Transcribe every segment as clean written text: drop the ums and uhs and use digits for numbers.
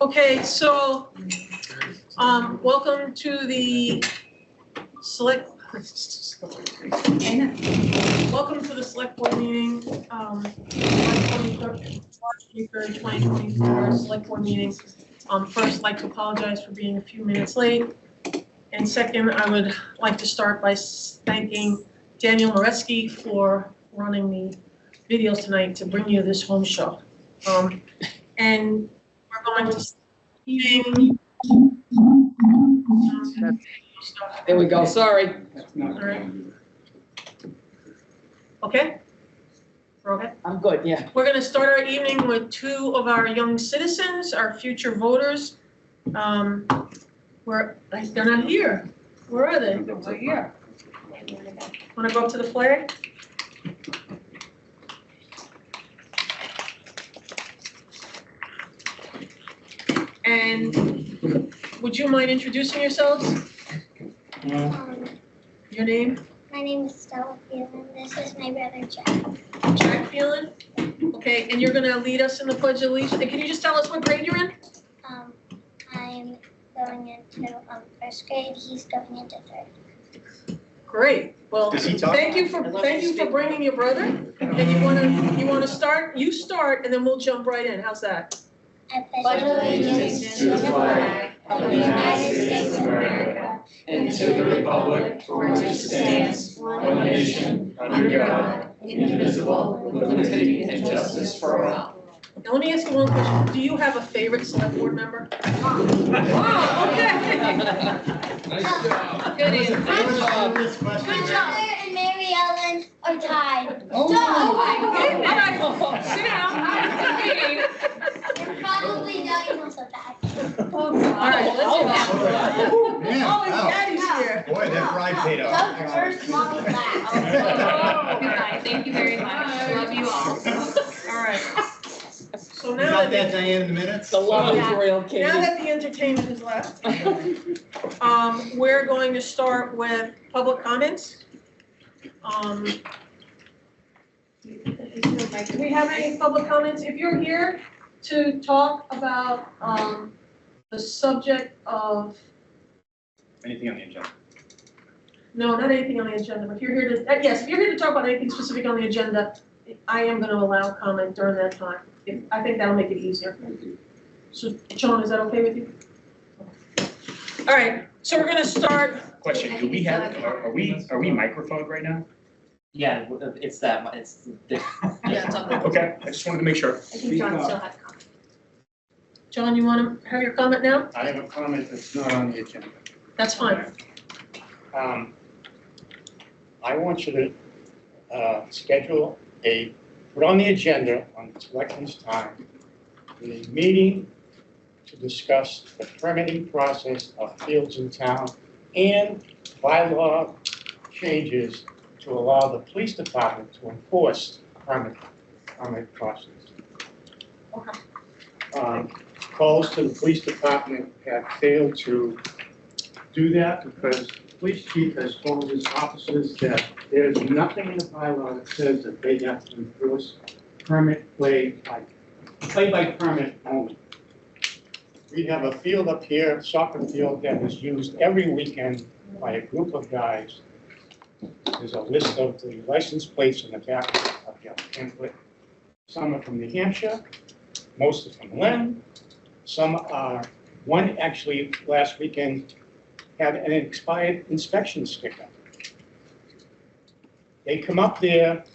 Okay, so, welcome to the select, welcome to the select board meeting, March 23rd, 2024, select board meeting. First, I'd like to apologize for being a few minutes late. And second, I would like to start by thanking Daniel Moreski for running the videos tonight to bring you this home show. And we're going to meeting. There we go, sorry. All right. Okay? We're okay? I'm good, yeah. We're going to start our evening with two of our young citizens, our future voters. They're not here. Where are they? They're here. Want to go up to the flag? And would you mind introducing yourselves? Your name? My name is Stella Phelan. This is my brother Jack. Jack Phelan? Okay, and you're gonna lead us in the Pledge of Allegiance. And can you just tell us what grade you're in? I'm going into first grade. He's going into third. Great. Well, Does he talk? thank you for bringing your brother. And you wanna start? You start, and then we'll jump right in. How's that? I pledge allegiance to the flag of the United States of America and to the republic for which it stands, one nation, under God, indivisible, with liberty and justice for all. Now, let me ask you one question. Do you have a favorite select board member? Wow, okay. Nice job. Good answer. Good job. Good job. And Mary Ellen are tied. Okay, all right. Sit down. And probably Doug is also tied. All right, let's go. Man, Oh, and wow. Daddy's here. Boy, that ride paid off. Doug's first mommy's laugh. Goodbye. Thank you very much. Love you all. All right. So You now got that, that, Diane, in the minutes? The love is real, now Katie. that the entertainment is left, we're going to start with public comments. Do we have any public comments? If you're here to talk about the subject of, Anything on the agenda? no, not anything on the agenda, but if you're here to, yes, if you're here to talk about anything specific on the agenda, I am going to allow comment during that time. I think that'll make it easier. So, Sean, is that okay with you? All right, so we're going to start. Question, do we have, are we microphoned right now? Yeah, it's that, it's. Yeah, it's up there. Okay, I just wanted to make sure. I think John still has comments. John, you want to have your comment now? I have a comment that's not on the agenda. That's fine. I want you to schedule put on the agenda on the selectmen's time, a meeting to discuss the permitting process of fields in town and bylaw changes to allow the police department to enforce the permit process. Calls to the police department have failed to do that because the police chief has told his officers that there's nothing in the bylaw that says that they have to enforce permit play by permit only. We have a field up here, soccer field, that is used every weekend by a group of guys. There's a list of the license plates in the back of your pamphlet. Some are from New Hampshire, most are from Lynn. Some are, one actually last weekend had an expired inspection sticker. They come up there,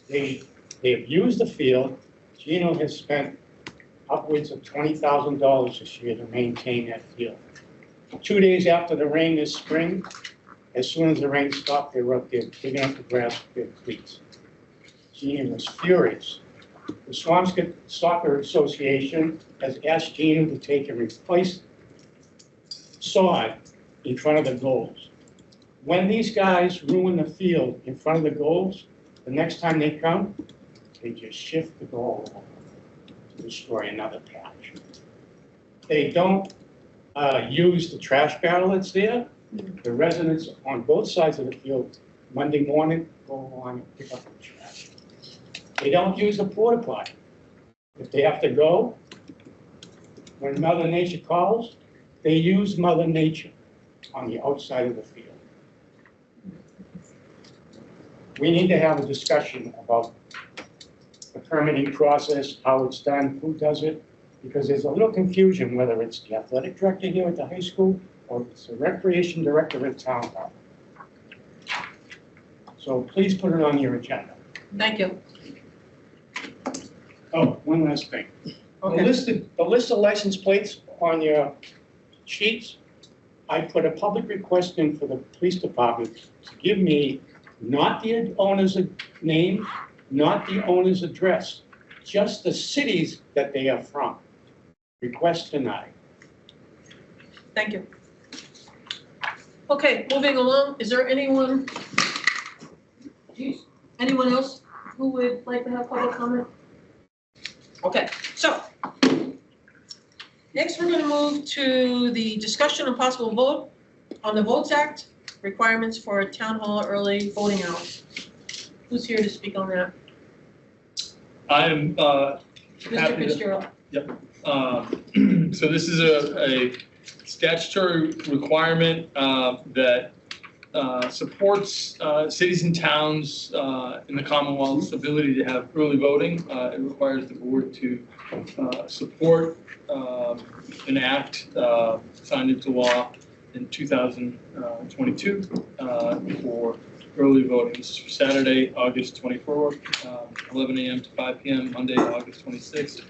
they've used the field. Gino has spent upwards of $20,000 this year to maintain that field. 2 days after the rain this spring, as soon as the rain stopped, they were up there digging up the grass with their cleats. Gino was furious. The Swampscott Soccer Association has asked Gino to take and replace sod in front of the goals. When these guys ruin the field in front of the goals, the next time they come, they just shift the goal to destroy another patch. They don't use the trash barrel that's there. The residents on both sides of the field, Monday morning, go along and pick up the trash. They don't use the porta potty. If they have to go, when Mother Nature calls, they use Mother Nature on the outside of the field. We need to have a discussion about the permitting process, how it's done, who does it, because there's a little confusion whether it's the athletic director here at the high school or it's the recreation director in town hall. So please put it on your agenda. Thank you. Oh, one last thing. Okay. The list of license plates on your sheets, I put a public request in for the police department to give me not the owner's name, not the owner's address, just the cities that they are from. Request denied. Thank you. Okay, moving along, is there anyone else who would like to have public comment? Okay, so next we're going to move to the discussion and possible vote on the Votes Act requirements for town hall early voting hours. Who's here to speak on that? I'm Mr. happy to, Fitzgerald. so this is a statutory requirement that supports cities and towns in the Commonwealth's ability to have early voting. It requires the board to support an act signed into law in 2022 for early voting. This is for Saturday, August 24th, 11 a.m. to 5 p.m., Monday, August 26th,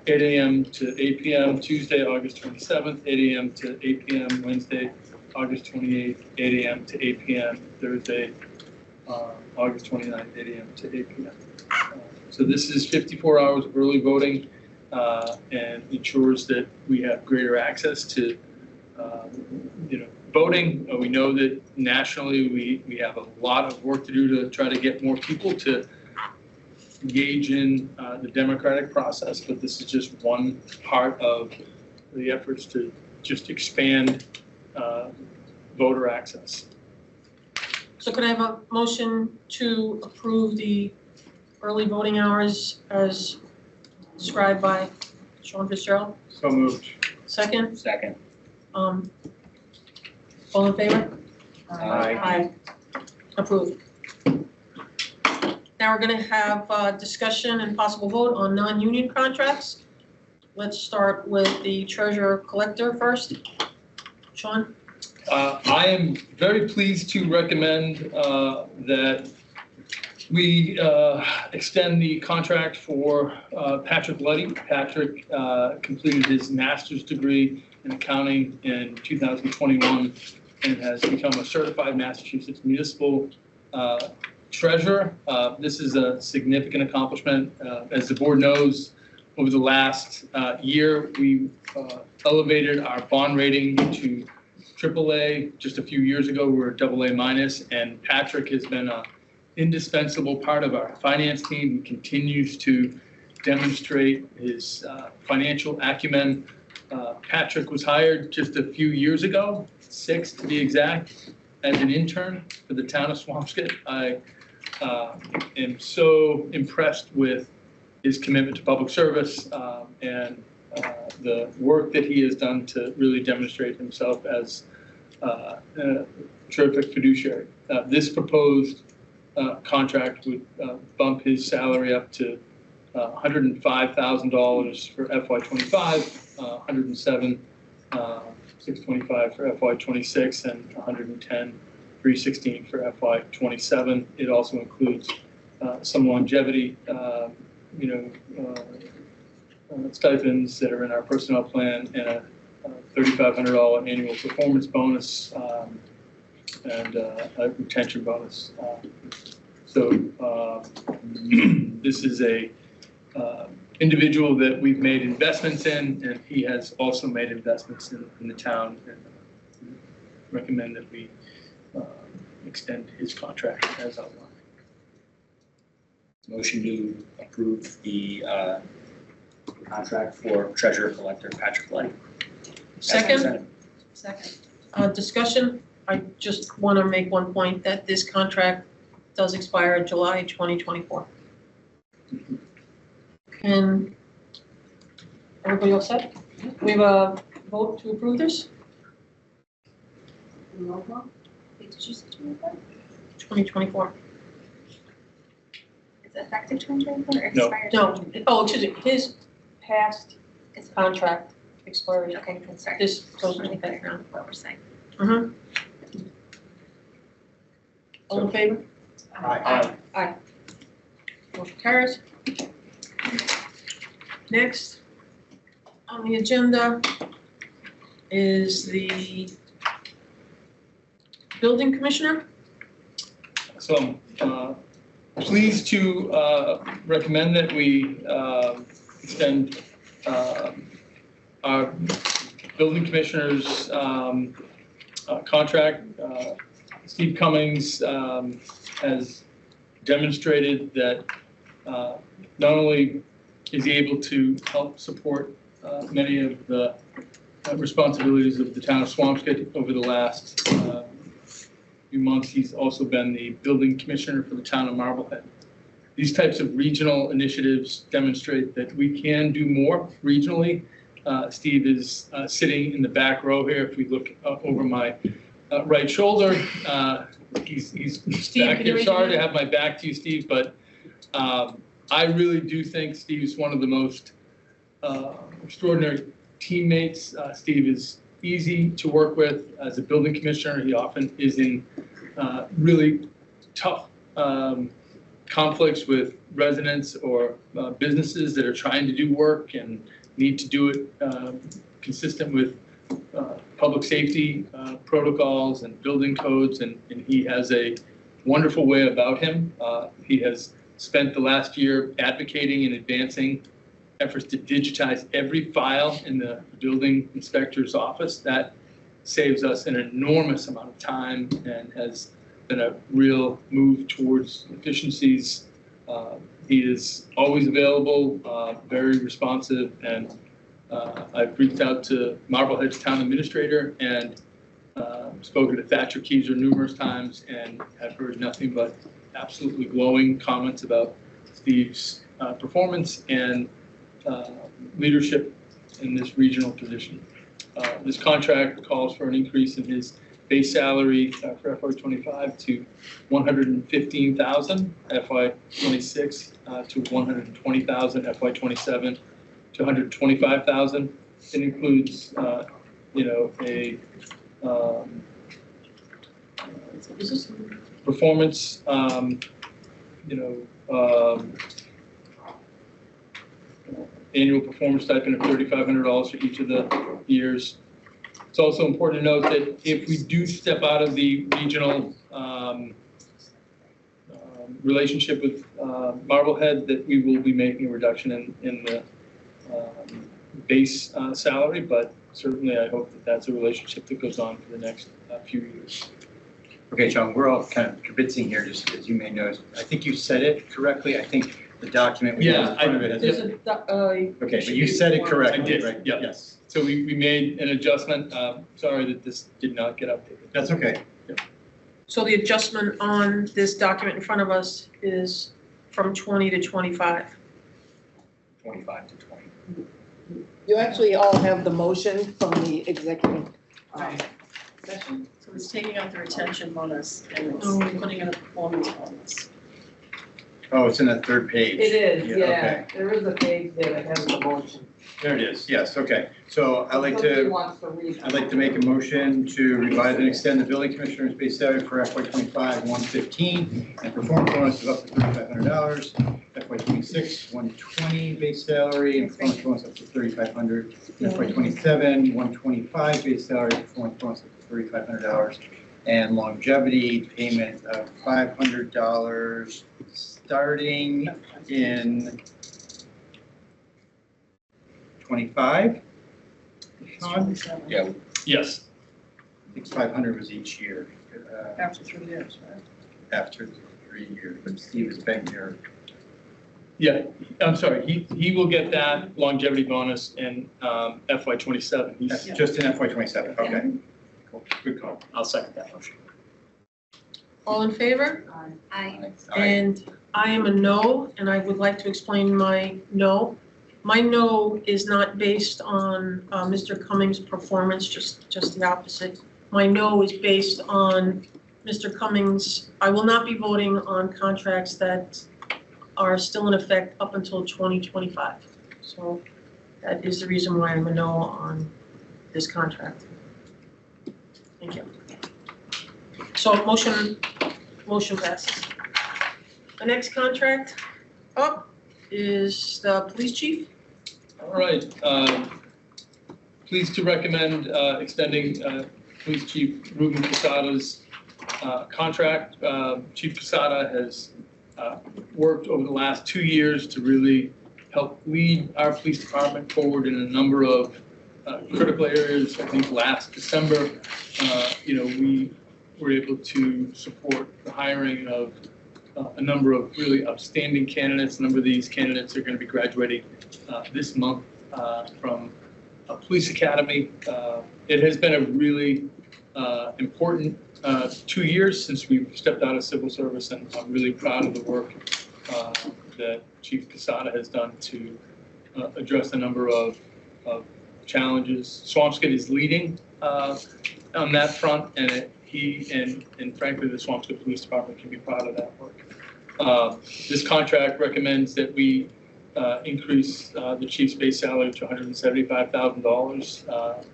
8 a.m. to 8 p.m., Tuesday, August 27th, 8 a.m. to 8 p.m., Wednesday, August 28th, 8 a.m. to 8 p.m., Thursday, August 29th, 8 a.m. to 8 p.m. So this is 54 hours of early voting and ensures that we have greater access to voting. We know that nationally we have a lot of work to do to try to get more people to engage in the democratic process, but this is just one part of the efforts to just expand voter access. So could I have a motion to approve the early voting hours as described by Sean Fitzgerald? So moved. Second? Second. All in favor? Aye. Approved. Now we're going to have discussion and possible vote on non-union contracts. Let's start with the treasurer collector first. Sean? I am very pleased to recommend that we extend the contract for Patrick Luddy. Patrick completed his master's degree in accounting in 2021 and has become a certified Massachusetts municipal treasurer. This is a significant accomplishment. As the board knows, over the last year, we elevated our bond rating to AAA. Just a few years ago, we were AA minus, and Patrick has been an indispensable part of our finance team. He continues to demonstrate his financial acumen. Patrick was hired just a few years ago, 6 to be exact, as an intern for the town of Swampscott. I am so impressed with his commitment to public service and the work that he has done to really demonstrate himself as a terrific fiduciary. This proposed contract would bump his salary up to $105,000 for FY25, $107,625 for FY26, and $110,316 for FY27. It also includes some longevity, stipends that are in our personnel plan, and a $3,500 annual performance bonus and a retention bonus. This is a individual that we've made investments in, and he has also made investments in the town, and recommend that we extend his contract as outlined. Motion to approve the contract for treasurer collector Patrick Luddy. Second? Second. Discussion, I just want to make one point that this contract does expire in July 2024. And everybody all set? We have a vote to approve this, Wait, did you say 24? 2024. Is it effective 2024 or No. expired? No, oh, excuse me, his past It's contract expired. Okay, good, sorry. This goes I into think effect that's now. what we're saying. All in favor? Aye. Motion carries. Next on the agenda is the building commissioner. So I'm pleased to recommend that we extend our building commissioner's contract. Steve Cummings has demonstrated that not only is he able to help support many of the responsibilities of the town of Swampscott over the last few months, he's also been the building commissioner for the town of Marblehead. These types of regional initiatives demonstrate that we can do more regionally. Steve is sitting in the back row here. If we look over my right shoulder, he's Steve, back can you here. raise your Sorry to hand? have my back to you, Steve, but I really do think Steve's one of the most extraordinary teammates. Steve is easy to work with as a building commissioner. He often is in really tough conflicts with residents or businesses that are trying to do work and need to do it consistent with public safety protocols and building codes, and he has a wonderful way about him. He has spent the last year advocating and advancing efforts to digitize every file in the building inspector's office. That saves us an enormous amount of time and has been a real move towards efficiencies. He is always available, very responsive, and I've reached out to Marblehead's town administrator and spoken to Thatcher Keyser numerous times and have heard nothing but absolutely glowing comments about Steve's performance and leadership in this regional position. This contract calls for an increase in his base salary for FY25 to $115,000, FY26 to $120,000, FY27 to $125,000. It includes, a performance, annual performance stipend of $3,500 for each of the years. It's also important to note that if we do step out of the regional relationship with Marblehead, that we will be making a reduction in the base salary, but certainly I hope that that's a relationship that goes on for the next few years. Okay, John, we're all kind of convincing here, just as you may know. I think you said it correctly. I think the document we have in front of it has. There's a, Okay, but you said it correctly, I did, right? yeah. Yes. So we made an adjustment. Sorry that this did not get updated. That's okay. so the adjustment on this document in front of us is from 20 to 25. 25 to 20. You actually all have the motion from the executive session. So it's taking out the retention bonus and it's putting in a performance bonus. Oh, it's in that third page. It is, Yeah, yeah. okay. There is a page there that has the motion. There it is. Yes, okay. So Somebody wants to read. I'd like to make a motion to revise and extend the building commissioner's base salary for FY25 $115 and performance bonus of up to $3,500. FY26 $120 base salary and performance bonus up to $3,500. FY27 $125 base salary, performance bonus up to $3,500, and longevity payment of $500 starting in 25. Sean? Yeah. Yes. I think 500 was each year, After 3 years, right? after 3 years, but Steve has been here. Yeah, I'm sorry. He will get that longevity bonus in FY27. That's He's just in FY27, okay. Cool. Good call. I'll second that motion. All in favor? I Aye. And I am a no, and I would like to explain my no. My no is not based on Mr. Cummings' performance, just the opposite. My no is based on Mr. Cummings. I will not be voting on contracts that are still in effect up until 2025. So that is the reason why I'm a no on this contract. Thank you. So motion passes. The next contract up is the police chief. All right, pleased to recommend extending Police Chief Ruben Quesada's contract. Chief Quesada has worked over the last 2 years to really help lead our police department forward in a number of critical areas. I think last December, we were able to support the hiring of a number of really outstanding candidates. A number of these candidates are going to be graduating this month from a police academy. It has been a really important 2 years since we've stepped out of civil service, and I'm really proud of the work that Chief Quesada has done to address a number of challenges. Swampscott is leading on that front, and he and frankly the Swampscott Police Department can be proud of that work. This contract recommends that we increase the chief's base salary to $175,000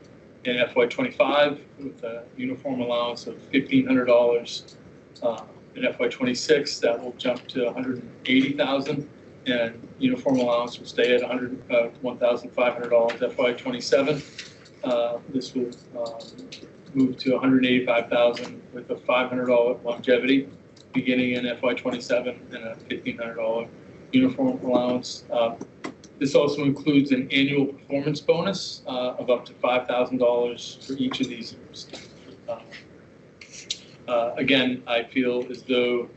in FY25 with a uniform allowance of $1,500. In FY26, that will jump to $180,000, and uniform allowance will stay at $1,500. FY27, this will move to $185,000 with a $500 longevity beginning in FY27 and a $1,500 uniform allowance. This also includes an annual performance bonus of up to $5,000 for each of these years. Again, I feel as though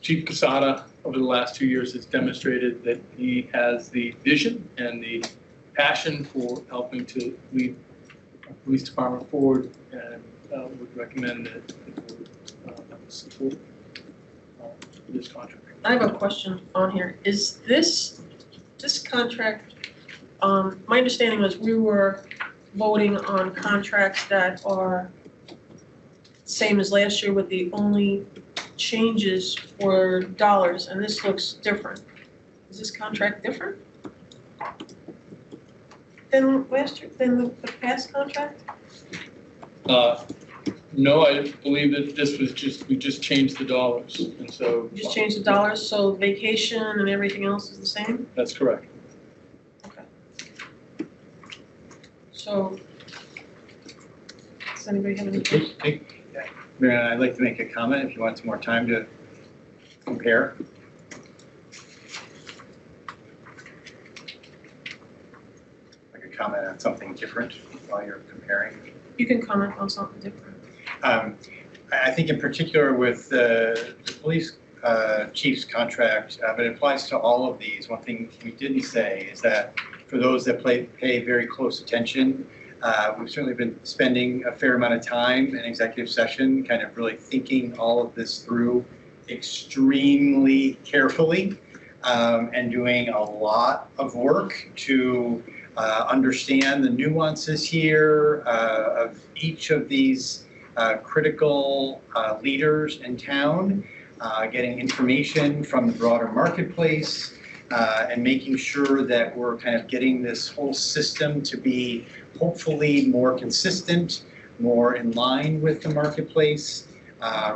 Chief Quesada over the last 2 years has demonstrated that he has the vision and the passion for helping to lead our police department forward, and would recommend that the board support this contract. I have a question on here. Is this contract, my understanding was we were voting on contracts that are same as last year with the only changes for dollars, and this looks different. Is this contract different than last year, than the past contract? No, I believe that this was we just changed the dollars, and so. You just changed the dollars, so vacation and everything else is the same? That's correct. Okay. So, does anybody have any questions? Marianne, I'd like to make a comment if you want some more time to compare. Like a comment on something different while you're comparing. You can comment on something different. I think in particular with the police chief's contract, but it applies to all of these. One thing we didn't say is that for those that pay very close attention, we've certainly been spending a fair amount of time in executive session, kind of really thinking all of this through extremely carefully, and doing a lot of work to understand the nuances here of each of these critical leaders in town, getting information from the broader marketplace, and making sure that we're kind of getting this whole system to be hopefully more consistent, more in line with the marketplace.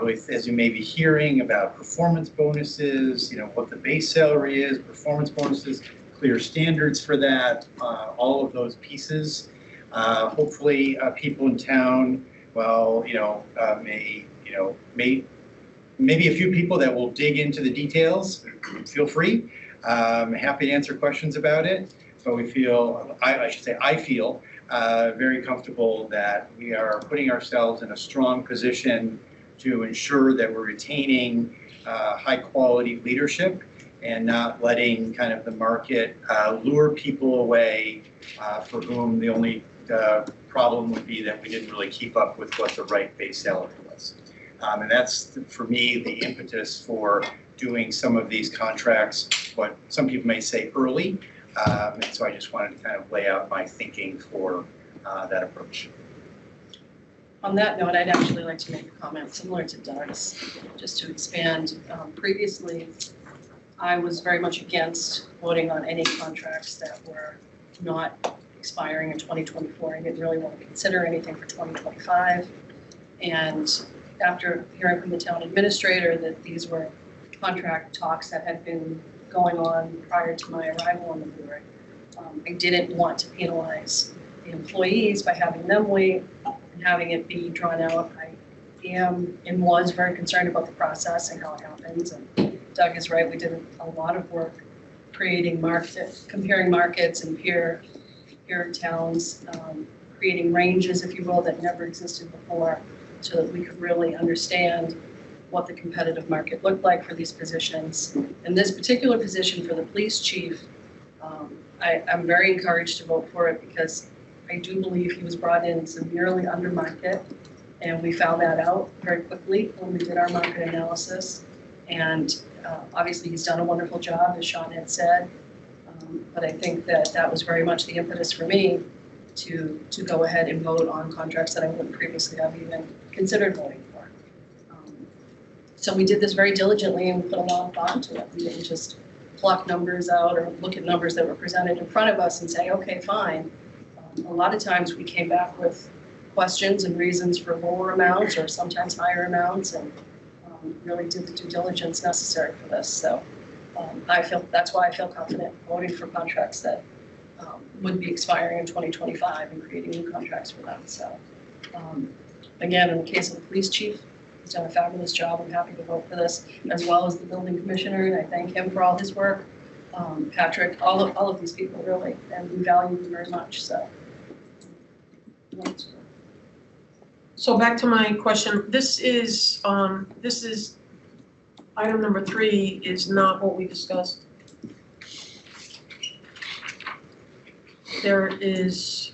Really, as you may be hearing about performance bonuses, what the base salary is, performance bonuses, clear standards for that, all of those pieces. Hopefully, people in town, maybe a few people that will dig into the details, feel free. I'm happy to answer questions about it, but I feel very comfortable that we are putting ourselves in a strong position to ensure that we're retaining high quality leadership and not letting kind of the market lure people away for whom the only problem would be that we didn't really keep up with what the right base salary was. And that's, for me, the impetus for doing some of these contracts what some people may say early. And so I just wanted to kind of lay out my thinking for that approach. On that note, I'd actually like to make a comment similar to Doug's, just to expand. Previously, I was very much against voting on any contracts that were not expiring in 2024. I didn't really want to consider anything for 2025. And after hearing from the town administrator that these were contract talks that had been going on prior to my arrival on the board, I didn't want to penalize the employees by having them wait and having it be drawn out. I am and was very concerned about the process and how it happens. And Doug is right, we did a lot of work comparing markets and peer towns, creating ranges, if you will, that never existed before, so that we could really understand what the competitive market looked like for these positions. And this particular position for the police chief, I'm very encouraged to vote for it because I do believe he was brought in severely under market, and we found that out very quickly when we did our market analysis. And obviously he's done a wonderful job, as Sean had said, but I think that was very much the impetus for me to go ahead and vote on contracts that I wouldn't previously have even considered voting for. So we did this very diligently and we put a lot of thought into it. We didn't just pluck numbers out or look at numbers that were presented in front of us and say, okay, fine. A lot of times we came back with questions and reasons for lower amounts or sometimes higher amounts, and really did the due diligence necessary for this. So that's why I feel confident voting for contracts that would be expiring in 2025 and creating new contracts for them. So again, in the case of the police chief, he's done a fabulous job. I'm happy to vote for this, as well as the building commissioner, and I thank him for all his work. Patrick, all of these people really, and we value them very much. So back to my question, this is item number 3 is not what we discussed. There is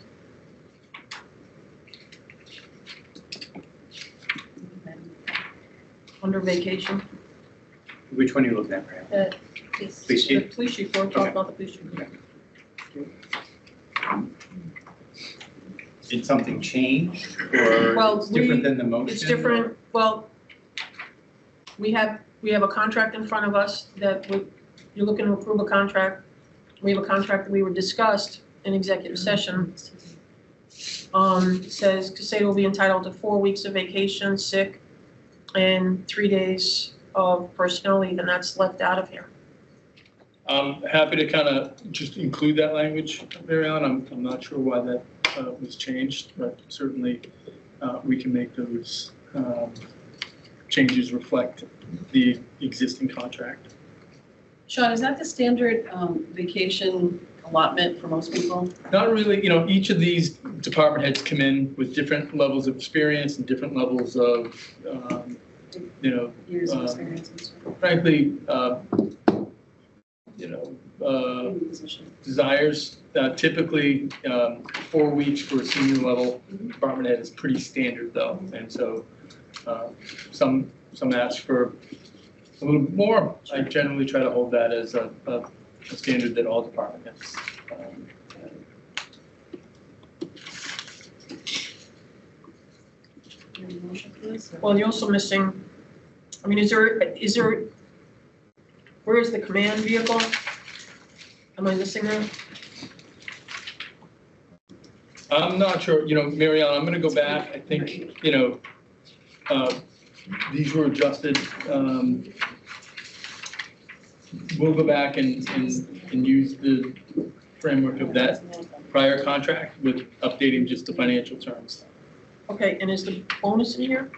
under vacation. Which one are you looking at, Brian? Police chief? The police chief, we're talking about the police chief. Did something change or Well, it's different than the motion? It's different, well, we have a contract in front of us that you're looking to approve a contract. We have a contract that we were discussed in executive session. Says Casado will be entitled to 4 weeks of vacation, sick, and 3 days of personnel leave, and that's left out of here. I'm happy to kind of just include that language, Mary Ellen. I'm not sure why that was changed, but certainly we can make those changes reflect the existing contract. Sean, is that the standard vacation allotment for most people? Not really, each of these department heads come in with different levels of experience and different levels of, Years of experience and stuff. frankly, desires. Typically, 4 weeks for a senior level department head is pretty standard though. And so some ask for a little bit more. I generally try to hold that as a standard that all department heads. Well, you're also missing, is there, where is the command vehicle? Am I missing that? I'm not sure, Mary Ellen, I'm gonna go back. I think, these were adjusted. We'll go back and use the framework of that prior contract with updating just the financial terms. Okay, and is the bonus in here?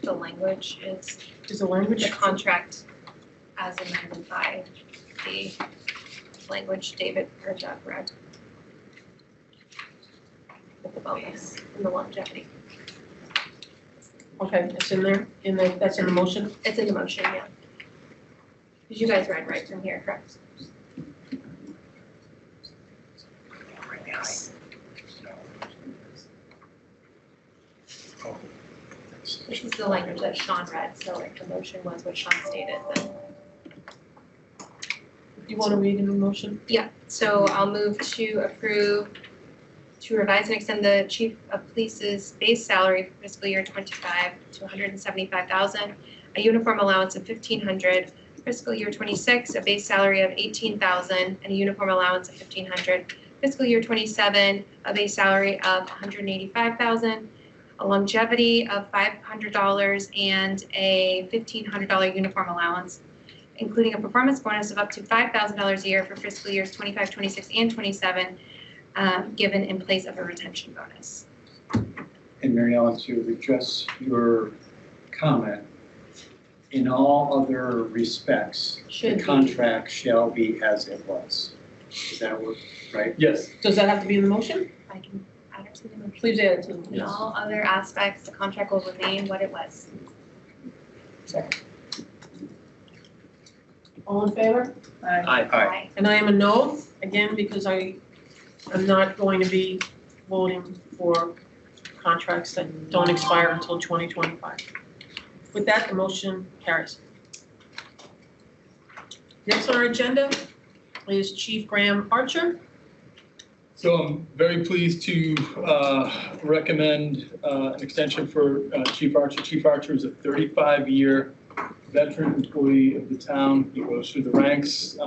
The language is Is the language? the contract as amended by the language David or Doug read. With the bonus and the longevity. Okay, it's in there, that's in the motion? It's in the motion, yeah. Because you guys read right from here, correct? This is the language that Sean read, so if the motion was what Sean stated, then. You want to read in the motion? Yeah, so I'll move to approve to revise and extend the chief of police's base salary for fiscal year 25 to 175,000, a uniform allowance of 1,500, fiscal year 26, a base salary of 18,000 and a uniform allowance of 1,500, fiscal year 27, a base salary of 185,000, a longevity of $500 and a $1,500 uniform allowance, including a performance bonus of up to $5,000 a year for fiscal years 25, 26, and 27, given in place of a retention bonus. And Mary Ellen, to address your comment, in all other respects, Should the be. contract shall be as it was. Is that what, right? Yes. Does that have to be in the motion? I can add it to the motion. Please add it to the In motion. all other aspects, the contract will remain what it was. All in favor? Aye. And I am a no, again, because I am not going to be voting for contracts that don't expire until 2025. With that, the motion carries. Next on our agenda is Chief Graham Archer. So I'm very pleased to recommend an extension for Chief Archer. Chief Archer is a 35-year veteran employee of the town. He goes through the ranks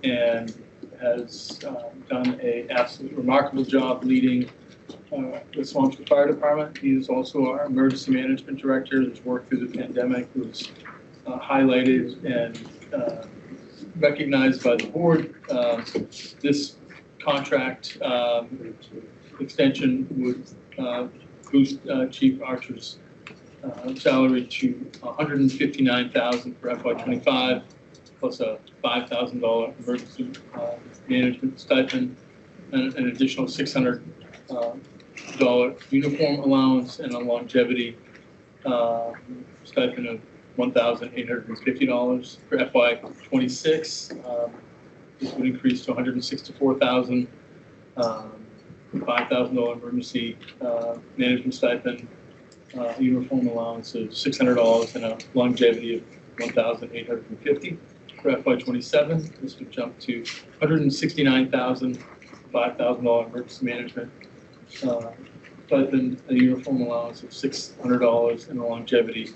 and has done an absolutely remarkable job leading the Swampscott Fire Department. He is also our emergency management director. His work through the pandemic was highlighted and recognized by the board. This contract extension would boost Chief Archer's salary to $159,000 for FY25, plus a $5,000 emergency management stipend, and an additional $600 uniform allowance, and a longevity stipend of $1,850 for FY26. This would increase to $164,000, $5,000 emergency management stipend, a uniform allowance of $600, and a longevity of $1,850 for FY27. This would jump to $169,000, $5,000 emergency management stipend, a uniform allowance of $600, and a longevity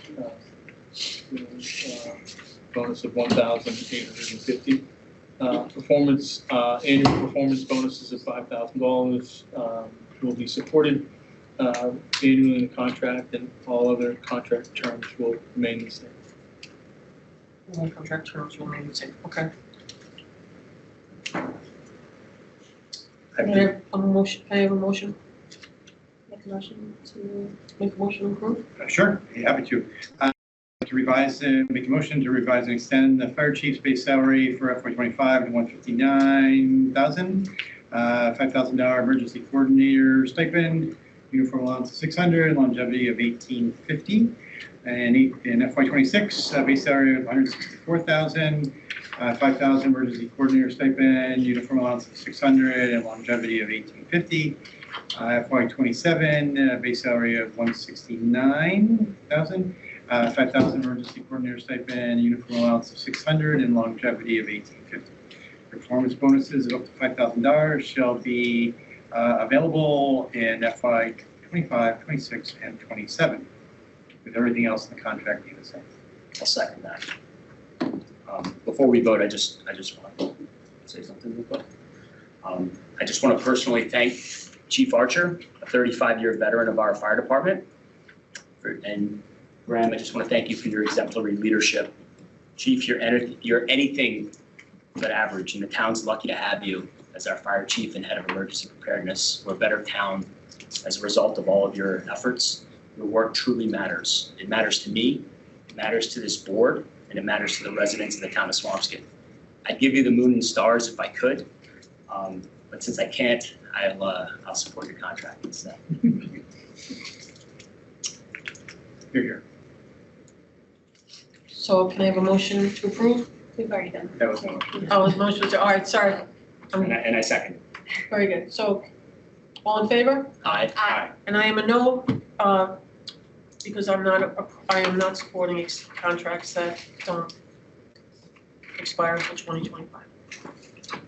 bonus of $1,850. Annual performance bonuses of $5,000 will be supported annually in the contract, and all other contract terms will remain the same. All contract terms will remain the same, okay. Can I have a motion, Make a motion to approve? Sure, be happy to. To revise, make a motion to revise and extend the fire chief's base salary for FY25 to $159,000, $5,000 emergency coordinator stipend, uniform allowance of $600, longevity of $1,850, and in FY26 base salary of $164,000, $5,000 emergency coordinator stipend, uniform allowance of $600, and longevity of $1,850. FY27 base salary of $169,000. 5,000 emergency coordinator stipend, uniform allowance of $600, and longevity of $1,850. Performance bonuses of up to $5,000 shall be available in FY 25, 26, and 27, with everything else in the contract being the same. I'll second that. Before we vote, I just want to say something real quick. I just want to personally thank Chief Archer, a 35-year veteran of our fire department, and Graham, I just want to thank you for your exemplary leadership. Chief, you're anything but average, and the town's lucky to have you as our fire chief and head of emergency preparedness. We're a better town as a result of all of your efforts. Your work truly matters. It matters to me, it matters to this board, and it matters to the residents of the town of Swampscott. I'd give you the moon and stars if I could, but since I can't, I'll support your contract instead. Here. So can I have a motion to approve? We've already done. That was the motion. Oh, the motion was, all right, sorry. And I second. Very good. So, all in favor? Aye. And I am a no. because I am not supporting contracts that don't expire until 2025.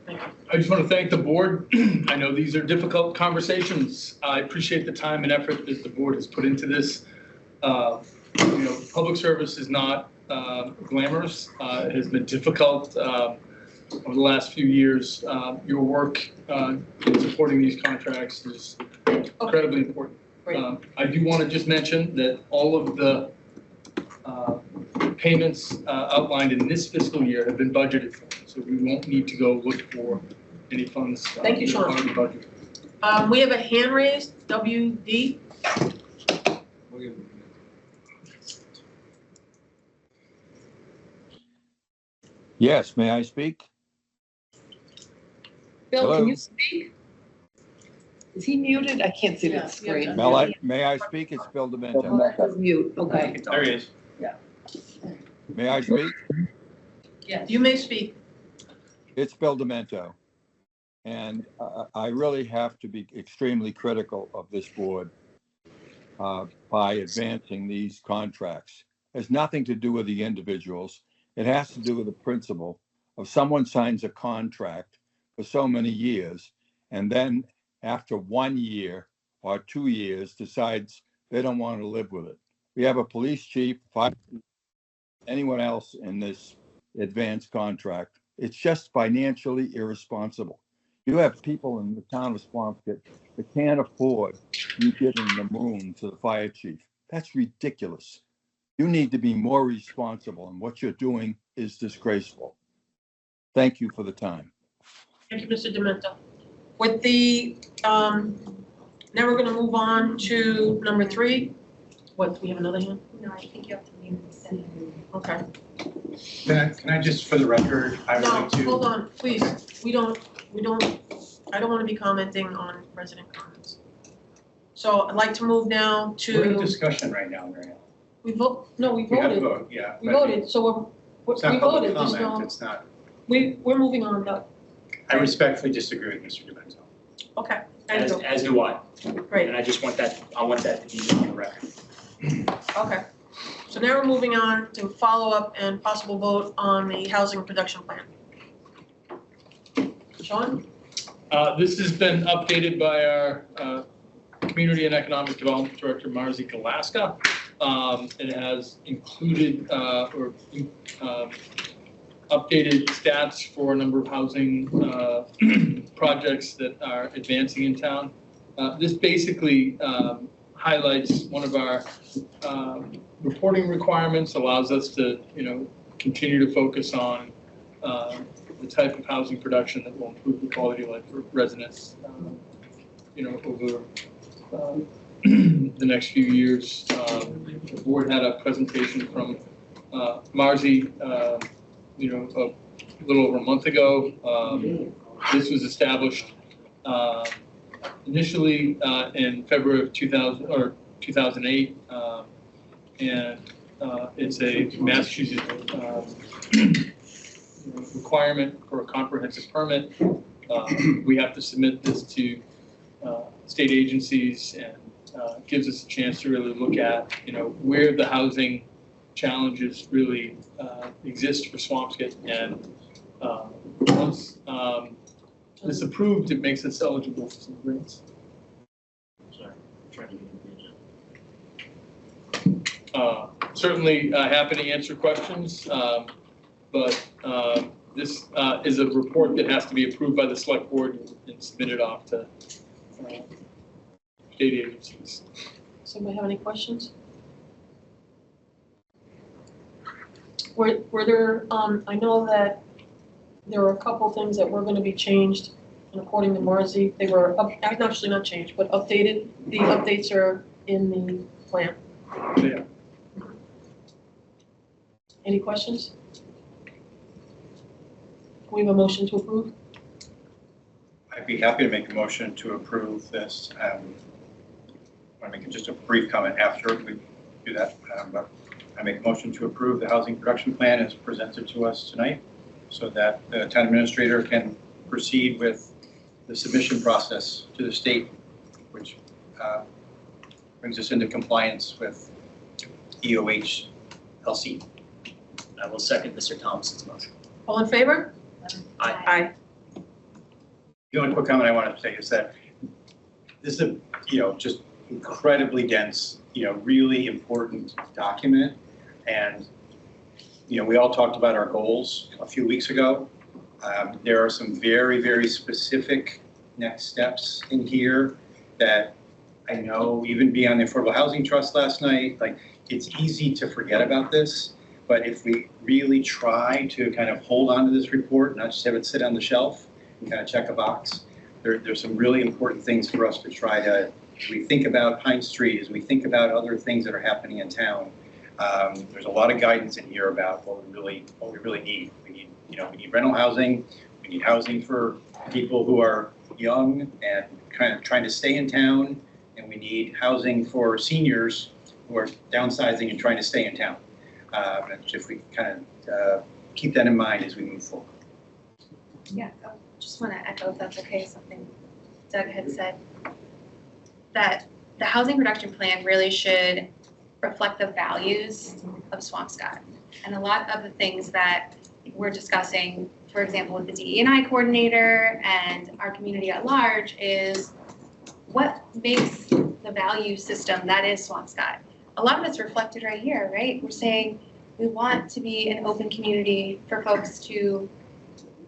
Thank you. I just want to thank the board. I know these are difficult conversations. I appreciate the time and effort that the board has put into this. Public service is not glamorous. It has been difficult over the last few years. Your work in supporting these contracts is incredibly important. I do want to just mention that all of the payments outlined in this fiscal year have been budgeted for, so we won't need to go look for any funds. Thank you, Sean. Already budgeted. We have a hand raised, WD. Yes, may I speak? Bill, Hello? can you speak? Is he muted? I can't see the Yeah, screen. May I speak? It's Bill Demento. Oh, he's mute, okay. There he is. May I speak? Yes. You may speak. It's Bill Demento. And I really have to be extremely critical of this board by advancing these contracts. It has nothing to do with the individuals. It has to do with the principle of someone signs a contract for so many years, and then after 1 year or 2 years decides they don't want to live with it. We have a police chief, anyone else in this advanced contract. It's just financially irresponsible. You have people in the town of Swampscott that can't afford you giving the moon to the fire chief. That's ridiculous. You need to be more responsible, and what you're doing is disgraceful. Thank you for the time. Thank you, Mr. Demento. With the, now we're gonna move on to number 3. What, do we have another hand? No, I think you have to mute and send it. Okay. Can I just, for the record, I would No, like to. hold on, please. I don't want to be commenting on resident comments. So I'd like to move now We're in to, discussion right now, Mary Ellen. we We have to voted. vote, yeah. We but voted, so we It's not public voted, there's comment, no, it's not. we're moving on though. I respectfully disagree with Mr. Demento. Okay, thank you. As do I. Great, And I want that to be on the record. okay. So now we're moving on to follow-up and possible vote on the housing production plan. Sean? This has been updated by our Community and Economic Development Director, Marzi Galaska. It has included updated stats for a number of housing projects that are advancing in town. This basically highlights one of our reporting requirements, allows us to, continue to focus on the type of housing production that will improve the quality of life for residents, over the next few years. The board had a presentation from Marzi, a little over a month ago. This was established initially in February of 2008, and it's a Massachusetts requirement for a comprehensive permit. We have to submit this to state agencies, and gives us a chance to really look at, where the housing challenges really exist for Swampscott. And once this approved, it makes us eligible for some grants. Certainly happy to answer questions, but this is a report that has to be approved by the select board and submitted off to state agencies. Somebody have any questions? Were there, I know that there were a couple things that were gonna be changed, and according to Marzi, they were actually not changed, but updated. The updates are in the plan. Yeah. Any questions? We have a motion to approve? I'd be happy to make a motion to approve this. I want to make just a brief comment after we do that. But I make a motion to approve the housing production plan as presented to us tonight, so that the town administrator can proceed with the submission process to the state, which brings us into compliance with EOH LC. I will second Mr. Thompson's motion. All in favor? Aye. The only quick comment I want to say is that this is a, just incredibly dense, really important document. And, we all talked about our goals a few weeks ago. There are some very, very specific next steps in here that I know even beyond the Affordable Housing Trust last night, like it's easy to forget about this. But if we really try to kind of hold on to this report, not just have it sit on the shelf and kind of check a box, there's some really important things for us to try to, as we think about Pine Street, as we think about other things that are happening in town. There's a lot of guidance in here about what we really need. We need rental housing. We need housing for people who are young and kind of trying to stay in town. And we need housing for seniors who are downsizing and trying to stay in town. And if we kind of keep that in mind as we move forward. Yeah, I just want to echo, if that's okay, something Doug had said, that the housing production plan really should reflect the values of Swampscott. And a lot of the things that we're discussing, for example, with the DE&I coordinator and our community at large, is what makes the value system that is Swampscott. A lot of it's reflected right here, right? We're saying we want to be an open community for folks to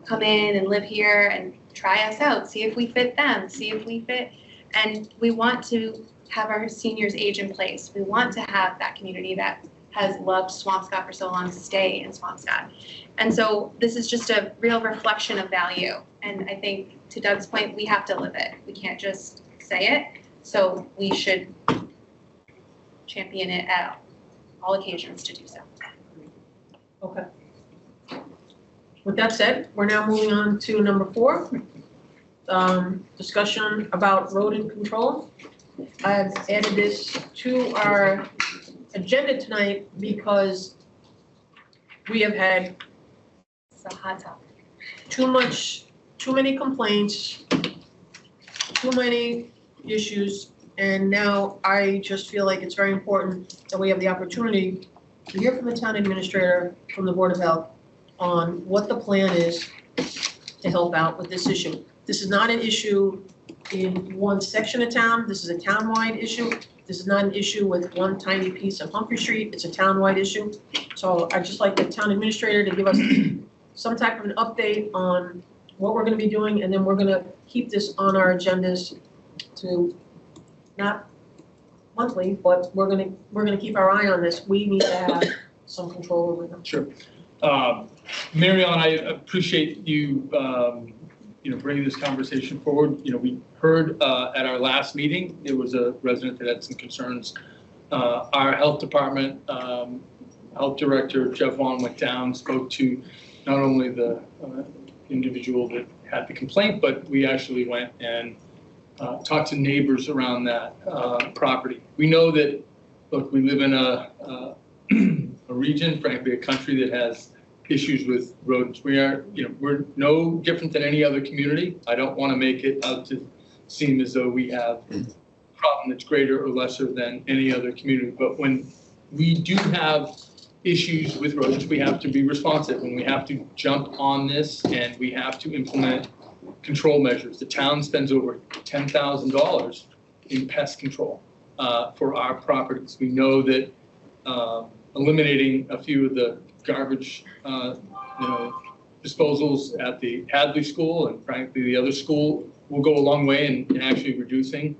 come in and live here and try us out, see if we fit them, see if we fit. And we want to have our seniors age in place. We want to have that community that has loved Swampscott for so long stay in Swampscott. And so this is just a real reflection of value. And I think to Doug's point, we have to live it. We can't just say it. So we should champion it at all occasions to do so. Okay. With that said, we're now moving on to number 4, discussion about rodent control. I've added this to our agenda tonight because we have had It's a hot topic. too many complaints, too many issues, and now I just feel like it's very important that we have the opportunity to hear from the town administrator, from the Board of Health, on what the plan is to help out with this issue. This is not an issue in one section of town. This is a town-wide issue. This is not an issue with one tiny piece of Humphrey Street. It's a town-wide issue. So I'd just like the town administrator to give us some type of an update on what we're gonna be doing, and then we're gonna keep this on our agendas to, not monthly, but we're gonna keep our eye on this. We need to have some control over them. Sure. Mary Ellen, I appreciate you, bringing this conversation forward. We heard at our last meeting, there was a resident that had some concerns. Our health department, health director, Jeff Vaughn, went down, spoke to not only the individual that had the complaint, but we actually went and talked to neighbors around that property. We know that, look, we live in a region, frankly, a country that has issues with rodents. We're no different than any other community. I don't want to make it out to seem as though we have a problem that's greater or lesser than any other community. But when we do have issues with rodents, we have to be responsive, and we have to jump on this, and we have to implement control measures. The town spends over $10,000 in pest control for our properties. We know that eliminating a few of the garbage disposals at the Hadley School and frankly the other school will go a long way in actually reducing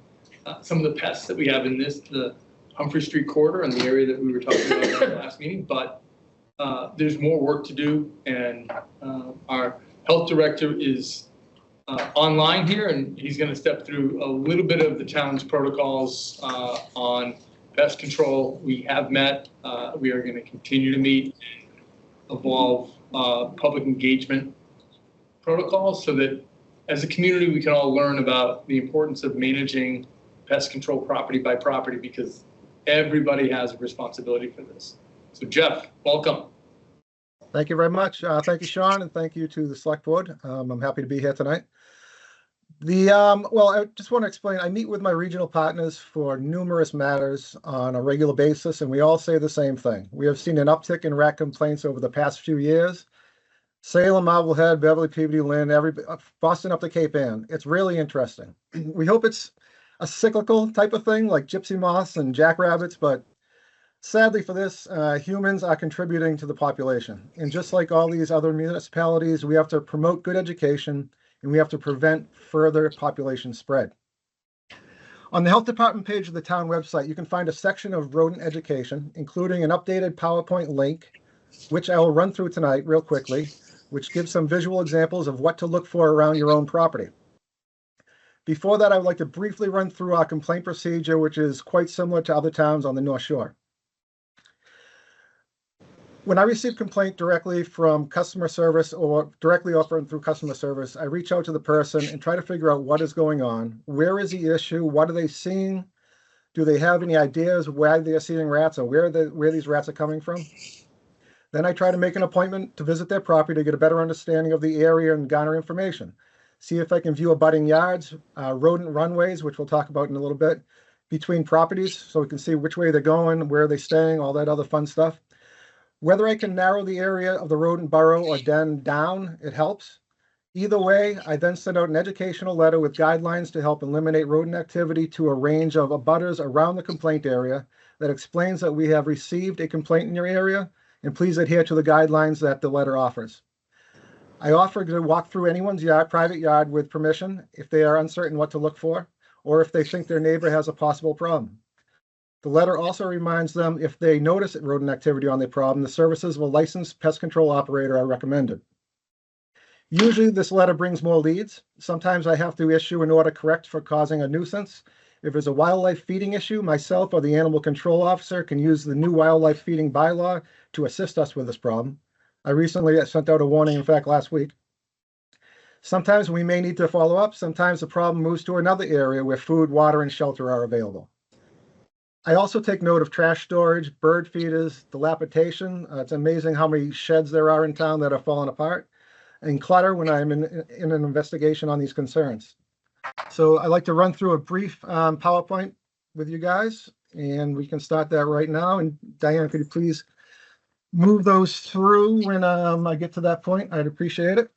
some of the pests that we have in the Humphrey Street corridor and the area that we were talking about in the last meeting. But there's more work to do, and our health director is online here, and he's going to step through a little bit of the town's protocols on pest control. We have met. We are going to continue to meet and evolve public engagement protocols so that as a community we can all learn about the importance of managing pest control property by property, because everybody has a responsibility for this. So Jeff, welcome. Thank you very much. Thank you, Sean, and thank you to the Select Board. I'm happy to be here tonight. Well, I just want to explain, I meet with my regional partners for numerous matters on a regular basis, and we all say the same thing. We have seen an uptick in rat complaints over the past few years. Salem, Marblehead, Beverly, Peabody, Lynn, Boston up to Cape Ann. It's really interesting. We hope it's a cyclical type of thing like gypsy moths and jackrabbits, but sadly for this, humans are contributing to the population. And just like all these other municipalities, we have to promote good education and we have to prevent further population spread. On the health department page of the town website, you can find a section of rodent education, including an updated PowerPoint link, which I will run through tonight real quickly, which gives some visual examples of what to look for around your own property. Before that, I would like to briefly run through our complaint procedure, which is quite similar to other towns on the North Shore. When I receive complaint directly from customer service or directly offered through customer service, I reach out to the person and try to figure out what is going on. Where is the issue? What are they seeing? Do they have any ideas why they're seeing rats or where these rats are coming from? Then I try to make an appointment to visit their property to get a better understanding of the area and garner information. See if I can view abutting yards, rodent runways, which we'll talk about in a little bit, between properties so we can see which way they're going, where they're staying, all that other fun stuff. Whether I can narrow the area of the rodent burrow or den down, it helps. Either way, I then send out an educational letter with guidelines to help eliminate rodent activity to a range of abutters around the complaint area that explains that we have received a complaint in your area and please adhere to the guidelines that the letter offers. I offer to walk through anyone's private yard with permission if they are uncertain what to look for or if they think their neighbor has a possible problem. The letter also reminds them if they notice rodent activity on their problem, the services of a licensed pest control operator are recommended. Usually this letter brings more leads. Sometimes I have to issue an order correct for causing a nuisance. If there's a wildlife feeding issue, myself or the animal control officer can use the new wildlife feeding bylaw to assist us with this problem. I recently sent out a warning, in fact, last week. Sometimes we may need to follow up. Sometimes the problem moves to another area where food, water, and shelter are available. I also take note of trash storage, bird feeders, dilapidation. It's amazing how many sheds there are in town that are falling apart, and clutter when I'm in an investigation on these concerns. So I'd like to run through a brief PowerPoint with you guys, and we can start that right now. And Diane, could you please move those through when I get to that point? I'd appreciate it.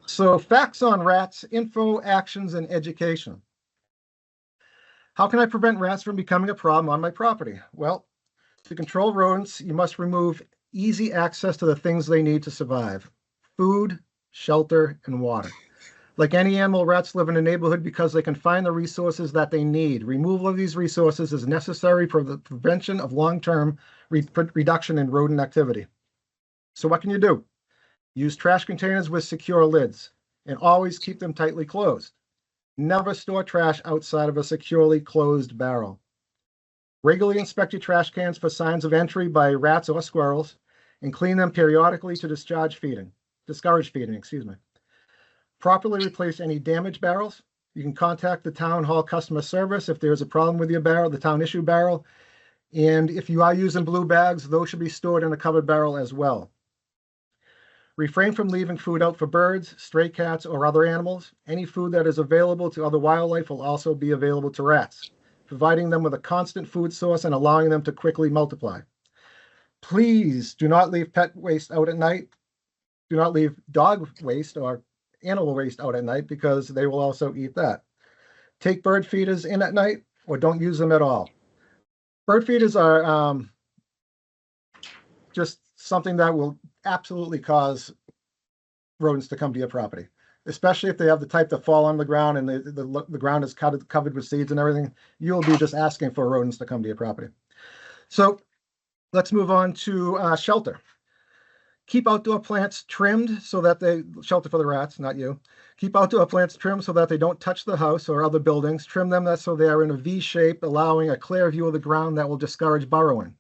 So facts on rats, info, actions, and education. How can I prevent rats from becoming a problem on my property? Well, to control rodents, you must remove easy access to the things they need to survive: food, shelter, and water. Like any animal, rats live in a neighborhood because they can find the resources that they need. Removal of these resources is necessary for the prevention of long-term reduction in rodent activity. So what can you do? Use trash containers with secure lids and always keep them tightly closed. Never store trash outside of a securely closed barrel. Regularly inspect your trash cans for signs of entry by rats or squirrels and clean them periodically to discourage feeding. Properly replace any damaged barrels. You can contact the town hall customer service if there's a problem with your barrel, the town issue barrel. And if you are using blue bags, those should be stored in a covered barrel as well. Refrain from leaving food out for birds, stray cats, or other animals. Any food that is available to other wildlife will also be available to rats, providing them with a constant food source and allowing them to quickly multiply. Please do not leave pet waste out at night. Do not leave dog waste or animal waste out at night because they will also eat that. Take bird feeders in at night or don't use them at all. Bird feeders are just something that will absolutely cause rodents to come to your property, especially if they have the type that fall on the ground and the ground is covered with seeds and everything. You'll be just asking for rodents to come to your property. So let's move on to shelter. Keep outdoor plants trimmed so that they shelter for the rats, not you. Keep outdoor plants trimmed so that they don't touch the house or other buildings. Trim them so they are in a V shape, allowing a clear view of the ground that will discourage burrowing.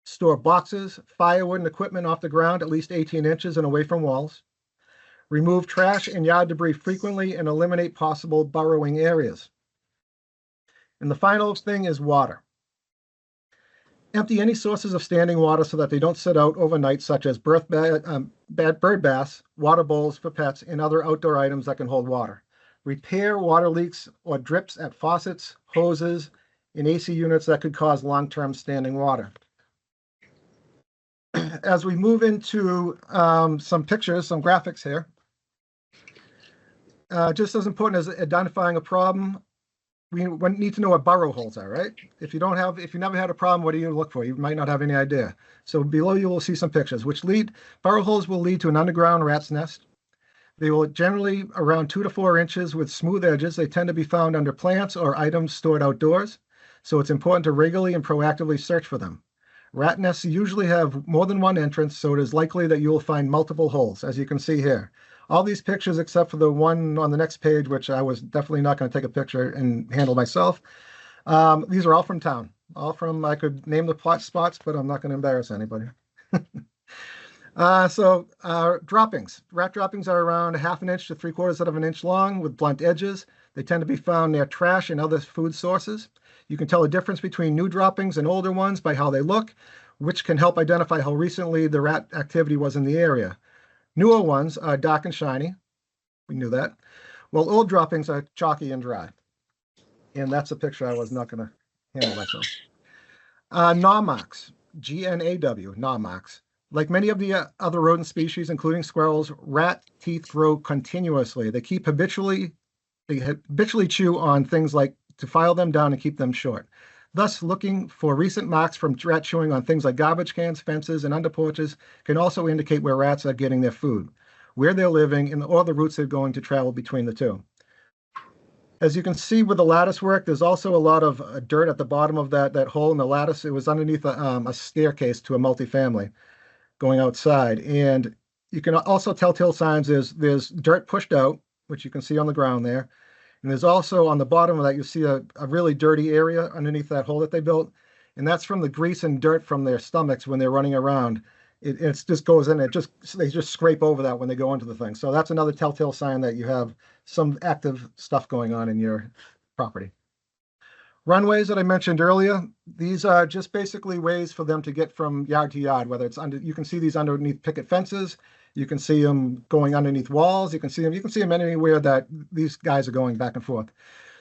Store boxes, firewood, and equipment off the ground at least 18 inches and away from walls. Remove trash and yard debris frequently and eliminate possible burrowing areas. And the final thing is water. Empty any sources of standing water so that they don't sit out overnight, such as bird baths, water bowls for pets, and other outdoor items that can hold water. repair water leaks or drips at faucets, hoses, and AC units that could cause long-term standing water. As we move into some pictures, some graphics here, just as important as identifying a problem, we need to know what burrow holes are, right? If you never had a problem, what do you look for? You might not have any idea. So below you will see some pictures, burrow holes will lead to an underground rat's nest. They will generally around 2 to 4 inches with smooth edges. They tend to be found under plants or items stored outdoors. So it's important to regularly and proactively search for them. Rat nests usually have more than one entrance, so it is likely that you will find multiple holes, as you can see here. All these pictures, except for the one on the next page, which I was definitely not going to take a picture and handle myself. These are all from town. I could name the plot spots, but I'm not going to embarrass anybody. Droppings. Rat droppings are around 1/2 inch to 3/4 of an inch long with blunt edges. They tend to be found near trash and other food sources. You can tell the difference between new droppings and older ones by how they look, which can help identify how recently the rat activity was in the area. Newer ones are dark and shiny. We knew that. While old droppings are chalky and dry. And that's a picture I was not going to handle myself. Gnaw marks, G-N-A-W, gnaw marks. Like many of the other rodent species, including squirrels, rat teeth grow continuously. They habitually chew on things like to file them down and keep them short. Thus, looking for recent marks from rat chewing on things like garbage cans, fences, and under porches can also indicate where rats are getting their food, where they're living, or the routes they're going to travel between the two. As you can see with the lattice work, there's also a lot of dirt at the bottom of that hole in the lattice. It was underneath a staircase to a multifamily going outside. And you can also telltale signs there's dirt pushed out, which you can see on the ground there. And there's also on the bottom of that, you see a really dirty area underneath that hole that they built. And that's from the grease and dirt from their stomachs when they're running around. It just goes in, they just scrape over that when they go into the thing. So that's another telltale sign that you have some active stuff going on in your property. Runways that I mentioned earlier, these are just basically ways for them to get from yard to yard, whether it's you can see these underneath picket fences, you can see them going underneath walls, you can see them anywhere that these guys are going back and forth.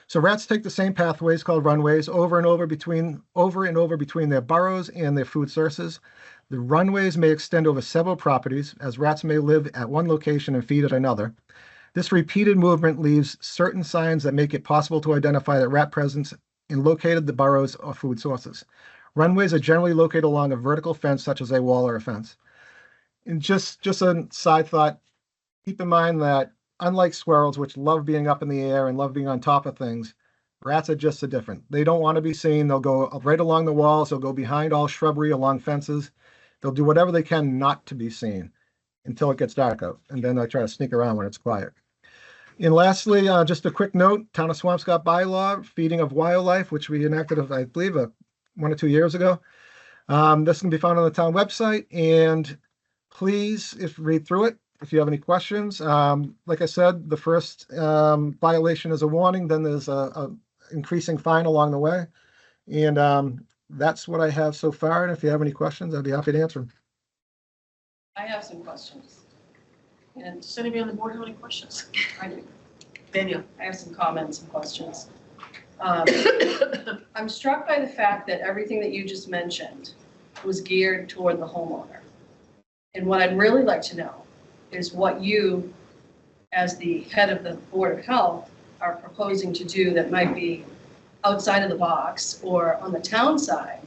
So rats take the same pathways called runways over and over between their burrows and their food sources. The runways may extend over several properties, as rats may live at one location and feed at another. This repeated movement leaves certain signs that make it possible to identify that rat presence in located the burrows or food sources. Runways are generally located along a vertical fence, such as a wall or a fence. And just a side thought, keep in mind that unlike squirrels, which love being up in the air and love being on top of things, rats are just so different. They don't want to be seen. They'll go right along the walls. They'll go behind all shrubbery along fences. They'll do whatever they can not to be seen until it gets dark out. And then they try to sneak around when it's quiet. And lastly, just a quick note, Town of Swampscott bylaw, feeding of wildlife, which we enacted, I believe, 1 or 2 years ago. This can be found on the town website. And please, read through it. If you have any questions, like I said, the first violation is a warning, then there's a increasing fine along the way. And that's what I have so far. And if you have any questions, I'd be happy to answer them. I have some questions. And Does anybody on the board have any questions? I do. Daniel. I have some comments and questions. I'm struck by the fact that everything that you just mentioned was geared toward the homeowner. And what I'd really like to know is what you, as the head of the Board of Health, are proposing to do that might be outside of the box or on the town side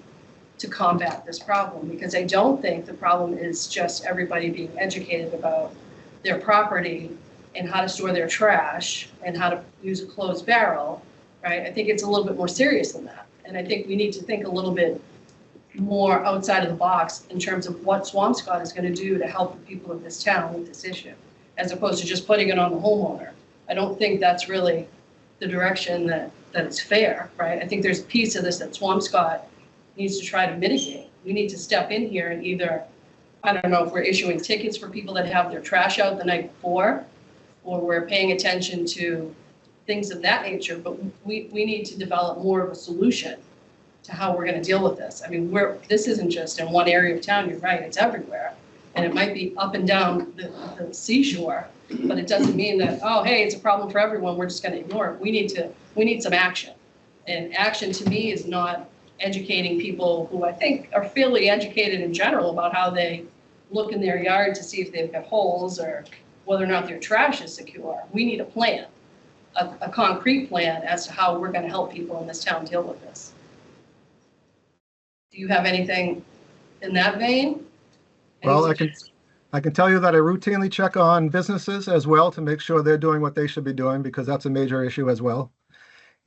to combat this problem. Because I don't think the problem is just everybody being educated about their property and how to store their trash and how to use a closed barrel, right? I think it's a little bit more serious than that. And I think we need to think a little bit more outside of the box in terms of what Swampscott is going to do to help the people of this town with this issue, as opposed to just putting it on the homeowner. I don't think that's really the direction that is fair, right? I think there's a piece of this that Swampscott needs to try to mitigate. We need to step in here and either, I don't know if we're issuing tickets for people that have their trash out the night before, or we're paying attention to things of that nature, but we need to develop more of a solution to how we're going to deal with this. I mean, this isn't just in one area of town, you're right, it's everywhere. And it might be up and down the seashore, but it doesn't mean that, oh, hey, it's a problem for everyone, we're just gonna ignore it. We need some action. And action to me is not educating people who I think are fairly educated in general about how they look in their yard to see if they've got holes or whether or not their trash is secure. We need a plan, a concrete plan as to how we're gonna help people in this town deal with this. Do you have anything in that vein? Well, I can tell you that I routinely check on businesses as well to make sure they're doing what they should be doing, because that's a major issue as well.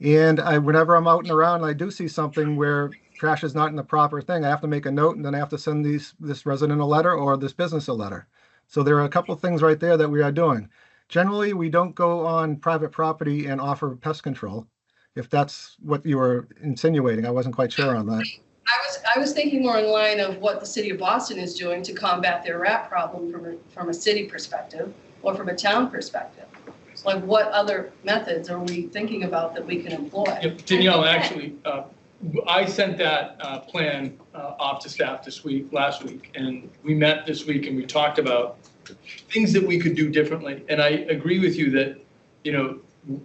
And whenever I'm out and around, and I do see something where trash is not in the proper thing, I have to make a note, and then I have to send this resident a letter or this business a letter. So there are a couple of things right there that we are doing. Generally, we don't go on private property and offer pest control. If that's what you were insinuating, I wasn't quite sure on that. I was thinking more in line of what the city of Boston is doing to combat their rat problem from a city perspective or from a town perspective. Like, what other methods are we thinking about that we can employ? Yep, Danielle, actually, I sent that plan off to staff last week, and we met this week and we talked about things that we could do differently. And I agree with you that, you know,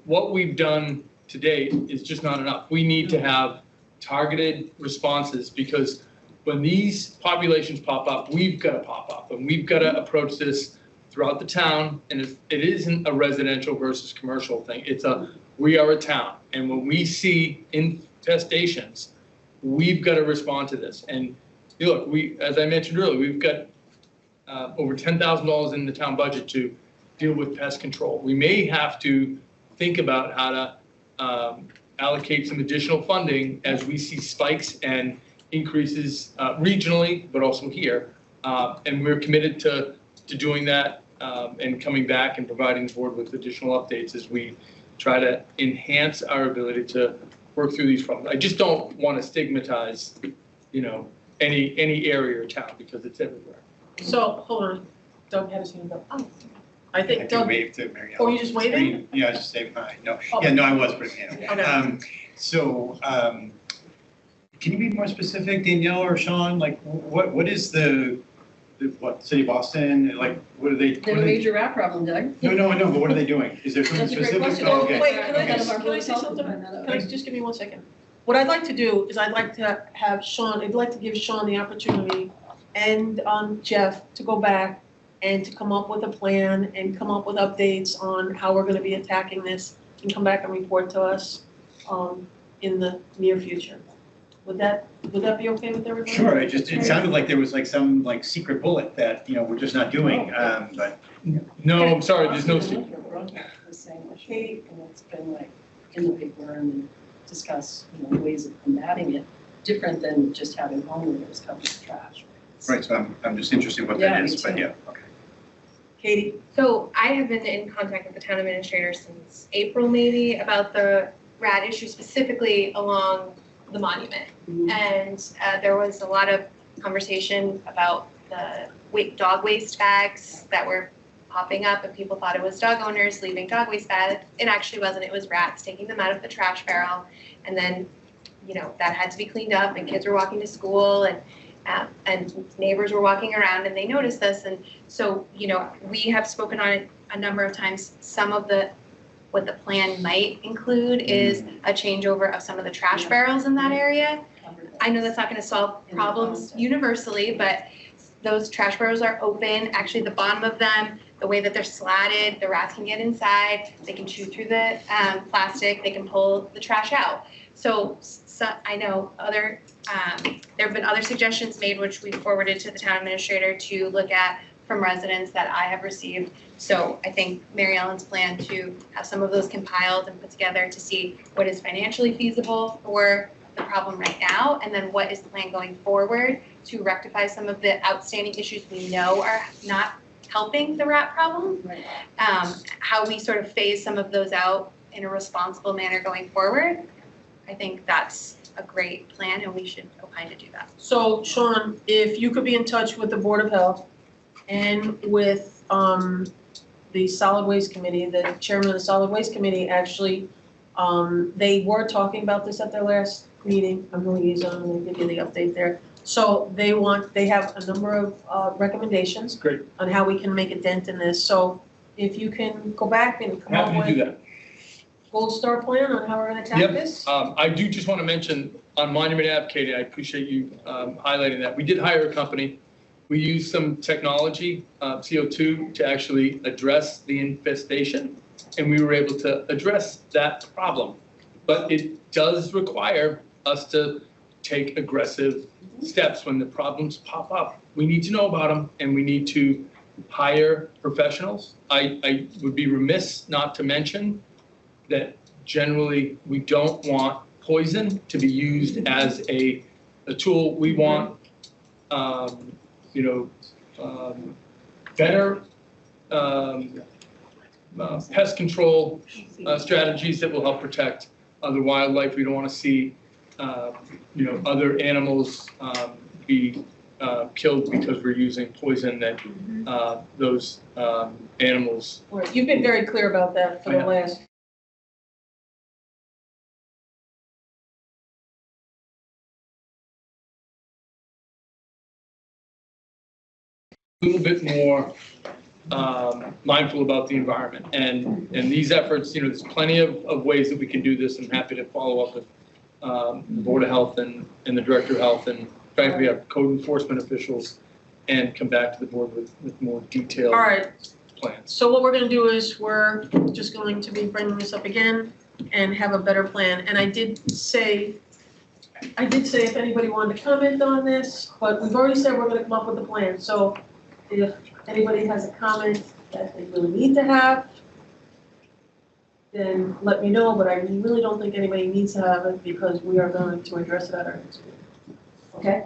what we've done to date is just not enough. We need to have targeted responses, because when these populations pop up, we've got to pop up, and we've got to approach this throughout the town. And it isn't a residential versus commercial thing. We are a town, and when we see infestations, we've got to respond to this. And look, as I mentioned earlier, we've got over $10,000 in the town budget to deal with pest control. We may have to think about how to allocate some additional funding as we see spikes and increases regionally, but also here. And we're committed to doing that and coming back and providing the board with additional updates as we try to enhance our ability to work through these problems. I just don't want to stigmatize, you know, any area or town, because it's everywhere. So, hold on, Doug had his hand up. Oh, I I think can Doug, wave to Mary Ellen. oh, you just waving? Yeah, I was just saying hi. No, Oh. yeah, no, I was putting hand up. Okay. So, can you be more specific, Danielle or Sean? Like, what is the city of Boston, like, what are they? They have a major rat problem, Doug. No, but what are they doing? Is there something That's a great specific? question. Oh, Oh, okay. wait, can I Okay. say something? Can I just give me 1 second? What I'd like to do is I'd like to have Sean, I'd like to give Sean the opportunity and Jeff to go back and to come up with a plan and come up with updates on how we're gonna be attacking this, and come back and report to us in the near future. Would that be okay with everybody? Sure, it sounded like there was like some like secret bullet that, you know, we're just not doing, but. No, I'm sorry, there's no secret. The same issue, and it's been like in the paper and discuss, you know, ways of combating it, different than just having homeowners cover the trash. Right, so I'm just interested what Yeah, that me is, but too. yeah, okay. Katie? So I have been in contact with the town administrator since April maybe about the rat issue, specifically along the monument. Mhm. And there was a lot of conversation about the dog waste bags that were popping up, and people thought it was dog owners leaving dog waste bags. It actually wasn't, it was rats taking them out of the trash barrel. And then, you know, that had to be cleaned up, and kids were walking to school, and neighbors were walking around, and they noticed this. And so, you know, we have spoken on it a number of times. Some of what the plan might include is a changeover of some of the trash barrels in that area. I know that's not going to solve problems universally, but those trash barrels are open. Actually, the bottom of them, the way that they're slatted, the rats can get inside. They can chew through the plastic. They can pull the trash out. So I know there have been other suggestions made, which we forwarded to the town administrator to look at from residents that I have received. So I think Mary Ellen's plan to have some of those compiled and put together to see what is financially feasible for the problem right now, and then what is the plan going forward to rectify some of the outstanding issues we know are not helping the rat problem. Right. How we sort of phase some of those out in a responsible manner going forward. I think that's a great plan, and we should opine to do that. So Sean, if you could be in touch with the Board of Health and with the Solid Waste Committee, the chairman of the Solid Waste Committee actually, they were talking about this at their last meeting. I'm the liaison, and they give you the update there. So they have a number of recommendations Great, on how we can make a dent in this. So if you can go back and come up happy to do with that. gold star plan on how we're gonna attack Yep. this. I do just want to mention on Monument Ave, Katie, I appreciate you highlighting that. We did hire a company. We used some technology, CO2, to actually address the infestation, and we were able to address that problem. But it does require us to take aggressive steps when the problems pop up. We need to know about them, and we need to hire professionals. I would be remiss not to mention that generally we don't want poison to be used as a tool. We want, better pest control strategies that will help protect the wildlife. We don't want to see, other animals be killed because we're using poison that those animals. Right. You've been very clear about that for I the know. last. A little bit more mindful about the environment. And these efforts, there's plenty of ways that we can do this. I'm happy to follow up with the Board of Health and the Director of Health, and frankly, our code enforcement officials, and come back to the board with more detailed All right, plans. so what we're gonna do is we're just going to be bringing this up again and have a better plan. And I did say if anybody wanted to comment on this, but we've already said we're gonna come up with a plan. So if anybody has a comment that they really need to have, then let me know, but I really don't think anybody needs to have it because we are going to address it at our next meeting. Okay?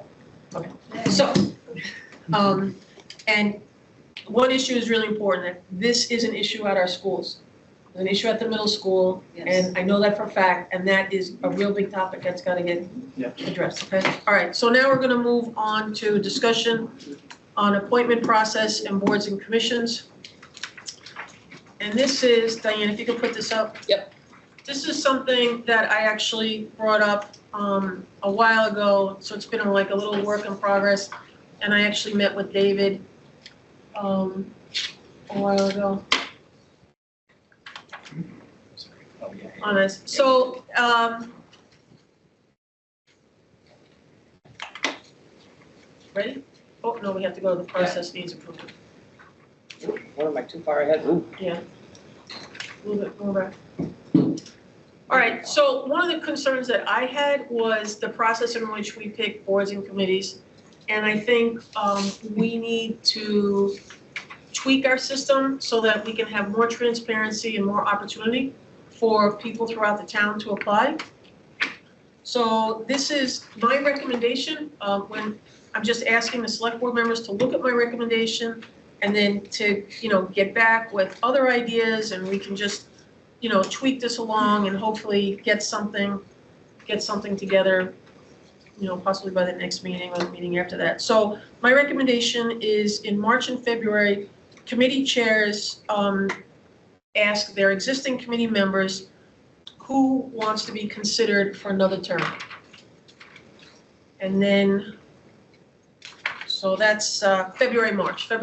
Okay. So, and one issue is really important, that this is an issue at our schools, an issue at the middle school, and I know that for a fact, and that is a real big topic that's gotta get addressed, okay? All right, so now we're gonna move on to discussion on appointment process and boards and commissions. And this is, Diane, if you could put this up. Yep. This is something that I actually brought up a while ago, so it's been like a little work in progress. And I actually met with David a while ago on this. So, ready? Oh, no, we have to go to the process needs approval. What am I too far ahead? Ooh. Yeah. A little bit more back. All right, so one of the concerns that I had was the process in which we pick boards and committees. And I think we need to tweak our system so that we can have more transparency and more opportunity for people throughout the town to apply. So this is my recommendation, when I'm just asking the select board members to look at my recommendation and then to, get back with other ideas, and we can just, tweak this along and hopefully get something together, possibly by the next meeting or the meeting after that. So my recommendation is in March and February, committee chairs ask their existing committee members who wants to be considered for another term. And then, so that's February, March, like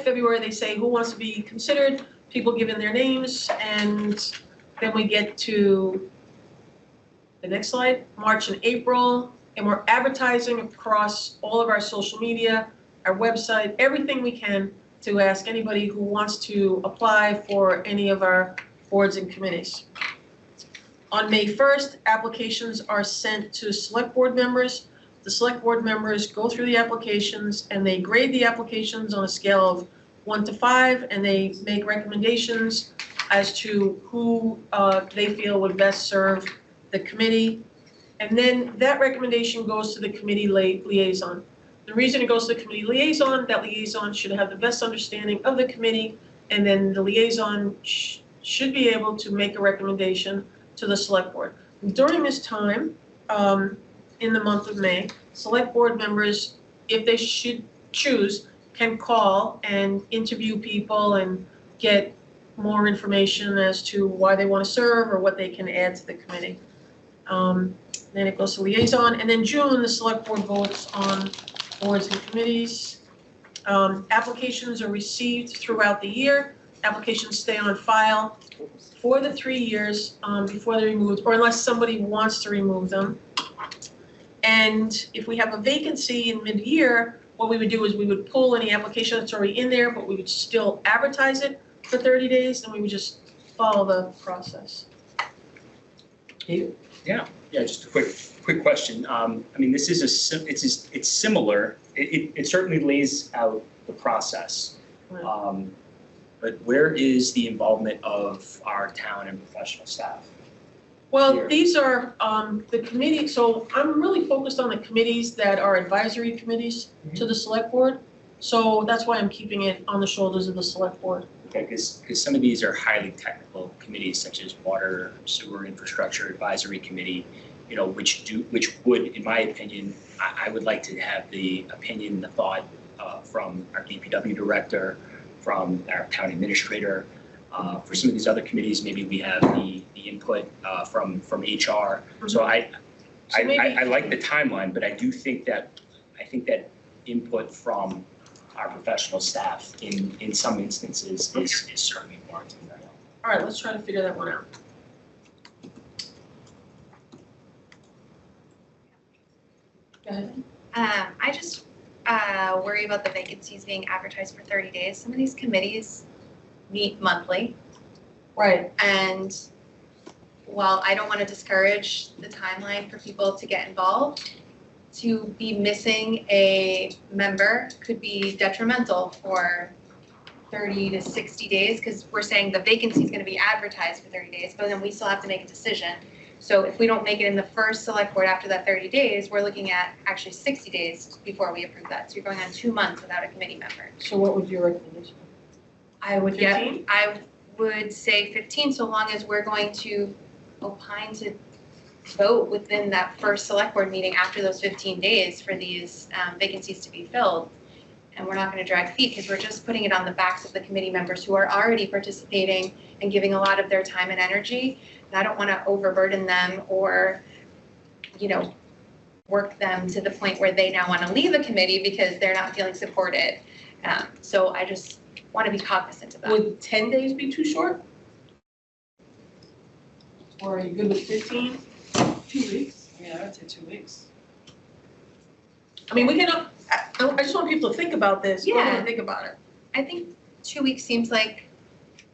February, they say who wants to be considered, people give in their names, and then we get to the next slide, March and April, and we're advertising across all of our social media, our website, everything we can to ask anybody who wants to apply for any of our boards and committees. On May 1st, applications are sent to select board members. The select board members go through the applications and they grade the applications on a scale of 1 to 5, and they make recommendations as to who they feel would best serve the committee. And then that recommendation goes to the committee liaison. The reason it goes to the committee liaison, that liaison should have the best understanding of the committee, and then the liaison should be able to make a recommendation to the select board. During this time, in the month of May, select board members, if they should choose, can call and interview people and get more information as to why they want to serve or what they can add to the committee. then it goes to liaison, and then June, the select board votes on boards and committees. Applications are received throughout the year. Applications stay on file for the 3 years before they're removed, or unless somebody wants to remove them. And if we have a vacancy in mid-year, what we would do is we would pull any application that's already in there, but we would still advertise it for 30 days, and we would just follow the process. Yeah, just a quick question. I mean, this is it's similar. It certainly lays out the process. Right. But where is the involvement of our town and professional staff? Well, Here. these are the committee, so I'm really focused on the committees that are advisory committees to the select board. So that's why I'm keeping it on the shoulders of the select board. Okay, because some of these are highly technical committees such as Water, Sewer Infrastructure Advisory Committee, you know, which would, in my opinion, I would like to have the opinion, the thought from our DPW director, from our town administrator. For some of these other committees, maybe we have the input from HR. So I like the timeline, but I think that input from our professional staff in some instances is certainly warranted. All right, let's try to figure that one out. Go ahead. I just worry about the vacancies being advertised for 30 days. Some of these committees meet monthly. Right. And while I don't want to discourage the timeline for people to get involved, to be missing a member could be detrimental for 30 to 60 days, because we're saying the vacancy is going to be advertised for 30 days, but then we still have to make a decision. So if we don't make it in the first select board after that 30 days, we're looking at actually 60 days before we approve that. So you're going on 2 months without a committee member. So what would your recommendation be? I would 15? I would say 15, so long as we're going to opine to vote within that first select board meeting after those 15 days for these vacancies to be filled. And we're not going to drag feet, because we're just putting it on the backs of the committee members who are already participating and giving a lot of their time and energy. And I don't want to overburden them or, you know, work them to the point where they now want to leave the committee because they're not feeling supported. So I just want to be cognizant of that. Would 10 days be too short? Or are you good with 15? 2 weeks? Yeah, I would say 2 weeks. I mean, we can, I just want people to think about this. Go ahead and think about it. I think 2 weeks seems like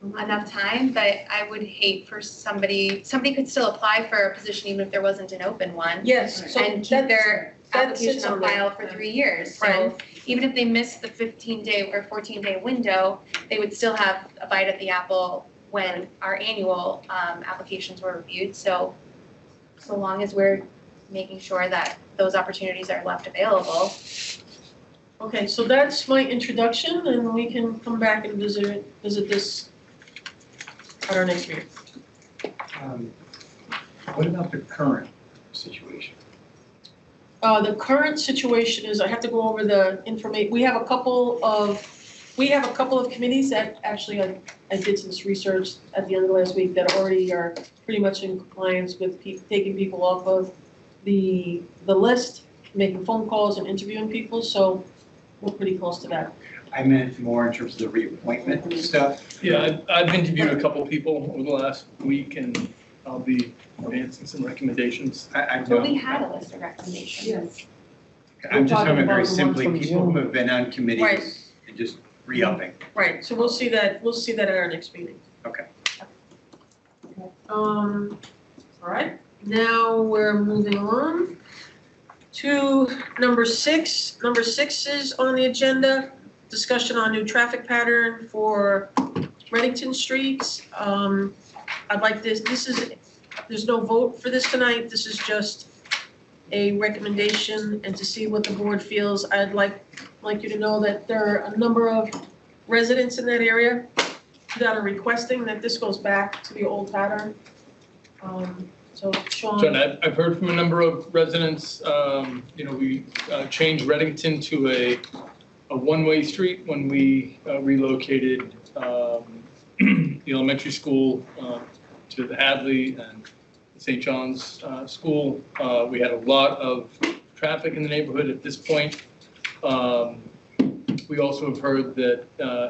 enough time, but I would hate for somebody could still apply for a position even if there wasn't an open one. Yes, so And keep their that application sits on on there. file for 3 years. So Right. even if they miss the 15-day or 14-day window, they would still have a bite at the apple when our annual applications were reviewed. So long as we're making sure that those opportunities are left available. Okay, so that's my introduction, and we can come back and visit this at our next meeting. What about the current situation? The current situation is, I have to go over the information. We have a couple of committees that actually I did some research at the end of the last week that already are pretty much in compliance with taking people off of the list, making phone calls and interviewing people, so we're pretty close to that. I meant more in terms of the reappointment stuff. Yeah, I've interviewed a couple people over the last week, and I'll be advancing some recommendations. I So we know. had a list of recommendations. Yes. I'm just We're talking talking very about the ones simply, from people who June. have been on Right. committees and just re-upping. Right, so we'll see that at our next meeting. Okay. All right, now we're moving on to number 6. Number 6 is on the agenda, discussion on new traffic pattern for Reddington Street. I'd like there's no vote for this tonight, this is just a recommendation and to see what the board feels. I'd like you to know that there are a number of residents in that area that are requesting that this goes back to the old pattern. So Sean. John, I've heard from a number of residents, we changed Reddington to a one-way street when we relocated the elementary school to the Hadley, and St. John's School. We had a lot of traffic in the neighborhood at this point. We also have heard that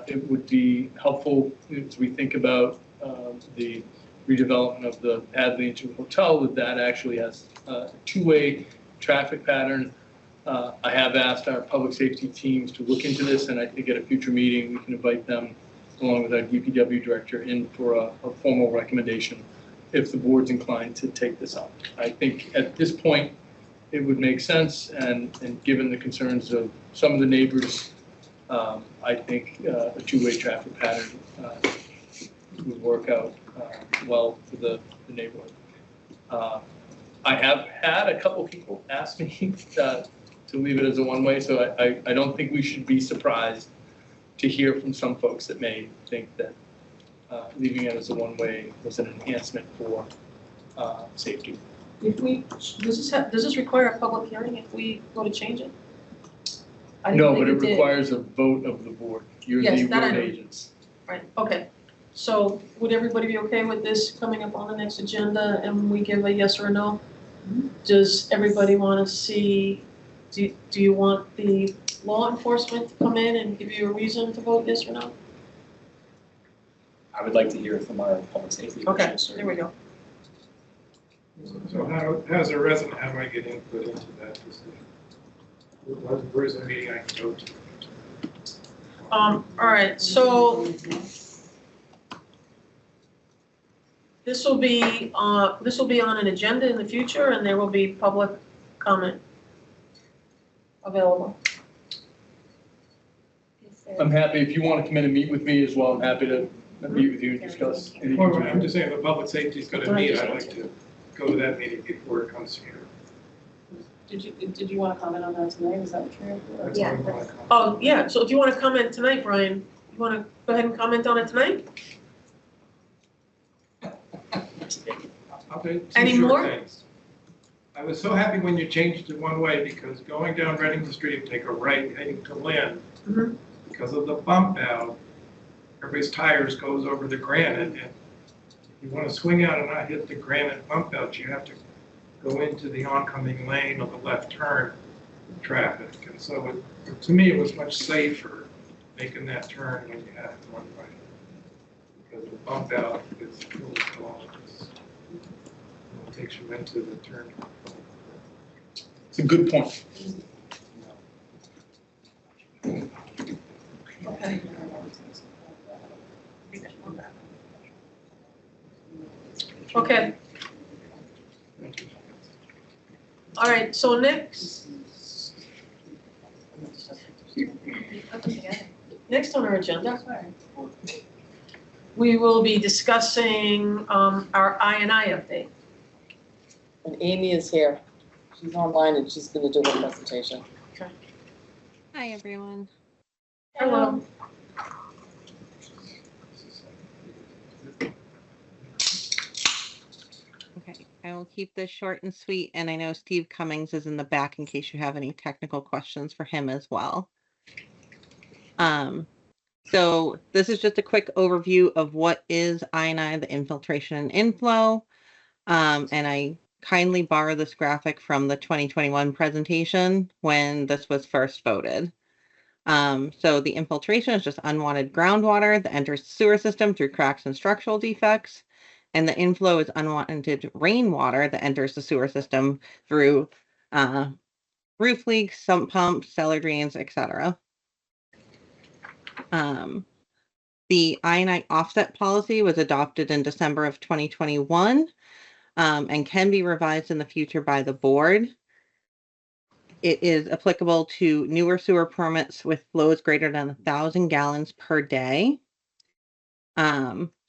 it would be helpful as we think about the redevelopment of the Hadley into a hotel, that actually has a two-way traffic pattern. I have asked our public safety teams to look into this, and I think at a future meeting, we can invite them along with our DPW director in for a formal recommendation if the board's inclined to take this up. I think at this point, it would make sense, and given the concerns of some of the neighbors, I think a two-way traffic pattern would work out well for the neighborhood. I have had a couple people ask me to leave it as a one-way, so I don't think we should be surprised to hear from some folks that may think that leaving it as a one-way was an enhancement for safety. If we, does this require a public hearing if we go to change it? I didn't No, think but it did. requires a vote of the board. You're Yes, the that I road know. agents. Right, okay. So would everybody be okay with this coming up on the next agenda and we give a yes or a no? Does everybody want to see, do you want the law enforcement to come in and give you a reason to vote yes or no? I would like to hear from our public safety. Okay, officials. there we go. So how, as a resident, how do I get input into that decision? Where's the meeting I can go to? All right, so this will be on an agenda in the future and there will be public comment available. I'm happy, if you want to come in and meet with me as well, I'm happy to meet with you and discuss. Well, I'm just saying, the public safety is going to meet, I'd like to go to that meeting before it comes here. Did you want to comment on that tonight? Is that what you're here for? That's Yeah. what I want to comment. Oh, yeah, so if you want to comment tonight, Brian, you want to go ahead and comment on it tonight? I'll do Any two short more? things. I was so happy when you changed to one way, because going down Reading Street, take a right heading to Lynn, Mhm. because of the bump out, everybody's tires goes over the granite, and if you want to swing out and not hit the granite bump out, you have to go into the oncoming lane of the left turn traffic. And so to me, it was much safer making that turn when you have one way. Because the bump out is really long. It takes you into the turn. It's a good point. Okay. Okay. All right, so next on our agenda, we will be discussing our I&I update. And Amy is here. She's online and she's going to do her presentation. Hi, everyone. Hello. Okay, I will keep this short and sweet, and I know Steve Cummings is in the back in case you have any technical questions for him as well. So this is just a quick overview of what is I&I, the infiltration and inflow. And I kindly borrow this graphic from the 2021 presentation when this was first voted. So the infiltration is just unwanted groundwater that enters the sewer system through cracks and structural defects. And the inflow is unwanted rainwater that enters the sewer system through roof leaks, sump pumps, cellar drains, etc. The I&I offset policy was adopted in December of 2021 and can be revised in the future by the board. It is applicable to newer sewer permits with flows greater than 1,000 gallons per day.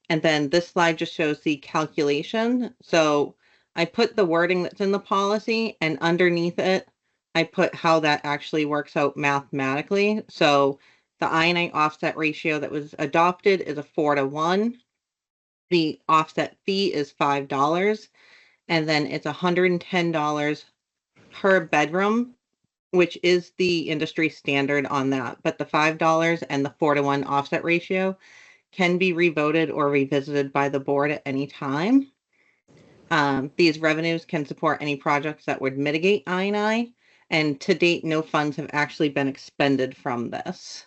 And then this slide just shows the calculation. So I put the wording that's in the policy, and underneath it, I put how that actually works out mathematically. So the I&I offset ratio that was adopted is a 4-to-1. The offset fee is $5, and then it's $110 per bedroom, which is the industry standard on that. But the $5 and the 4-to-1 offset ratio can be revoted or revisited by the board at any time. These revenues can support any projects that would mitigate I&I, and to date, no funds have actually been expended from this.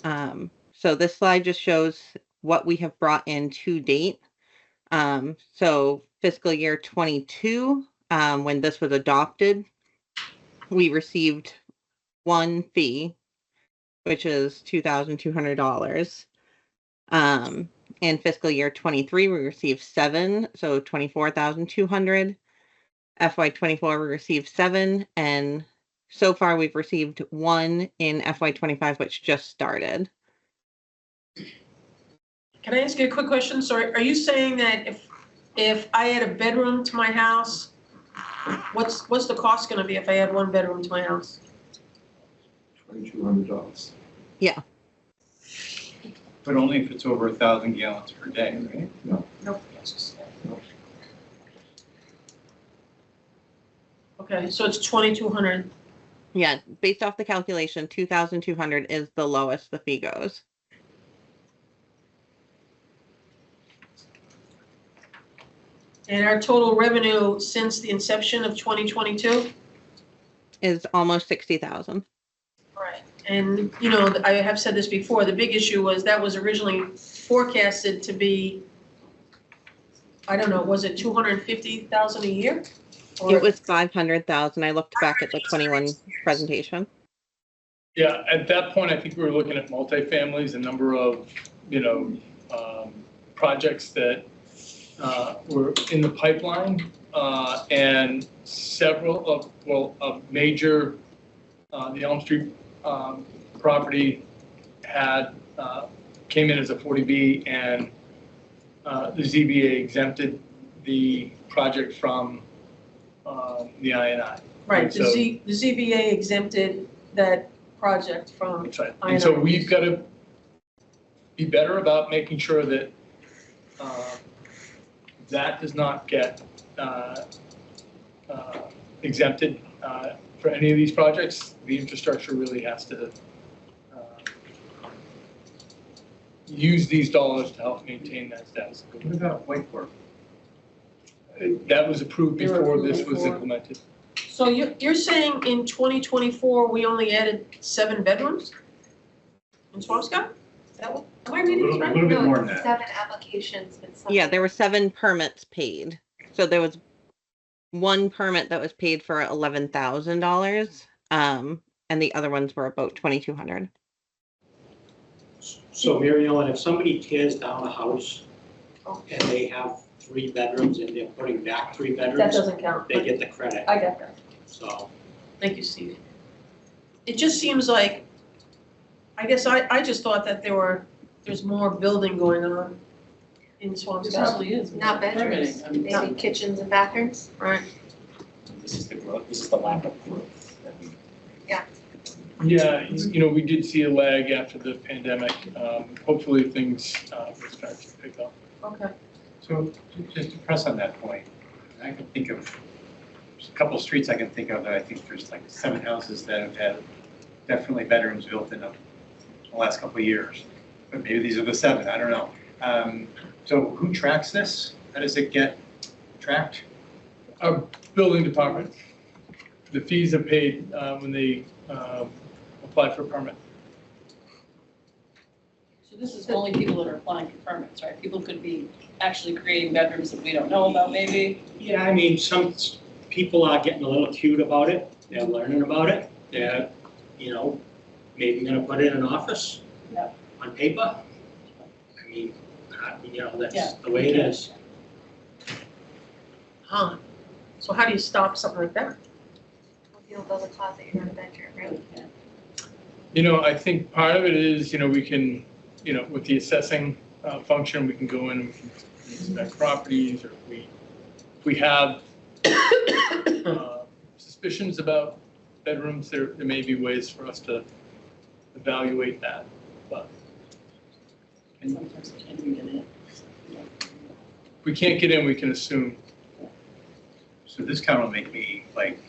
So this slide just shows what we have brought in to date. So fiscal year 22, when this was adopted, we received one fee, which is $2,200. In fiscal year 23, we received 7, so 24,200. FY 24, we received 7, and so far we've received 1 in FY 25, which just started. Can I ask you a quick question? So are you saying that if I add a bedroom to my house, what's the cost gonna be if I add 1 bedroom to my house? $2,200. Yeah. But only if it's over 1,000 gallons per day, right? No. Nope. Okay, so it's 2,200. Yeah, based off the calculation, 2,200 is the lowest the fee goes. And our total revenue since the inception of 2022? Is almost 60,000. Right. And, you know, I have said this before, the big issue was that was originally forecasted to be, I don't know, was it 250,000 a year? Or- It was 500,000. I looked back at the 21 presentation. Yeah, at that point, I think we were looking at multifamilies, a number of, projects that were in the pipeline, and several of, a major, the Elm Street property had, came in as a 40B, and the ZBA exempted the project from the I&I. Right, So- the ZBA exempted that project from That's right. I&I. And so we've got to be better about making sure that that does not get exempted for any of these projects. The infrastructure really has to use these dollars to help maintain that status. What about Whiteport? That was approved They were before approved this was before. implemented. So you're saying in 2024, we only added 7 bedrooms in Swampscott? Is that what, am I reading this A right? little bit No, more than it's that. 7 applications, but some. Yeah, there were 7 permits paid. So there was 1 permit that was paid for $11,000, and the other ones were about 2,200. So Mary Ellen, if somebody tears down a house and they have 3 bedrooms and they're putting back 3 That bedrooms, doesn't count. they get the credit, I got that. so. Thank you, Steve. It just seems like, I guess I just thought that there's more building going on in It Swampscott. probably is. Not bedrooms, Permitting, I mean, maybe kitchens and bathrooms. Right. This is the growth, this is the lack of growth that we. Yeah, we did see a lag after the pandemic. Hopefully things will start to pick up. Okay. So just to press on that point, I can think of there's a couple of streets I can think of that I think there's like 7 houses that have had definitely bedrooms built in them in the last couple of years. But maybe these are the 7, I don't know. So who tracks this? How does it get tracked? Our building department, the fees are paid when they apply for a permit. So this is only people that are applying for permits, right? People could be actually creating bedrooms that we don't know about, maybe. Yeah, I mean, some people are getting a little cute about it, they're learning about it, they're, maybe gonna put in an office Yeah. on paper. I mean, Yeah. that's the way it is. Huh. So how do you stop something like that? If you don't build a closet, you're not a bedroom, right? I think part of it is, we can, with the assessing function, we can go in and we can inspect properties, or if we have suspicions about bedrooms, there may be ways for us to evaluate that, but And sometimes they can't even get in. if we can't get in, we can assume. So this kind of make me like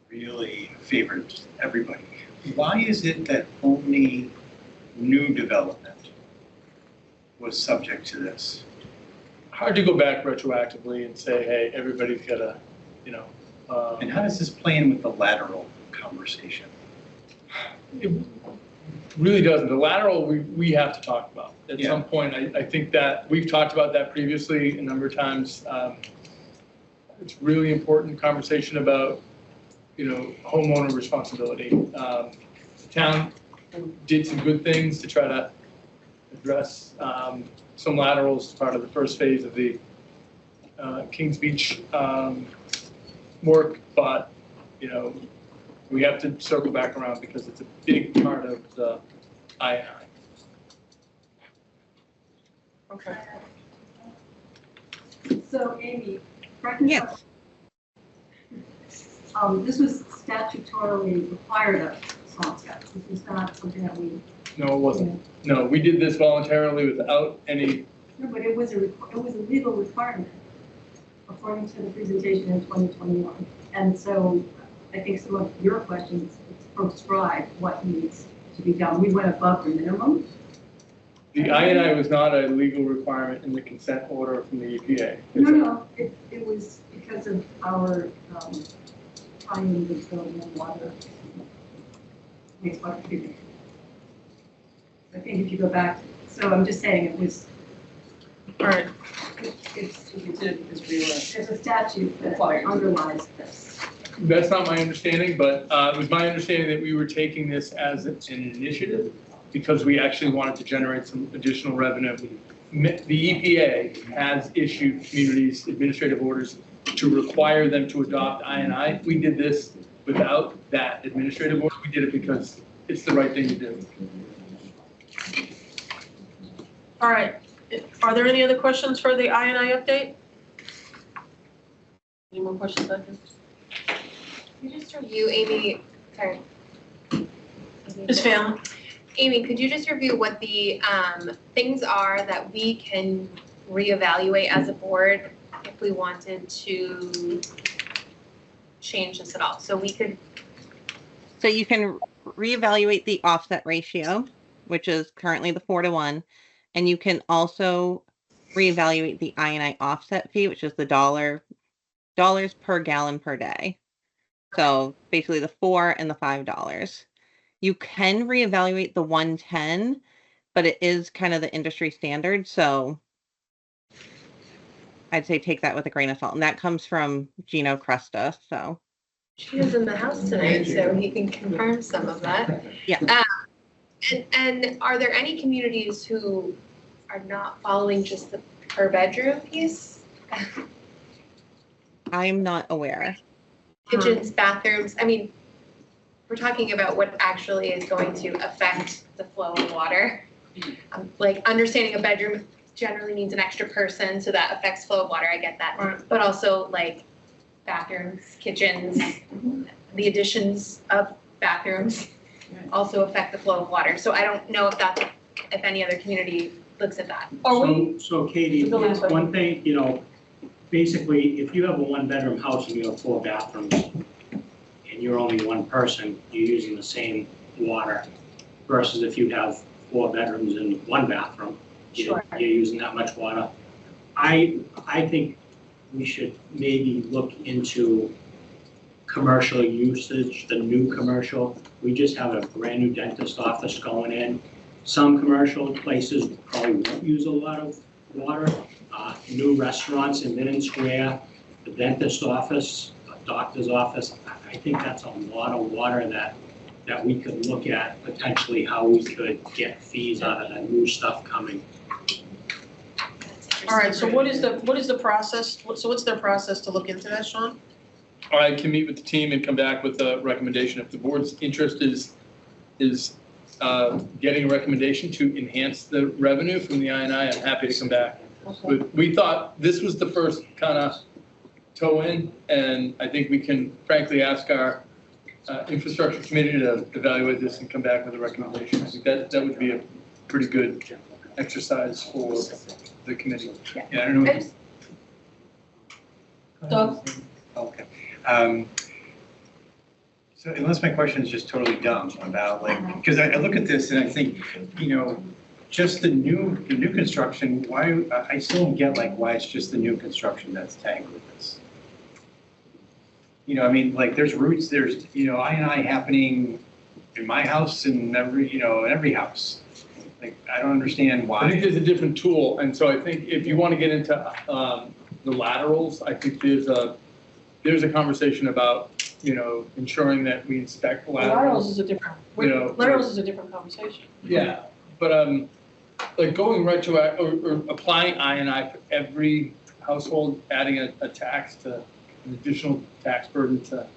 really favor just everybody. Why is it that only new development was subject to this? hard to go back retroactively and say, hey, everybody's got to, And how does this play in with the lateral conversation? it really doesn't. The lateral, we have to talk about. At Yeah. some point, I think that we've talked about that previously a number of times. It's really important conversation about, homeowner responsibility. The town did some good things to try to address some laterals as part of the first phase of the Kings Beach work, but, we have to circle back around because it's a big part of the I&I. Okay. So Amy, correct me if I'm- this was statutorily required of Swampscott. This was not something that we. No, it wasn't. No, we did this voluntarily without any, No, but it was a legal requirement according to the presentation in 2021. And so I think some of your questions prescribe what needs to be done. We went above the minimum. the I&I was not a legal requirement in the consent order from the EPA. No, it was because of our finding the building and water. Wastewater treatment. I think if you go back, so I'm just saying it was. All right. It's It's a statute that underlies this. That's not my understanding, but it was my understanding that we were taking this as an initiative because we actually wanted to generate some additional revenue. The EPA has issued communities administrative orders to require them to adopt I&I. We did this without that administrative order. We did it because it's the right thing to do. All right. Are there any other questions for the I&I update? Any more questions, Becca? Could you just review, Amy, sorry. Ms. Phelan? Amy, could you just review what the things are that we can reevaluate as a board if we wanted to change this at all? So we could. So you can reevaluate the offset ratio, which is currently the 4-to-1, and you can also reevaluate the I&I offset fee, which is the dollars per gallon per day. So basically the $4 and the $5. You can reevaluate the 110, but it is kind of the industry standard. So I'd say take that with a grain of salt. And that comes from Gino Cresta. So She is in the house tonight, so he can confirm some of that. Yeah. And are there any communities who are not following just the per bedroom piece? I'm not aware. Kitchens, bathrooms, I mean, we're talking about what actually is going to affect the flow of water. Like understanding a bedroom generally means an extra person, so that affects flow of water, I get that. But also like bathrooms, kitchens, the additions of bathrooms also affect the flow of water. So I don't know if any other community looks at that. So Katie, one thing, basically, if you have a one-bedroom house and you have 4 bathrooms, and you're only one person, you're using the same water, versus if you have 4 bedrooms and 1 bathroom, you're using that much water. I think we should maybe look into commercial usage, the new commercial. We just have a brand new dentist office going in. Some commercial places probably won't use a lot of water. New restaurants in Minden Square, the dentist office, a doctor's office. I think that's a lot of water that we could look at potentially how we could get fees out of the new stuff coming. All right, so what is the process? So what's their process to look into that, Sean? I can meet with the team and come back with a recommendation. If the board's interest is getting a recommendation to enhance the revenue from the I&I, I'm happy to come back. But we thought this was the first kind of toe in, and I think we can frankly ask our infrastructure committee to evaluate this and come back with a recommendation. I think that would be a pretty good exercise for the committee. Yeah, I don't know. Doug? Okay. So unless my question is just totally dumb about because I look at this and I think, just the new construction, why, I still don't get like why it's just the new construction that's tagged with this. You know, I mean, like, there's roots, there's, I happening in my house and every house. Like, I don't understand why. I think there's a different tool, and so I think if you want to get into the laterals, I think there's a conversation about, ensuring that we inspect Laterals laterals. is a different, laterals is a different conversation. Yeah, but like going right to, or applying I&I for every household, adding a tax to, an additional tax burden to.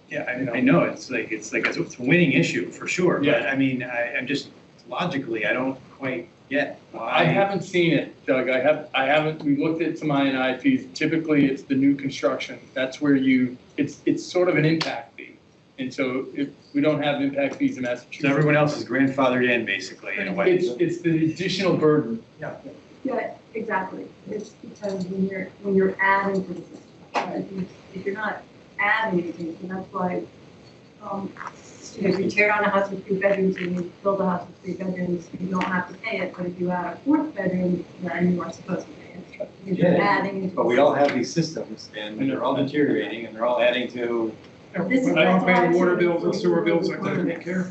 Yeah, I know, it's a winning issue for sure, but Yeah. I mean, I'm just, logically, I don't quite get why. I haven't seen it, Doug. I haven't, we looked at some I&I fees. Typically, it's the new construction. That's where it's sort of an impact fee. And so if we don't have impact fees in Massachusetts. So everyone else is grandfathered in, basically, in a way. It's the additional burden. Yeah. Yeah, exactly. It's because when you're adding to the system, if you're not adding anything, and that's why, if you tear down a house with 3 bedrooms and you build a house with 3 bedrooms, you don't have to pay it, but if you add a 4th bedroom, then you are supposed to pay it. Because you're adding into But we all have these systems, and they're all deteriorating, and they're all adding to. This is- I don't pay the water bills and sewer bills, I gotta take care.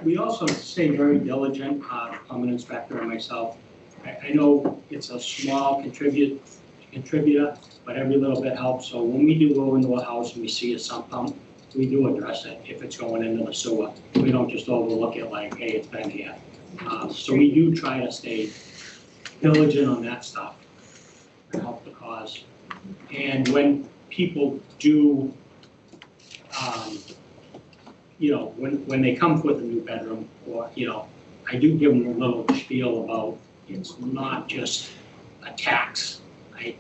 We also stay very diligent, the plumbing inspector and myself. I know it's a small contributor, but every little bit helps. So when we do go into a house and we see a sump pump, we do address it if it's going into the sewer. We don't just overlook it like, hey, it's been here. So we do try to stay diligent on that stuff to help the cause. And when people do, when they come with a new bedroom, or, I do give them a little spiel about it's not just a tax, right?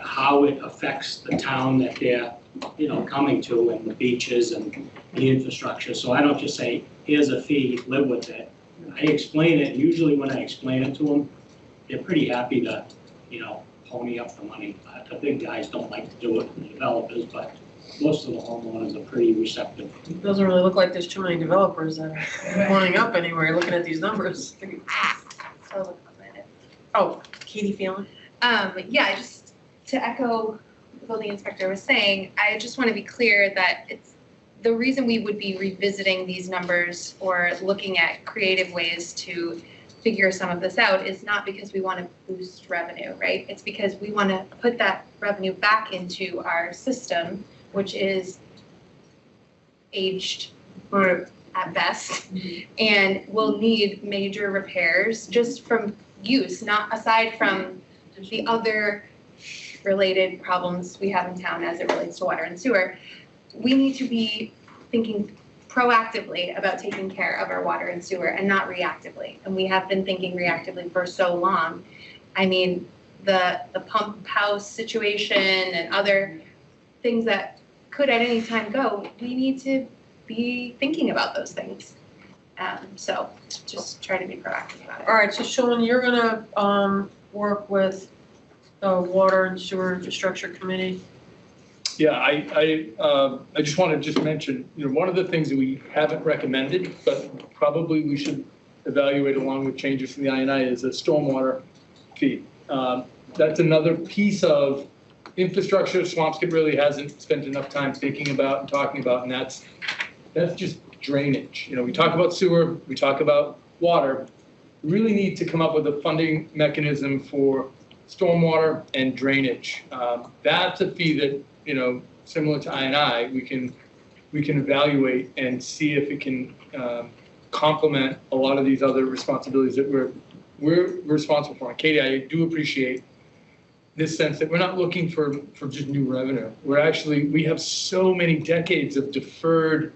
How it affects the town that they're, coming to, and the beaches and the infrastructure. So I don't just say, here's a fee, live with it. I explain it. Usually when I explain it to them, they're pretty happy to, pony up the money. The big guys don't like to do it, the developers, but most of the homeowners are pretty receptive. It doesn't really look like there's too many developers that are ponying up anywhere, looking at these numbers. Oh, Katie Phelan? Yeah, just to echo what the building inspector was saying, I just want to be clear that it's the reason we would be revisiting these numbers or looking at creative ways to figure some of this out is not because we want to boost revenue, right? It's because we want to put that revenue back into our system, which is aged at best, and will need major repairs just from use, not aside from the other related problems we have in town as it relates to water and sewer. We need to be thinking proactively about taking care of our water and sewer and not reactively. And we have been thinking reactively for so long. I mean, the pump house situation and other things that could at any time go, we need to be thinking about those things. So just try to be proactive about it. All right, so Sean, you're gonna work with the Water and Sewer Infrastructure Committee. Yeah, I just want to mention, one of the things that we haven't recommended, but probably we should evaluate along with changes from the I&I is a stormwater fee. That's another piece of infrastructure Swampscott really hasn't spent enough time thinking about and talking about, and that's just drainage. We talk about sewer, we talk about water. We really need to come up with a funding mechanism for stormwater and drainage. That's a fee that, similar to I&I, we can evaluate and see if it can complement a lot of these other responsibilities that we're responsible for. And Katie, I do appreciate this sense that we're not looking for just new revenue. We have so many decades of deferred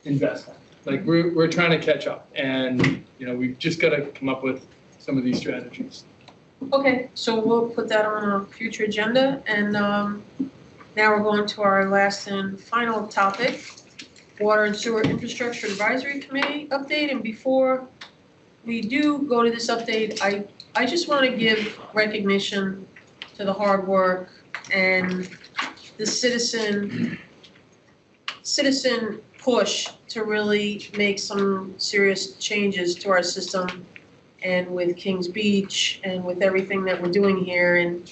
investment. Like we're trying to catch up, and we've just got to come up with some of these strategies. Okay, so we'll put that on a future agenda, and now we're going to our last and final topic, Water and Sewer Infrastructure Advisory Committee update. And before we do go to this update, I just want to give recognition to the hard work and the citizen push to really make some serious changes to our system and with Kings Beach and with everything that we're doing here. And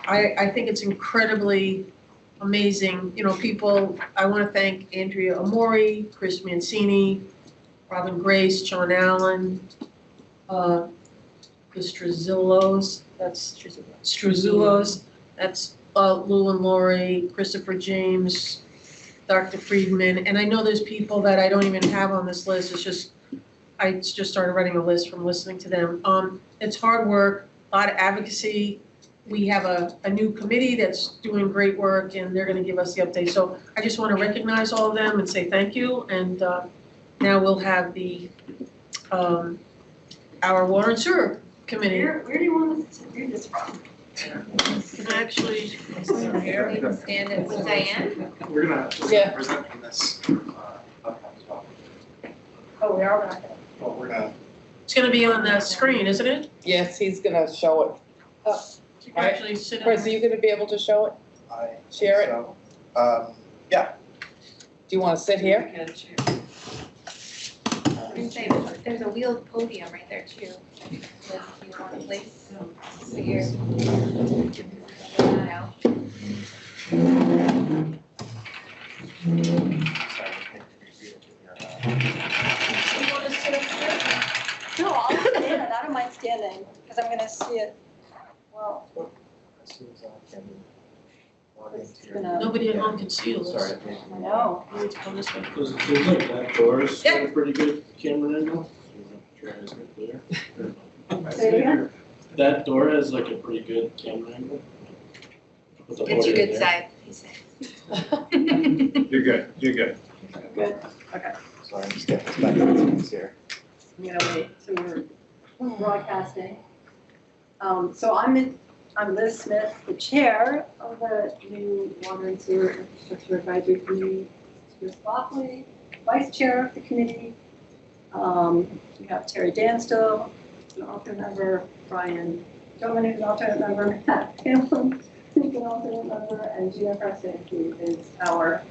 I think it's incredibly amazing. You know, people, I want to thank Andrea Amori, Chris Mancini, Robin Grace, John Allen, the Struzzulos, that's Lou and Lori, Christopher James, Dr. Friedman, and I know there's people that I don't even have on this list. I just started writing a list from listening to them. It's hard work, a lot of advocacy. We have a new committee that's doing great work, and they're gonna give us the update. So I just wanna recognize all of them and say thank you, and now we'll have our water and sewer committee. Where do you want us to do this from? Actually, Stand it with Diane. We're gonna Yeah. present from this, up as well. Oh, we are not. Well, we're gonna. it's gonna be on the screen, isn't it? Yes, he's gonna show it. You can actually sit Chris, are you gonna be able to show it? Share it? Yeah. Do you wanna sit here? There's a wheeled podium right there too. If you want to place, so you're. No, I'll stand, I don't mind standing, because I'm gonna see it. Well, it's gonna, Nobody at home can see you. Sorry. I know. You need to come this way. Does it seem like that door's Yeah. got a pretty good camera angle? Try to get there. Say it again? That door has like a pretty good camera angle. Put the It's podium good there. side, he said. You're good, you're good. Good, okay. Sorry, I'm just getting this back on the here. I'm gonna wait, so we're broadcasting. So I'm Liz Smith, the chair of the new Water and Sewer Infrastructure Advisory Committee. Chris Lockley, vice chair of the committee. We have Terry Danstill, an alternate member, Brian Dominic, an alternate member, Matt Pamplin, an alternate member, and Gina Preston, who is our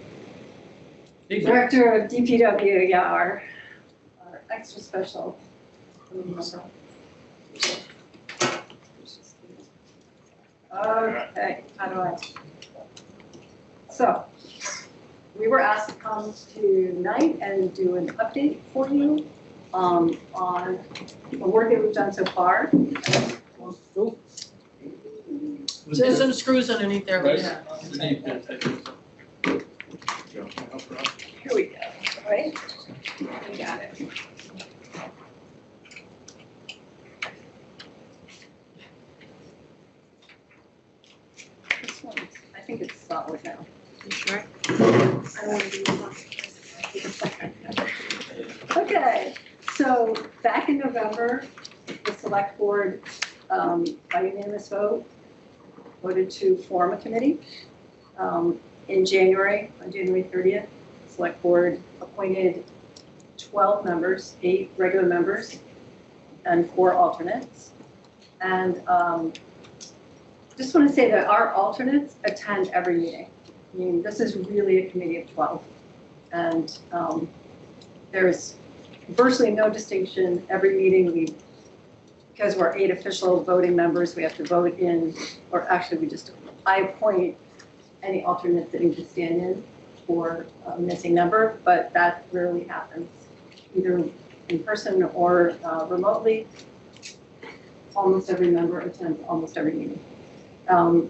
director of DPW, yeah, our extra special. Okay, how do I? So, we were asked to come tonight and do an update for you on the work that we've done so far. There's some screws underneath there. Right. Yeah. Underneath there, I think. Here we go, right? We got it. This one, I think it's solid now. You sure? I don't want to do that. Okay, so back in November, the select board, by unanimous vote, voted to form a committee. In January, on January 30th, the select board appointed 12 members, 8 regular members, and 4 alternates. And just want to say that our alternates attend every meeting. I mean, this is really a committee of 12. And there's virtually no distinction. Every meeting, because we're 8 official voting members, we have to vote in, or actually I appoint any alternate that needs to stand in for a missing member, but that rarely happens, either in person or remotely. Almost every member attends almost every meeting.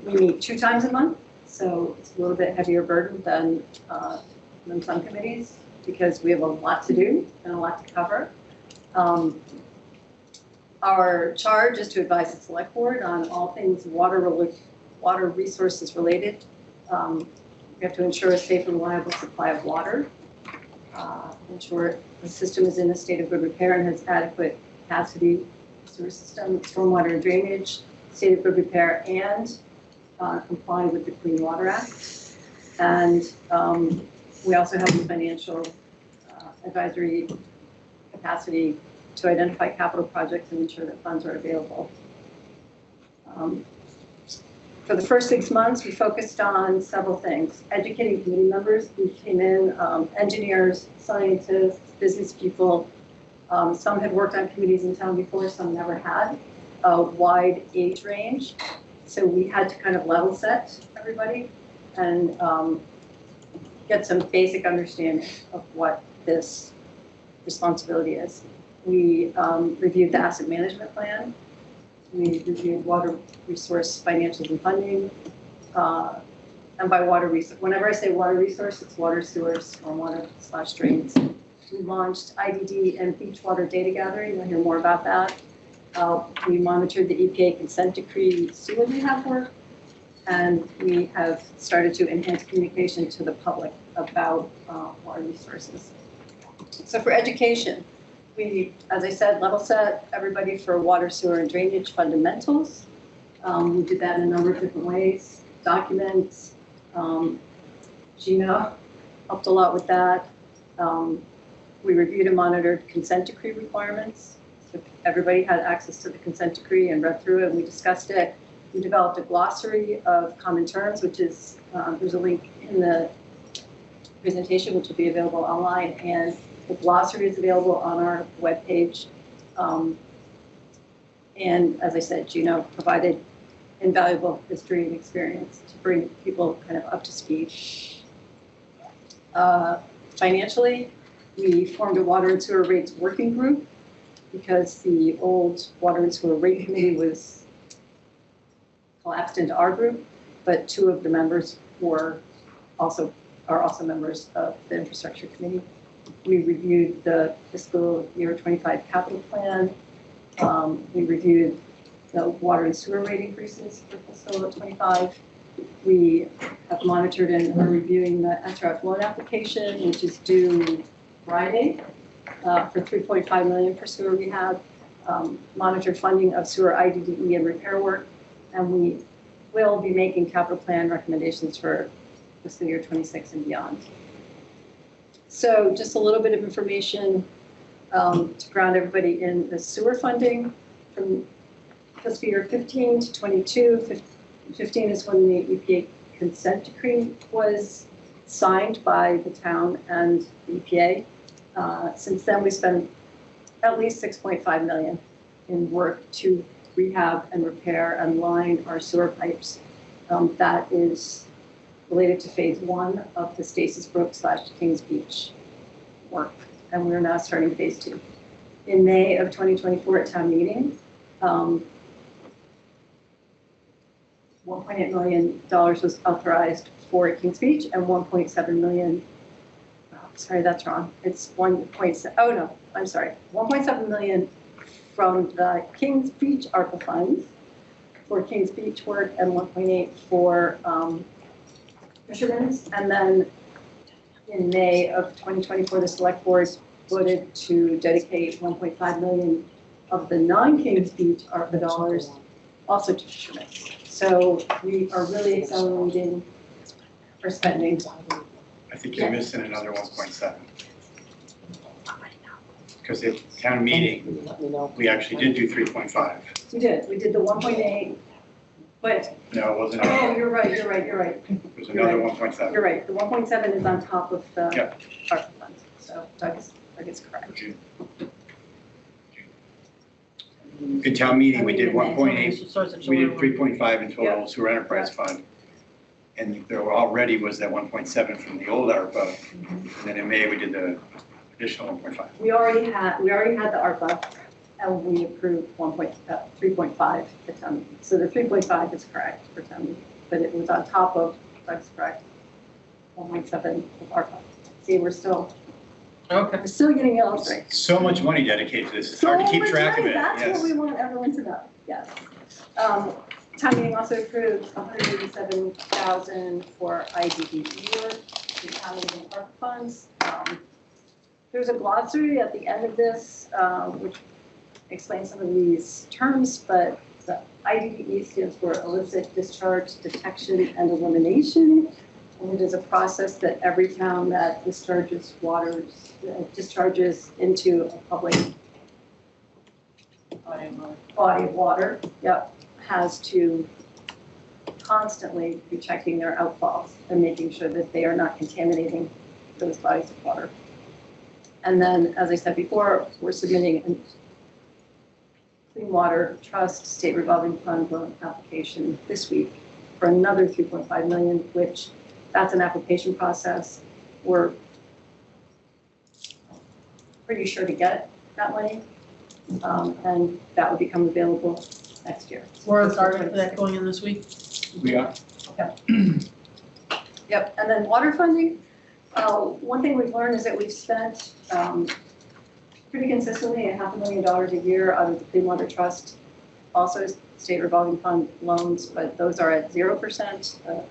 We meet 2 times a month, so it's a little bit heavier burden than some committees because we have a lot to do and a lot to cover. Our charge is to advise the select board on all things water resources related. We have to ensure a safe and reliable supply of water, ensure the system is in a state of good repair and has adequate capacity, sewer system, stormwater and drainage, state of good repair, and comply with the Clean Water Act. And we also have the financial advisory capacity to identify capital projects and ensure that funds are available. For the first 6 months, we focused on several things. Educating committee members who came in, engineers, scientists, business people, Some had worked on committees in town before, some never had. A wide age range. So we had to kind of level set everybody and get some basic understanding of what this responsibility is. We reviewed the asset management plan. We reviewed water resource financials and funding. And by water resource, whenever I say water resource, it's water, sewers, stormwater / drains. We launched IDD and beach water data gathering. You'll hear more about that. We monitored the EPA consent decree sewer rehab work. And we have started to enhance communication to the public about water resources. So for education, we, as I said, level set everybody for water, sewer, and drainage fundamentals. We did that in a number of different ways. Documents, Gino helped a lot with that. We reviewed and monitored consent decree requirements. So everybody had access to the consent decree and read through it, and we discussed it. We developed a glossary of common terms, which is, there's a link in the presentation, which will be available online, and the glossary is available on our webpage. And as I said, Gino provided invaluable history and experience to bring people kind of up to speed. Financially, we formed a water and sewer rates working group because the old water and sewer rate committee was collapsed into our group, but 2 of the members are also members of the infrastructure committee. We reviewed the fiscal year 25 capital plan. We reviewed the water and sewer rate increases for fiscal 25. We have monitored and are reviewing the SRF loan application, which is due Friday for $3.5 million for sewer rehab. Monitored funding of sewer IDDE and repair work, and we will be making capital plan recommendations for fiscal year 26 and beyond. So just a little bit of information to ground everybody in the sewer funding from fiscal year 15 to 22. 15 is when the EPA consent decree was signed by the town and the EPA. Since then, we spent at least $6.5 million in work to rehab and repair and line our sewer pipes. That is related to phase 1 of the Stasis Brook / Kings Beach work, and we're now starting phase 2. In May of 2024 at town meeting, $1.8 million was authorized for Kings Beach, and 1.7 million. Sorry, that's wrong. It's 1.7. Oh no, I'm sorry. 1.7 million from the Kings Beach ARPA funds for Kings Beach work, and 1.8 for fishermen's. And then in May of 2024, the select board voted to dedicate 1.5 million of the non-Kings Beach ARPA dollars also to fishermen. So we are really accelerating our spending. I think you're missing another 1.7. Because at town meeting, we actually did do 3.5. We did the 1.8, but. No, it wasn't. Oh, you're right. There's another 1.7. You're right, the 1.7 is on top of the Yep. ARPA funds, so Doug is correct. At town meeting, we did 1.8, we did 3.5 in total sewer enterprise fund. And there already was that 1.7 from the old ARPA, and then in May, we did the additional 1.5. We already had the ARPA, and we approved 3.5 at town meeting. So the 3.5 is correct for town meeting, but it was on top of, that's correct, 1.7 of ARPA. See, we're still getting it all straight. So much money dedicated to this, it's hard to keep track of it. That's Yes. what we want everyone to know, yes. Town meeting also approved $187,000 for IDDE work, the town meeting ARPA funds. There's a glossary at the end of this, which explains some of these terms, but the IDDE stands for illicit discharge detection and elimination. And it is a process that every town that discharges into a public body of water, has to constantly be checking their outfalls and making sure that they are not contaminating those bodies of water. And then, as I said before, we're submitting a Clean Water Trust State Revolving Fund loan application this week for another 3.5 million, which that's an application process. We're pretty sure to get that money, and that will become available next year. We're on target for that going in this week. We are. Okay. Yep, and then water funding, one thing we've learned is that we've spent pretty consistently $500,000 a year out of the Clean Water Trust, also state revolving fund loans, but those are at 0%.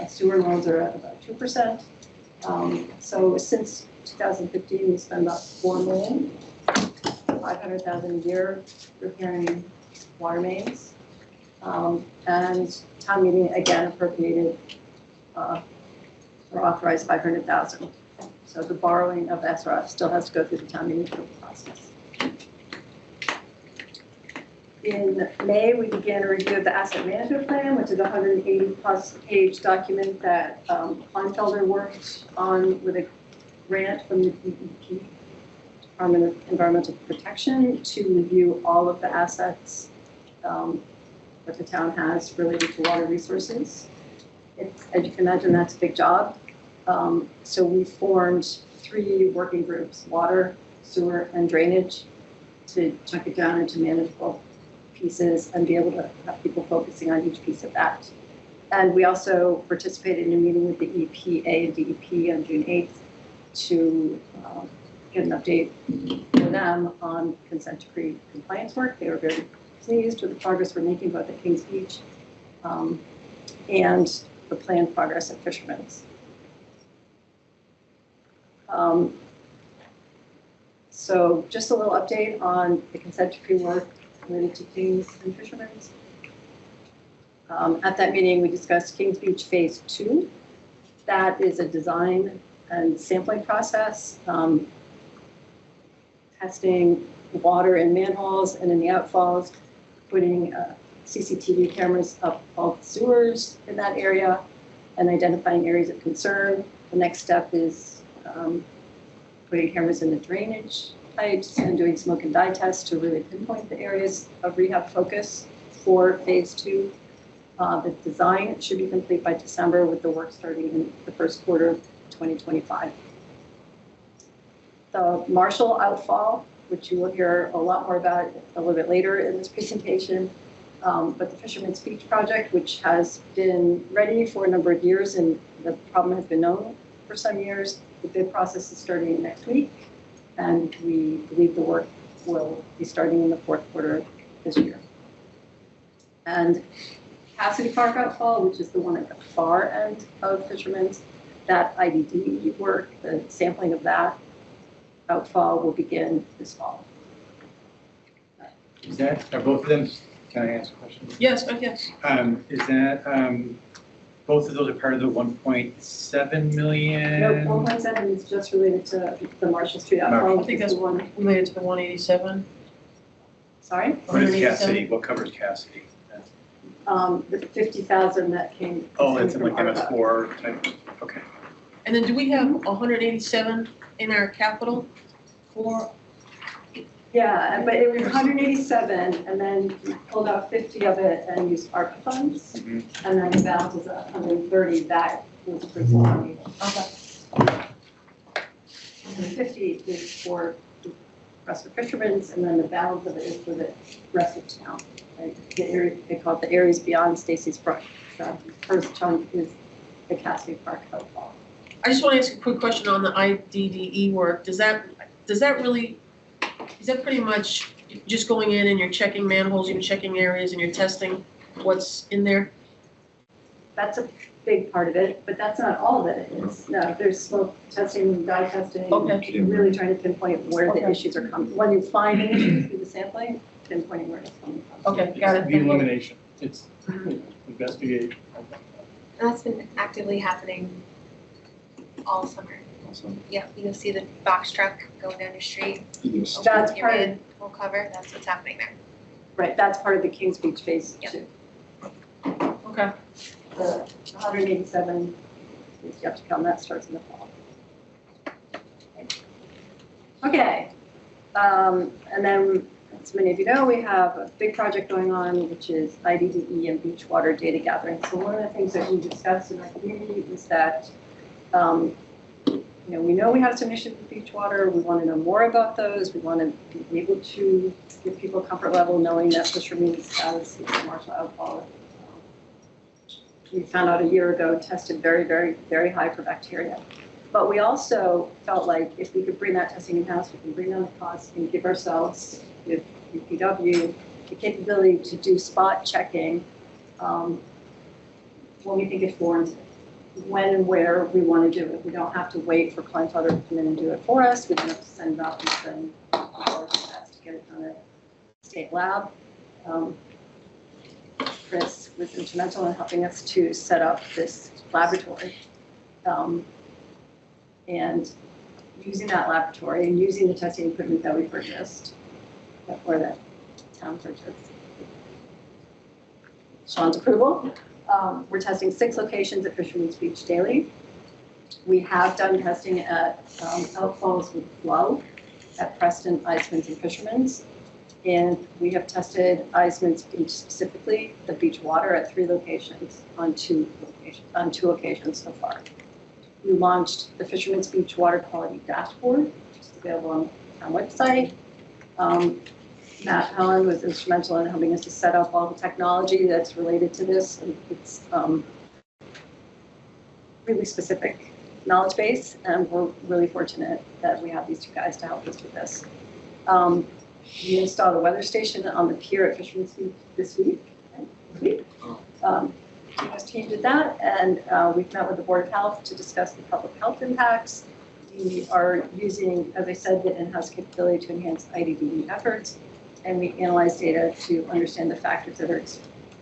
Sewer loans are at about 2%. So since 2015, we spent about $4 million, $500,000 a year repairing water mains. And town meeting again appropriated or authorized $500,000. So the borrowing of SRF still has to go through the town meeting approval process. In May, we began a review of the asset management plan, which is a 180-plus page document that Kleinfelder worked on with a grant from the DEP, Department of Environmental Protection, to review all of the assets that the town has related to water resources. As you can imagine, that's a big job. So we formed 3 working groups, water, sewer, and drainage, to chunk it down into manageable pieces and be able to have people focusing on each piece of that. And we also participated in a meeting with the EPA and DEP on June 8th to get an update for them on consent decree compliance work. They were very pleased with the progress we're making both at Kings Beach and the planned progress at Fisherman's. So just a little update on the consent decree work related to Kings and Fisherman's. At that meeting, we discussed Kings Beach Phase 2. That is a design and sampling process, testing water in manholes and in the outfalls, putting CCTV cameras up all the sewers in that area, and identifying areas of concern. The next step is putting cameras in the drainage pipes and doing smoke and dye tests to really pinpoint the areas of rehab focus for Phase 2. The design should be complete by December, with the work starting in the first quarter of 2025. The Marshall outfall, which you will hear a lot more about a little bit later in this presentation, but the Fisherman's Beach project, which has been ready for a number of years and the problem has been known for some years. The bid process is starting next week, and we believe the work will be starting in the fourth quarter of this year. And Cassidy Park outfall, which is the one at the far end of Fisherman's, that IDD work, the sampling of that outfall will begin this fall. Is that, are both of them, can I ask a question? Yes, but yes. Is that, both of those are part of the 1.7 million? No, 1.7 is just related to the Marshall Street outfall. I think that's the one related to the 187. Sorry? What is Cassidy? What covers Cassidy? The 50,000 that came. Oh, it's in like MS4 type, okay. And then do we have 187 in our capital for? Yeah, but it was 187, and then we pulled out 50 of it and used ARPA funds, and then the balance is 130. That was a pretty long. Okay. And the 50 is for the rest of Fisherman's, and then the balance of it is for the rest of town. Like the area, they call it the areas beyond Stacy's Brook. So the first chunk is the Cassidy Park outfall. I just want to ask a quick question on the IDDE work. Does that really, is that pretty much just going in and you're checking manholes, you're checking areas, and you're testing what's in there? That's a big part of it, but that's not all that it is. No, there's smoke testing, dye testing, Okay. really trying to pinpoint where the issues are coming. When you find an issue through the sampling, pinpointing where it's coming from. Okay, got it. The elimination, it's investigate. And that's been actively happening all summer. Yeah, you'll see the box truck going down the street. That's part of, Full cover, that's what's happening there. right, that's part of the Kings Beach Phase 2. Okay. The 187 is yet to come, that starts in the fall. Okay, and then, as many of you know, we have a big project going on, which is IDDE and beach water data gathering. So one of the things that we discussed in our community is that, we know we have some issues with beach water. We want to know more about those. We want to be able to give people comfort level knowing that fishermen's status is commercial alcohol. We found out a year ago tested very, very, very high for bacteria. But we also felt like if we could bring that testing in-house, we can bring down the costs and give ourselves, with UPW, the capability to do spot checking when we think it's warranted, when and where we want to do it. We don't have to wait for client to come in and do it for us. We don't have to send it out and spend hours to get it done at state lab. Chris was instrumental in helping us to set up this laboratory. And using that laboratory and using the testing equipment that we purchased, or that town purchased. Sean's approval. We're testing 6 locations at Fisherman's Beach daily. We have done testing at outfalls with flow at Preston, Eisman's, and Fisherman's. And we have tested Eisman's Beach specifically, the beach water, at 3 locations on 2 occasions so far. We launched the Fisherman's Beach Water Quality Dashboard, which is available on our website. Matt Helen was instrumental in helping us to set up all the technology that's related to this. And it's really specific knowledge base, and we're really fortunate that we have these 2 guys to help us with this. We installed a weather station on the pier at Fisherman's Beach this week. Our team did that, and we've met with the Board of Health to discuss the public health impacts. We are using, as I said, the in-house capability to enhance IDDE efforts, and we analyze data to understand the factors that are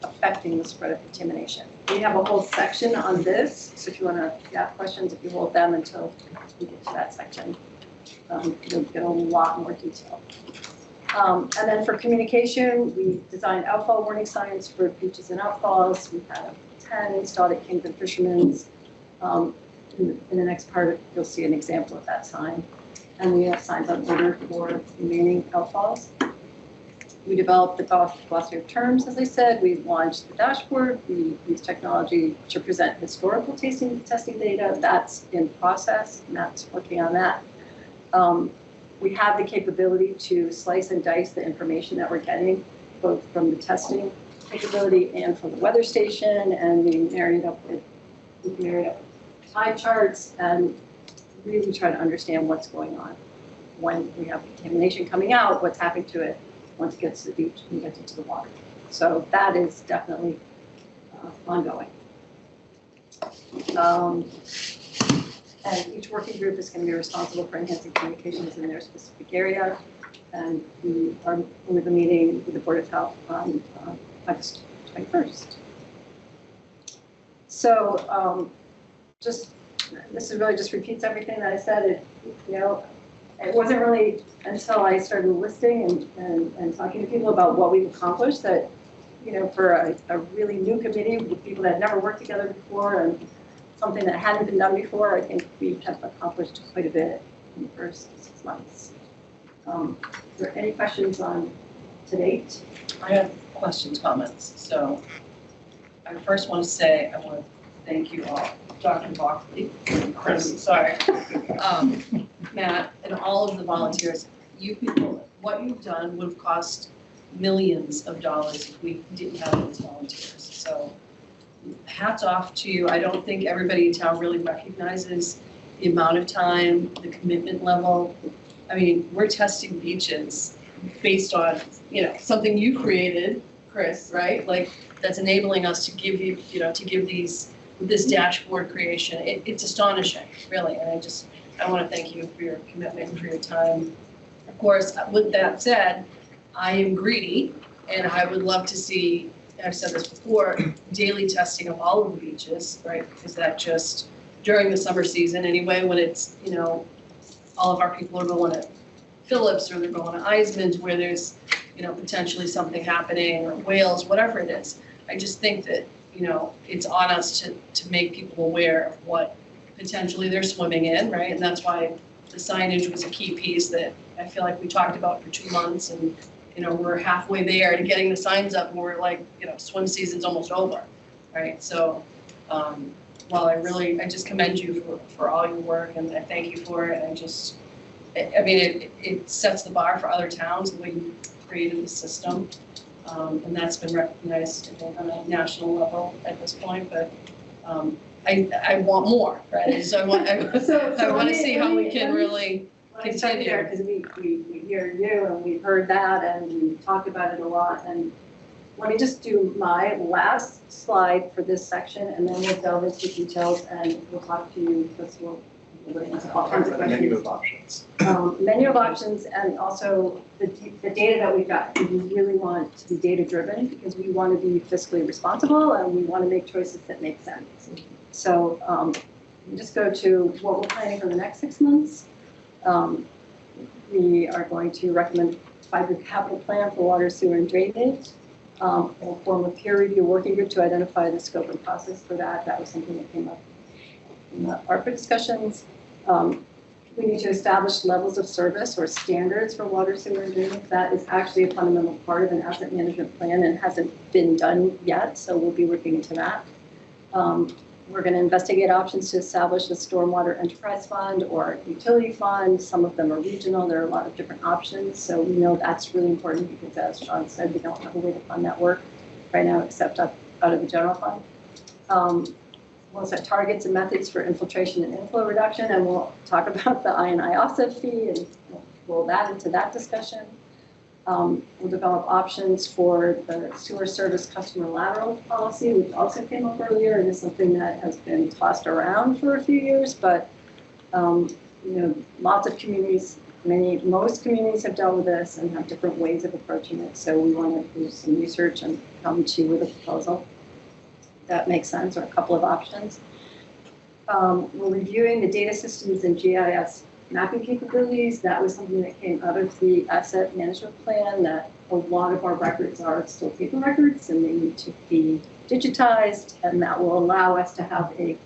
affecting the spread of contamination. We have a whole section on this, so if you want to ask questions, if you hold them until we get to that section, you'll get a lot more detail. And then for communication, we designed outfall warning signs for beaches and outfalls. We've had 10 installed at Kingdom Fisherman's. In the next part, you'll see an example of that sign. And we have signs on order for remaining outfalls. We developed the glossary of terms, as I said. We launched the dashboard. We used technology to present historical testing data. That's in process. Matt's working on that. We have the capability to slice and dice the information that we're getting, both from the testing capability and from the weather station, and we married up with tide charts and really try to understand what's going on when we have contamination coming out, what's happening to it once it gets to the beach and gets into the water. So that is definitely ongoing. And each working group is going to be responsible for enhancing communications in their specific area. And we are with a meeting with the Board of Health on August 21st. So this is really just repeats everything that I said. It wasn't really until I started listing and talking to people about what we've accomplished that, for a really new committee with people that had never worked together before and something that hadn't been done before, I think we have accomplished quite a bit in the first 6 months. Are there any questions on to date? I have questions, comments. So I first want to say I want to thank you all, Dr. Bockley, Chris, sorry, Matt, and all of the volunteers. You people, what you've done would have cost millions of dollars if we didn't have those volunteers. So hats off to you. I don't think everybody in town really recognizes the amount of time, the commitment level. I mean, we're testing beaches based on, something you created, Chris, right? Like, that's enabling us to give you, to give this dashboard creation. It's astonishing, really. And I want to thank you for your commitment and for your time. Of course, with that said, I am greedy, and I would love to see, I've said this before, daily testing of all of the beaches, right? Is that just during the summer season anyway, when it's, all of our people are going to Phillips or they're going to Eisman's where there's, potentially something happening, or Wales, whatever it is. I just think that, it's on us to make people aware of what potentially they're swimming in, right? And that's why the signage was a key piece that I feel like we talked about for 2 months, and, you know, we're halfway there to getting the signs up, and we're like, you know, swim season's almost over, right? So, while I just commend you for all your work, and I thank you for it, and just, I mean, it sets the bar for other towns, the way you created the system. And that's been recognized, I think, on a national level at this point, but I want more, right? So I want to see how we can really continue. Because we hear you and we've heard that and we talked about it a lot. And let me just do my last slide for this section, and then we'll delve into details and we'll talk to you, because we'll get into all kinds of questions. Menu of options. Menu of options, and also the data that we've got. We really want to be data driven because we want to be fiscally responsible and we want to make choices that make sense. So just go to what we're planning for the next 6 months. We are going to recommend a 5-year capital plan for water, sewer, and drainage. We'll form a peer review working group to identify the scope and process for that. That was something that came up in the ARPA discussions. We need to establish levels of service or standards for water, sewer, and drainage. That is actually a fundamental part of an asset management plan and hasn't been done yet, so we'll be looking into that. We're going to investigate options to establish a stormwater enterprise fund or utility fund. Some of them are regional. There are a lot of different options, so we know that's really important because, as Sean said, we don't have a way to fund that work right now except out of the general fund. We'll set targets and methods for infiltration and inflow reduction, and we'll talk about the I&I offset fee and we'll roll that into that discussion. We'll develop options for the sewer service customer lateral policy, which also came up earlier, and is something that has been tossed around for a few years, but you know, lots of communities, most communities have dealt with this and have different ways of approaching it. So we want to do some research and come to you with a proposal that makes sense, or a couple of options. We're reviewing the data systems and GIS mapping capabilities. That was something that came out of the asset management plan, that a lot of our records are still paper records and they need to be digitized, and that will allow us to have a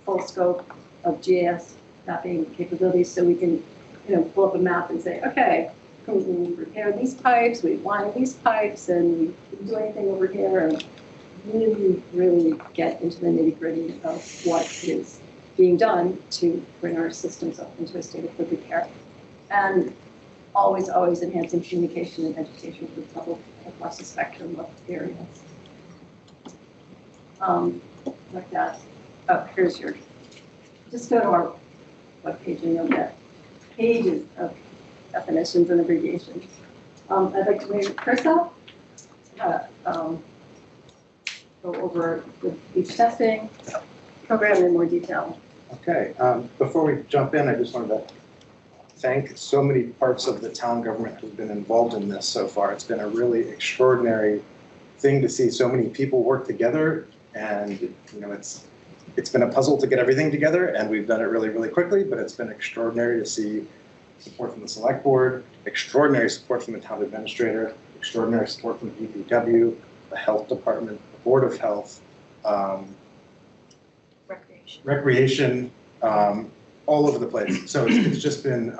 full scope of GIS mapping capabilities, so we can, you know, pull up a map and say, okay, we repair these pipes, we line these pipes, and we didn't do anything over here, and really get into the nitty-gritty of what is being done to bring our systems up into a state of good repair. And always enhancing communication and education for the public across the spectrum of areas. Like that. Oh, here's your, just go to our webpage and you'll get pages of definitions and abbreviations. I'd like to bring Chris up. Go over the beach testing program in more detail. Okay, before we jump in, I just wanted to thank so many parts of the town government who've been involved in this so far. It's been a really extraordinary thing to see so many people work together, and you know, it's been a puzzle to get everything together, and we've done it really quickly, but it's been extraordinary to see support from the select board, extraordinary support from the town administrator, extraordinary support from the DPW, the health department, the Board of Health, recreation, all over the place. So it's just been,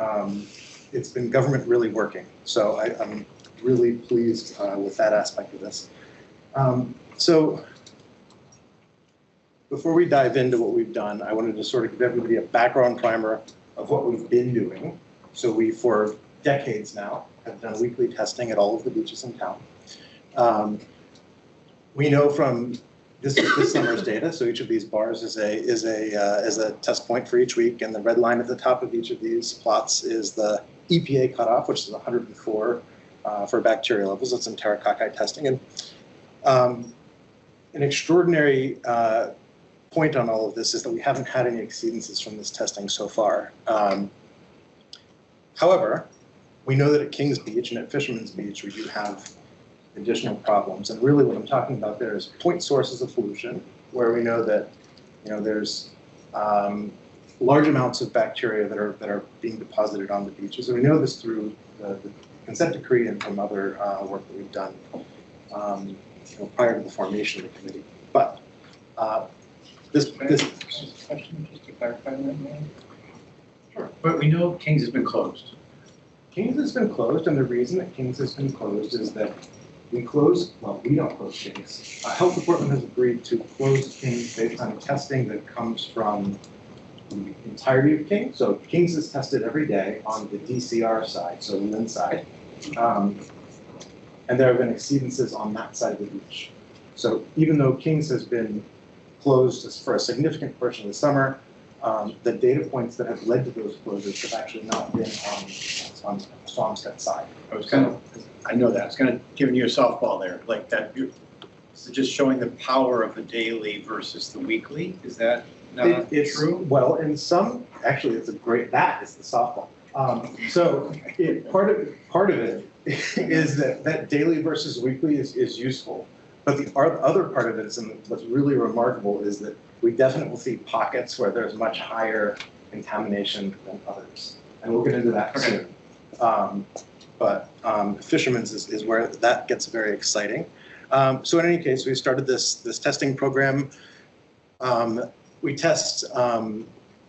it's been government really working. So I'm really pleased with that aspect of this. So before we dive into what we've done, I wanted to sort of give everybody a background primer of what we've been doing. So we, for decades now, have done weekly testing at all of the beaches in town. We know from this summer's data, so each of these bars is a test point for each week, and the red line at the top of each of these plots is the EPA cutoff, which is 104 for bacteria levels. That's enterococci testing. And an extraordinary point on all of this is that we haven't had any exceedances from this testing so far. However, we know that at Kings Beach and at Fisherman's Beach, we do have additional problems. And really what I'm talking about there is point sources of pollution, where we know that, you know, there's large amounts of bacteria that are being deposited on the beaches. And we know this through the consent decree and from other work that we've done you know, prior to the formation of the committee. But this question, just to clarify that, But we know Kings has been closed. Kings has been closed, and the reason that Kings has been closed is that we don't close Kings. Health Department has agreed to close Kings based on testing that comes from the entirety of Kings. So Kings is tested every day on the DCR side, so the Lynn side. And there have been exceedances on that side of the beach. So even though Kings has been closed for a significant portion of the summer, the data points that have led to those closures have actually not been on the Swampscott side. I know that. I was kind of giving you a softball there, like that. So just showing the power of the daily versus the weekly. Is that not true? Well, in some, actually, that is the softball. So part of it is that daily versus weekly is useful. But the other part of it is, and what's really remarkable, is that we definitely see pockets where there's much higher contamination than others. And we'll get into that soon. But Fisherman's is where that gets very exciting. So in any case, we started this testing program. We test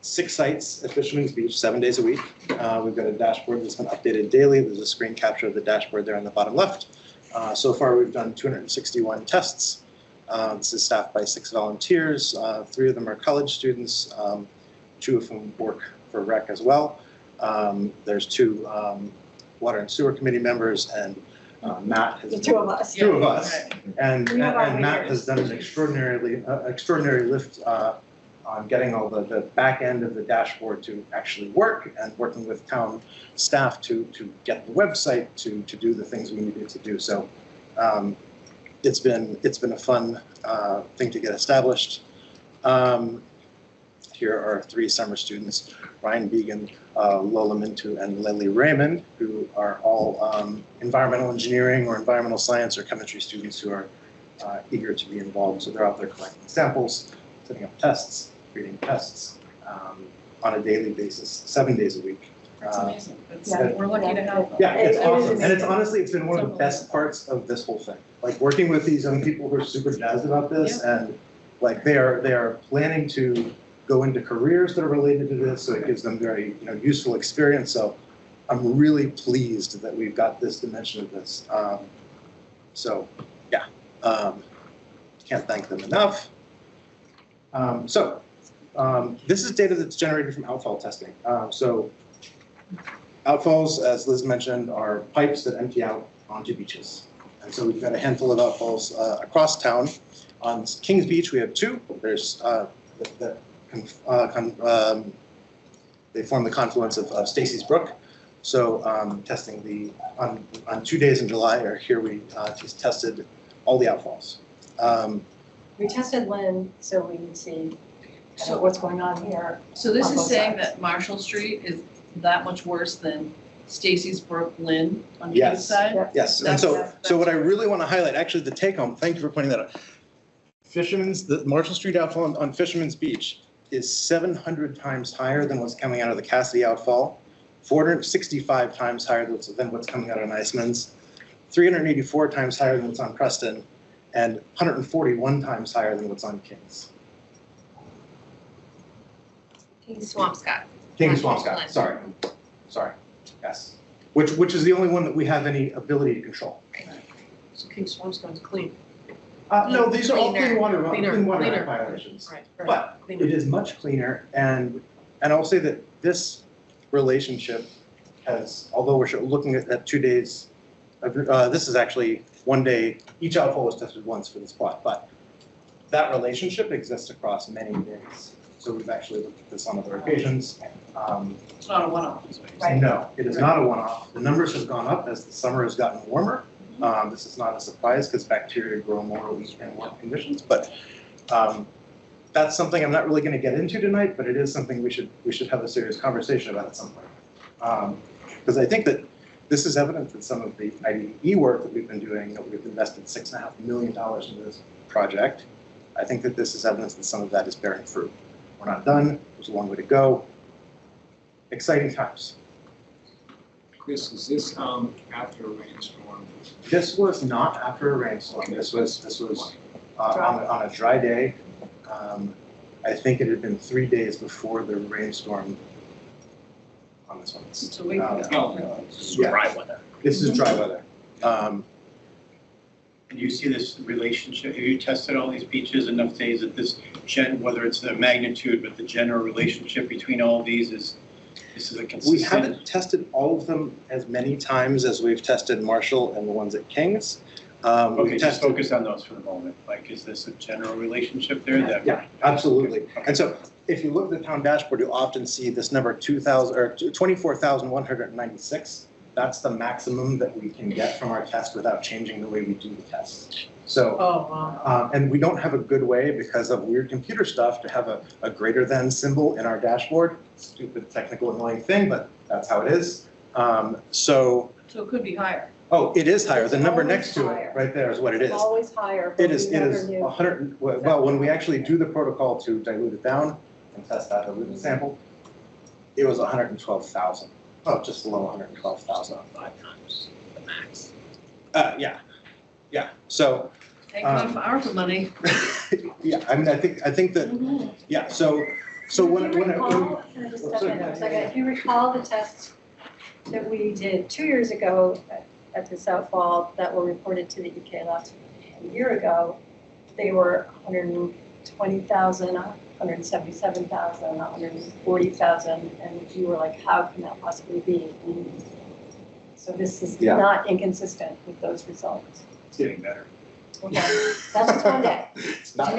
6 sites at Fisherman's Beach, 7 days a week. We've got a dashboard that's been updated daily. There's a screen capture of the dashboard there on the bottom left. So far, we've done 261 tests. This is staffed by 6 volunteers. 3 of them are college students, 2 of whom work for REC as well. There's 2 Water and Sewer Committee members, and Matt has... The 2 of us. 2 of us. And Matt has done an extraordinary lift on getting all the back end of the dashboard to actually work, and working with town staff to get the website to do the things we needed to do. So it's been a fun thing to get established. Here are 3 summer students, Ryan Began, Lola Mintu, and Lily Raymond, who are all environmental engineering or environmental science or chemistry students who are eager to be involved. So they're out there collecting samples, setting up tests, creating tests on a daily basis, 7 days a week. That's amazing. We're lucky to have them. Yeah, it's awesome. And it's been one of the best parts of this whole thing. Like working with these young people who are super jazzed about this, and like they are planning to go into careers that are related to this, so it gives them very useful experience. So I'm really pleased that we've got this dimension of this. Can't thank them enough. This is data that's generated from outfall testing. Outfalls, as Liz mentioned, are pipes that empty out onto beaches. And so we've got a handful of outfalls across town. On Kings Beach, we have 2. There's they form the confluence of Stacy's Brook. So testing on 2 days in July, or here we tested all the outfalls. We tested Lynn, so we can see what's going on here. So this on is both saying sides. that Marshall Street is that much worse than Stacy's Brook Lynn on the Yes. east side? Yes, and so what I really want to highlight, actually the take home, thank you for pointing that out. The Marshall Street outfall on Fisherman's Beach is 700 times higher than what's coming out of the Cassidy outfall, 465 times higher than what's coming out of Iceman's, 384 times higher than what's on Preston, and 141 times higher than what's on Kings. King's Swampscott. Kings Swampscott, sorry, yes. Which is the only one that we have any ability to control. So King Swampscott's clean. No, these are all clean water Cleaner. violations. Right. But it is much cleaner, and I'll say that this relationship has, although we're looking at 2 days, this is actually 1 day, each outfall was tested once for this plot, but that relationship exists across many days. So we've actually looked at this on other occasions. It's not a one-off. No, it is not a one-off. The numbers have gone up as the summer has gotten warmer. This is not a surprise because bacteria grow more in warm conditions, but that's something I'm not really going to get into tonight, but it is something we should have a serious conversation about at some point. Because I think that this is evidence that some of the IDE work that we've been doing, that we've invested $6.5 million into this project, I think that this is evidence that some of that is bearing fruit. We're not done. There's a long way to go. Exciting times. Chris, is this after a rainstorm? This was not after a rainstorm. This was on a dry day. I think it had been 3 days before the rainstorm so It's a week ago. This is Yeah. dry weather. this is dry weather. And you see this relationship, have you tested all these beaches enough days that this whether it's the magnitude, but the general relationship between all of these this is a consistent? We haven't tested all of them as many times as we've tested Marshall and the ones at King's. Okay, just focus on those for the moment. Like, is this a general relationship there that? Yeah, absolutely. And so if you look at the town dashboard, you'll often see this number 24,196. That's the maximum that we can get from our test without changing the way we do the test. So, and we don't have a good way because of weird computer stuff to have a greater than symbol in our dashboard. Stupid, technical, annoying thing, but that's how it is. So it could be higher. Oh, it is higher. The number always next to higher. it, right there is what it is. It's always higher, but It we is never knew. 100, well, when we actually do the protocol to dilute it down and test that diluted sample, it was 112,000. Oh, just below 112,000. 5 times the max. Yeah, so, Thank God for ARPA money. yeah, I mean, I think that, yeah, so when, If you recall, can I just step in a second? If you recall the tests that we did 2 years ago at the Southfall that were reported to the UK last a year ago, they were 120,000, 177,000, 140,000, and you were like, how can that possibly be? So this is not inconsistent with those results. It's getting better. Okay, that's just one day. We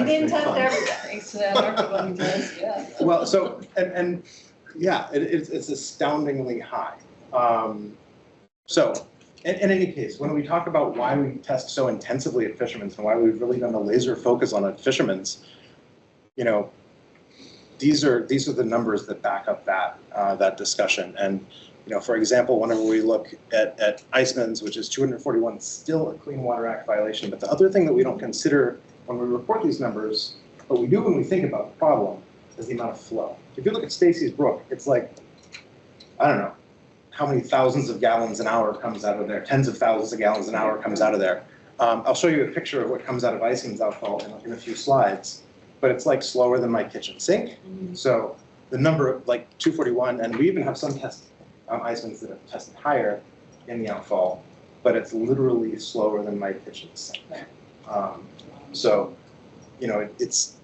didn't test fun. every day. Thanks to that ARPA money test, yeah. Well, so, and yeah, it's astoundingly high. So, in any case, when we talk about why we test so intensively at Fisherman's and why we've really done a laser focus on at Fisherman's, you know, these are the numbers that back up that discussion. And you know, for example, whenever we look at Iceman's, which is 241, still a Clean Water Act violation. But the other thing that we don't consider when we report these numbers, but we do when we think about the problem, is the amount of flow. If you look at Stacy's Brook, it's like, I don't know how many thousands of gallons an hour comes out of there, tens of thousands of gallons an hour comes out of there. I'll show you a picture of what comes out of Iceman's outfall in a few slides, but it's like slower than my kitchen sink. So the number of like 241, and we even have some tests Iceman's that have tested higher in the outfall, but it's literally slower than my kitchen sink. So, you know, it's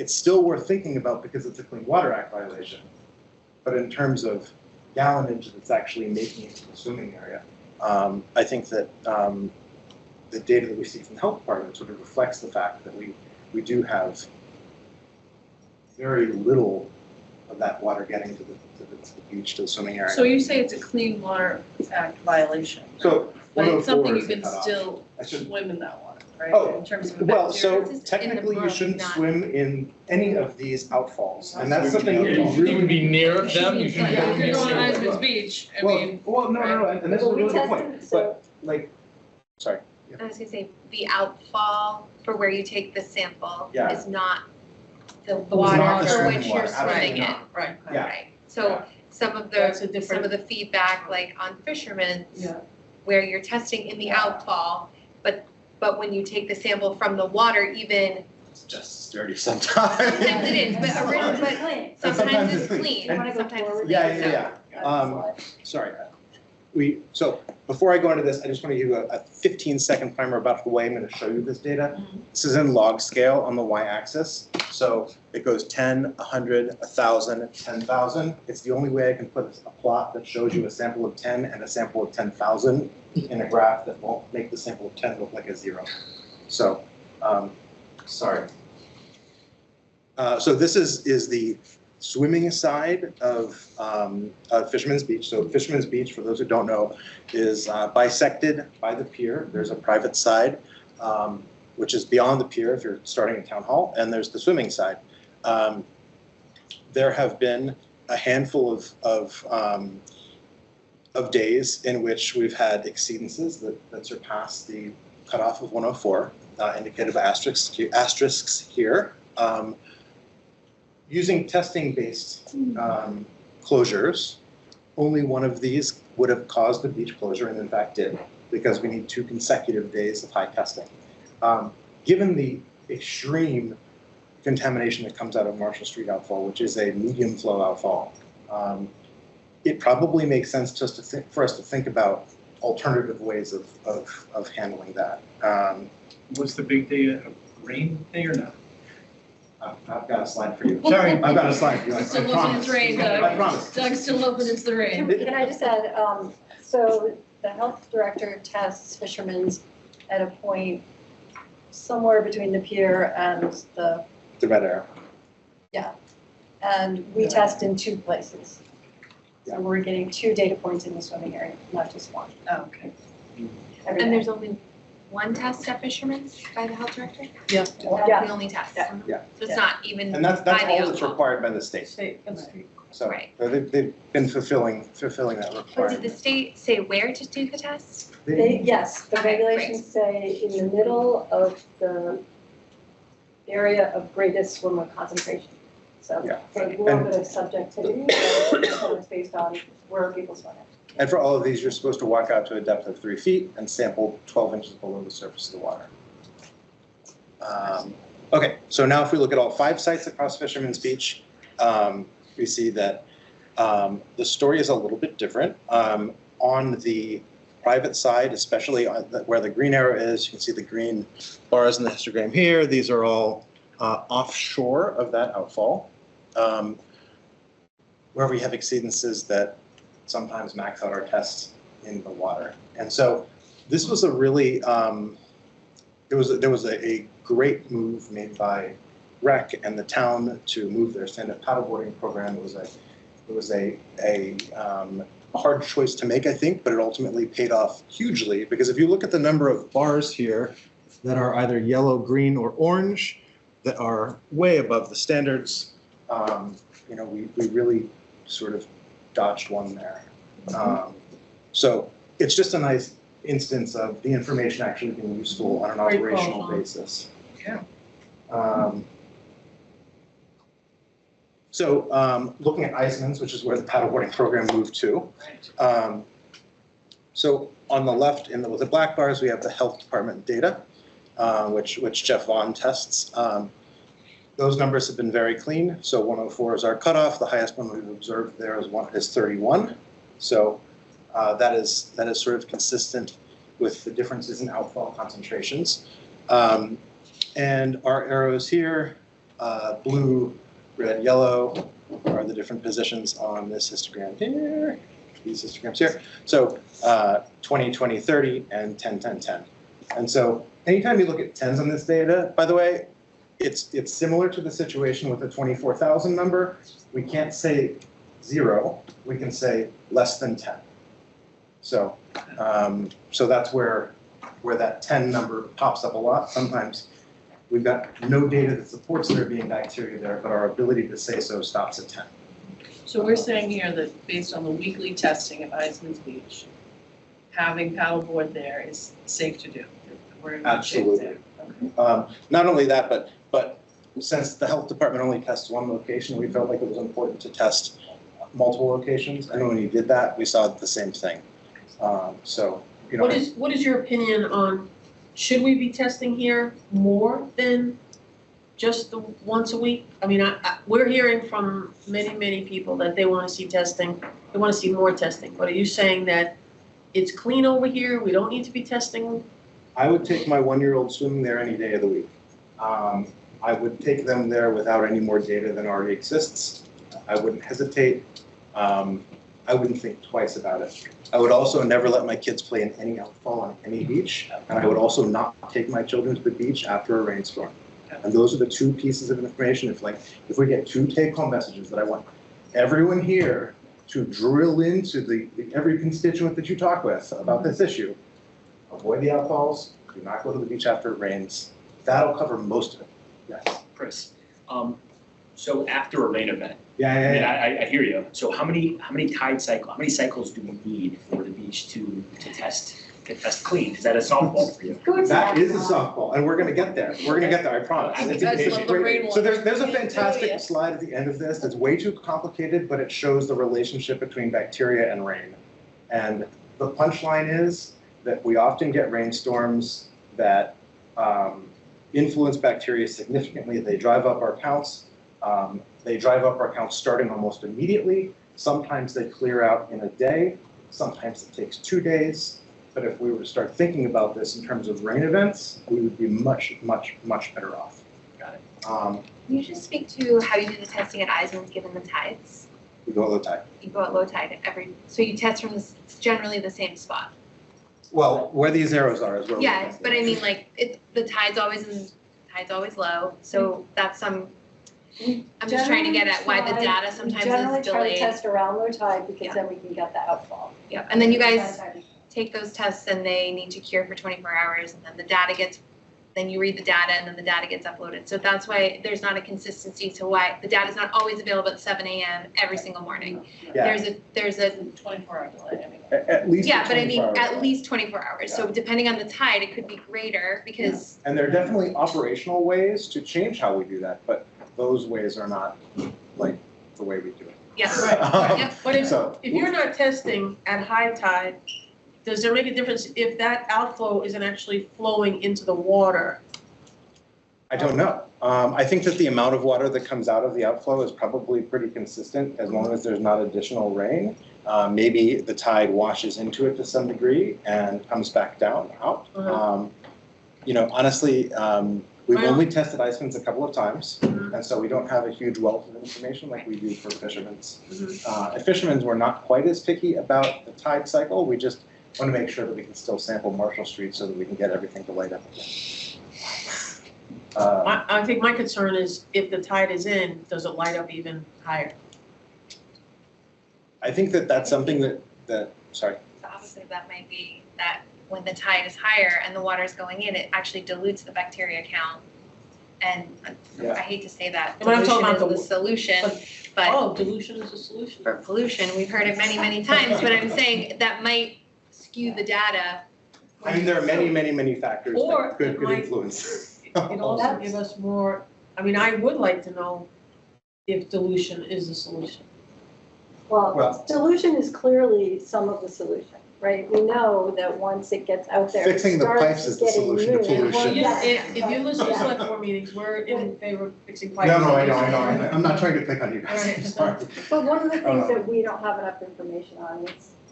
still worth thinking about because it's a Clean Water Act violation. But in terms of gallonage that's actually making it to the swimming area, I think that the data that we see from the health department sort of reflects the fact that we do have very little of that water getting to the beach, to the swimming area. So you say it's a Clean Water Act violation, So but it's 104 something is you the can cutoff. still I should- swim in that water, right? Oh, In terms of well, so bacteria. technically you shouldn't swim in any of these outfalls, and that's You something that we shouldn't be near them, you shouldn't Like, go if you're going to near Iceman's them. Beach, I Well, mean. no, and this is a really good point, but like, sorry. I was gonna say, the outfall for where you take the sample Yeah. is not the not water the for swimming which you're water, swimming in. absolutely Right. Yeah. Right, so some of That's a the, different- some of the feedback, like on Fisherman's, Yeah. where you're testing in the outfall, but when you take the sample from the water, even, It's just as dirty sometimes. sometimes it is, but sometimes it's clean, And- sometimes it's clean, Yeah. Sorry. So before I go into this, I just want to give you a 15-second primer about the way I'm going to show you this data. This is in log scale on the y-axis. So it goes 10, 100, 1,000, 10,000. It's the only way I can put a plot that shows you a sample of 10 and a sample of 10,000 in a graph that won't make the sample of 10 look like a 0. So, sorry. So this is the swimming side of Fisherman's Beach. So Fisherman's Beach, for those who don't know, is bisected by the pier. There's a private side, which is beyond the pier if you're starting at Town Hall, and there's the swimming side. There have been a handful of days in which we've had exceedances that surpass the cutoff of 104, indicated by asterisks here. Using testing-based closures, only one of these would have caused the beach closure, and in fact did, because we need 2 consecutive days of high testing. Given the extreme contamination that comes out of Marshall Street outfall, which is a medium flow outfall, it probably makes sense just to think, for us to think about alternative ways of handling that. Was the big day a rain day or not? I've got a slide for you. Sorry. I've got a slide for you. I Still hoping promise. it's rain, I Doug. promise. Doug's still hoping it's the rain. Can I just add, so the health director tests fishermen's at a point somewhere between the pier and the, The red arrow. and we test in 2 places. So we're getting 2 data points in the swimming area, not just 1. Oh, okay. every And day. there's only one test at Fisherman's by the health director? Yeah. That's the only test? Yeah. So it's not even And that's by the all that's alcohol? required by the state. So Right. they've been fulfilling that But did the requirement. state say where to do the test? Yes, the Okay, regulations say in the middle of the area of greatest swimmer concentration. So Yeah. for a little bit of subjectivity, it's based on where people swim. And for all of these, you're supposed to walk out to a depth of 3 feet and sample 12 inches below the surface of the water. Okay, so now if we look at all 5 sites across Fisherman's Beach, we see that the story is a little bit different. On the private side, especially on where the green arrow is, you can see the green bars in the histogram here. These are all offshore of that outfall, where we have exceedances that sometimes max out our tests in the water. And so this was a really, there was a great move made by REC and the town to move their stand-up paddleboarding program. It was a hard choice to make, I think, but it ultimately paid off hugely, because if you look at the number of bars here that are either yellow, green, or orange, that are way above the standards, we really sort of dodged one there. So it's just a nice instance of the information actually being useful on an Great operational call, Sean. basis. Yeah. Looking at Iceman's, which is where the paddleboarding program moved to. So on the left, with the black bars, we have the health department data, which Jeff Vaughn tests. Those numbers have been very clean. So 104 is our cutoff. The highest one we've observed there is 31. So that is sort of consistent with the differences in outfall concentrations. And our arrows here, blue, red, yellow, are the different positions on this histogram here, these histograms here. So 20, 20, 30, and 10, 10, 10. And so anytime you look at 10s on this data, by the way, it's similar to the situation with the 24,000 number. We can't say 0, we can say less than 10. So that's where that 10 number pops up a lot. Sometimes we've got no data that supports there being bacteria there, but our ability to say so stops at 10. So we're saying here that based on the weekly testing at Iceman's Beach, having paddleboard there is safe to do. We're in good shape there. Absolutely. Not only that, but since the health department only tests one location, we felt like it was important to test multiple locations. And when we did that, we saw the same thing. What is your opinion on, should we be testing here more than just the once a week? I mean, we're hearing from many people that they want to see testing, they want to see more testing. But are you saying that it's clean over here, we don't need to be testing? I would take my 1-year-old swimming there any day of the week. I would take them there without any more data than already exists. I wouldn't hesitate. I wouldn't think twice about it. I would also never let my kids play in any outfall on any beach, and I would also not take my children to the beach after a rainstorm. And those are the 2 pieces of information. If we get 2 take-home messages that I want everyone here to drill into every constituent that you talk with about this issue, avoid the outfalls, do not go to the beach after it rains. That'll cover most of it. Yes. Chris, so after a rain event, Yeah. I hear you. So how many cycles do we need for the beach to test clean? Is that a softball for you? That is a softball, and we're gonna get there. I promise. It's great. So there's a fantastic slide at the end of this that's way too complicated, but it shows the relationship between bacteria and rain. And the punchline is that we often get rainstorms that influence bacteria significantly. They drive up our counts. They drive up our counts starting almost immediately, Sometimes they clear out in a day, sometimes it takes 2 days. But if we were to start thinking about this in terms of rain events, we would be much, much, much better off. Got it. Can you just speak to how you do the testing at Eisman's given the tides? We go at low tide. You go at low tide so you test from generally the same spot? Well, where these arrows are is where we Yeah, test but I mean, like, the tide's always low, so that's I'm just trying to get at why the data sometimes is Generally try to delayed. test around low tide because then we can get the outfall. Yeah, and then you guys take those tests and they need to cure for 24 hours and then the data then you read the data and then the data gets uploaded. So that's why there's not a consistency to why the data is not always available at 7 a.m. every single morning. Yeah. There's a 24-hour delay, I mean. At least. yeah, but I mean, 24 hours. at least 24 hours. So depending on the tide, it could be greater because. And there are definitely operational ways to change how we do that, but those ways are not like the way we do it. Yeah. Right. Yep. But if So- you're not testing at high tide, does there make a difference if that outflow isn't actually flowing into the water? I don't know. I think that the amount of water that comes out of the outflow is probably pretty consistent as long as there's not additional rain. Maybe the tide washes into it to some degree and comes back down out. You know, honestly, we've only tested Iceman's a couple of times, and so we don't have a huge wealth of information like we do for fishermen's. At fishermen's, we're not quite as picky about the tide cycle. We just want to make sure that we can still sample Marshall Street so that we can get everything to light up again. I think my concern is if the tide is in, does it light up even higher? I think that that's something that sorry. The opposite of that might be that when the tide is higher and the water is going in, it actually dilutes the bacteria count. And Yeah. I hate to say that And when I'm talking dilution about is the solution, but Oh, dilution is a solution. for pollution, we've heard it many, many times, but I'm saying that might skew the data. I mean, there are many, many, many factors Or that could it might- influence. It also give us more, I mean, I would like to know if dilution is the solution. Well, dilution is clearly some of the solution, right? We know that once it gets out there, it Fixing the starts pipes is the getting solution to moved. pollution. Well, Yeah. if you listen to select board meetings, we're in favor of fixing pipes. No, I know. I'm not trying to pick on you guys. Alright. I'm sorry. But one of the Oh, things no. that we don't have enough information on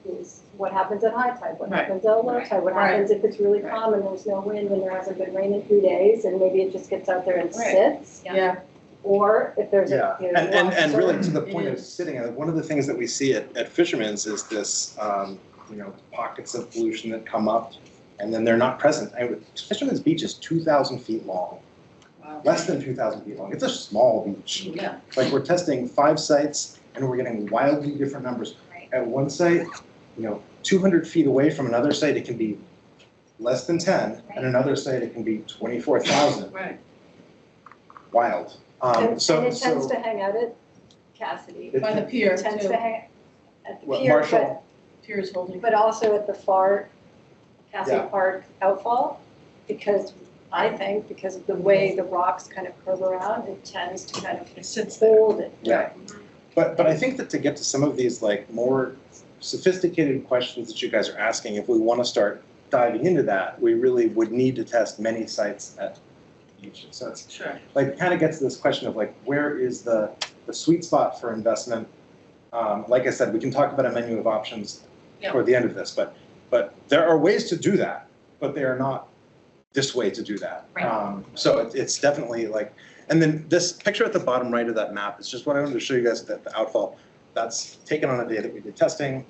is what happens at high tide, what Right. happens at low tide, what Right. happens if it's really calm and there's no wind and there hasn't been rain in 3 days and maybe it just gets out there and Right. sits. Yeah. Or if there's Yeah, a. and really to the It point of is. sitting, one of the things that we see at Fisherman's is this, you know, pockets of pollution that come up and then they're not present. Fisherman's Beach is 2,000 feet long, less than 2,000 feet long. It's a small beach. Yeah. Like we're testing 5 sites and we're getting wildly different numbers. At one site, you know, 200 feet away from another site, it can be less than 10, and another site, it can be 24,000. Right. Wild. And it So tends to hang out at Cassidy. It- By the pier It tends too. to hang at the Well, pier, Marshall- Pier is holding. but also at the far Cassidy Yeah. Park outfall, because I think because of the way the rocks kind of curve around, it tends to kind of hold it. Yeah. But I think that to get to some of these like more sophisticated questions that you guys are asking, if we want to start diving into that, we really would need to test many sites at each. So it's Sure. like kind of gets to this question of like where is the sweet spot for investment? Like I said, we can talk about a menu of options toward the end of this, but there are ways to do that, but they are not this way to do that. Right. So it's definitely like, and then this picture at the bottom right of that map is just what I wanted to show you guys, that the outfall. That's taken on a day that we did testing.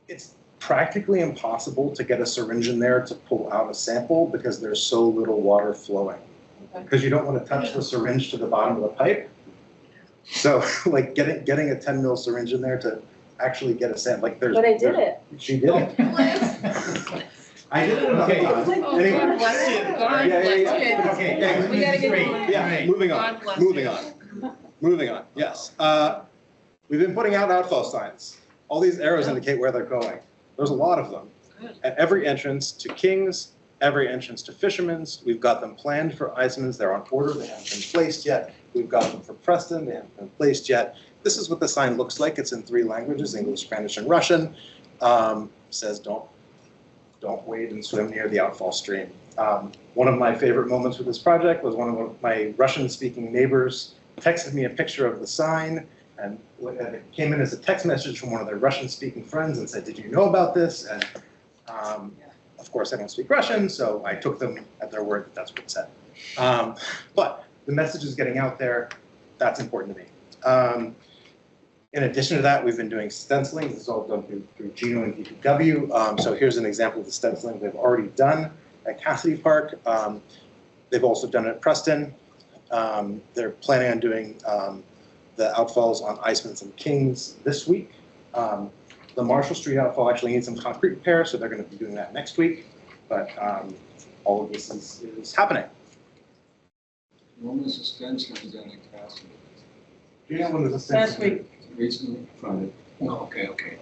It's practically impossible to get a syringe in there to pull out a sample because there's so little water flowing. Because you don't want to touch the syringe to the bottom of the pipe. So like getting a 10 mil syringe in there to actually get a sample, like there's. But I did it. She did it. I did it. Okay. Anyway. God bless you. God Yeah, bless yeah, you. yeah. Okay, anyway. We gotta get Great. going. Yeah, moving on, God bless moving you. on, moving on, yes. We've been putting out outfall signs. All these arrows indicate where they're going. There's a lot of them. At every entrance to King's, every entrance to Fisherman's, we've got them planned for Iceman's. They're on order, they haven't been placed yet. We've got them for Preston, they haven't been placed yet. This is what the sign looks like. It's in 3 languages, English, Spanish, and Russian. Says don't wade and swim near the outfall stream. One of my favorite moments with this project was one of my Russian-speaking neighbors texted me a picture of the sign And it came in as a text message from one of their Russian-speaking friends and said, "Did you know about this?" And of course, I don't speak Russian, so I took them at their word that that's what it said. But the message is getting out there. That's important to me. In addition to that, we've been doing stenciling. This is all done through Gino and DPW. So here's an example of the stenciling they've already done at Cassidy Park. They've also done it at Preston. They're planning on doing the outfalls on Iceman's and Kings this week. The Marshall Street outfall actually needs some concrete repair, so they're going to be doing that next week. But all of this is happening. When was the stenciling done at Cassidy? Do you know when was the stenciling? Last week. Recently? From the, oh, okay.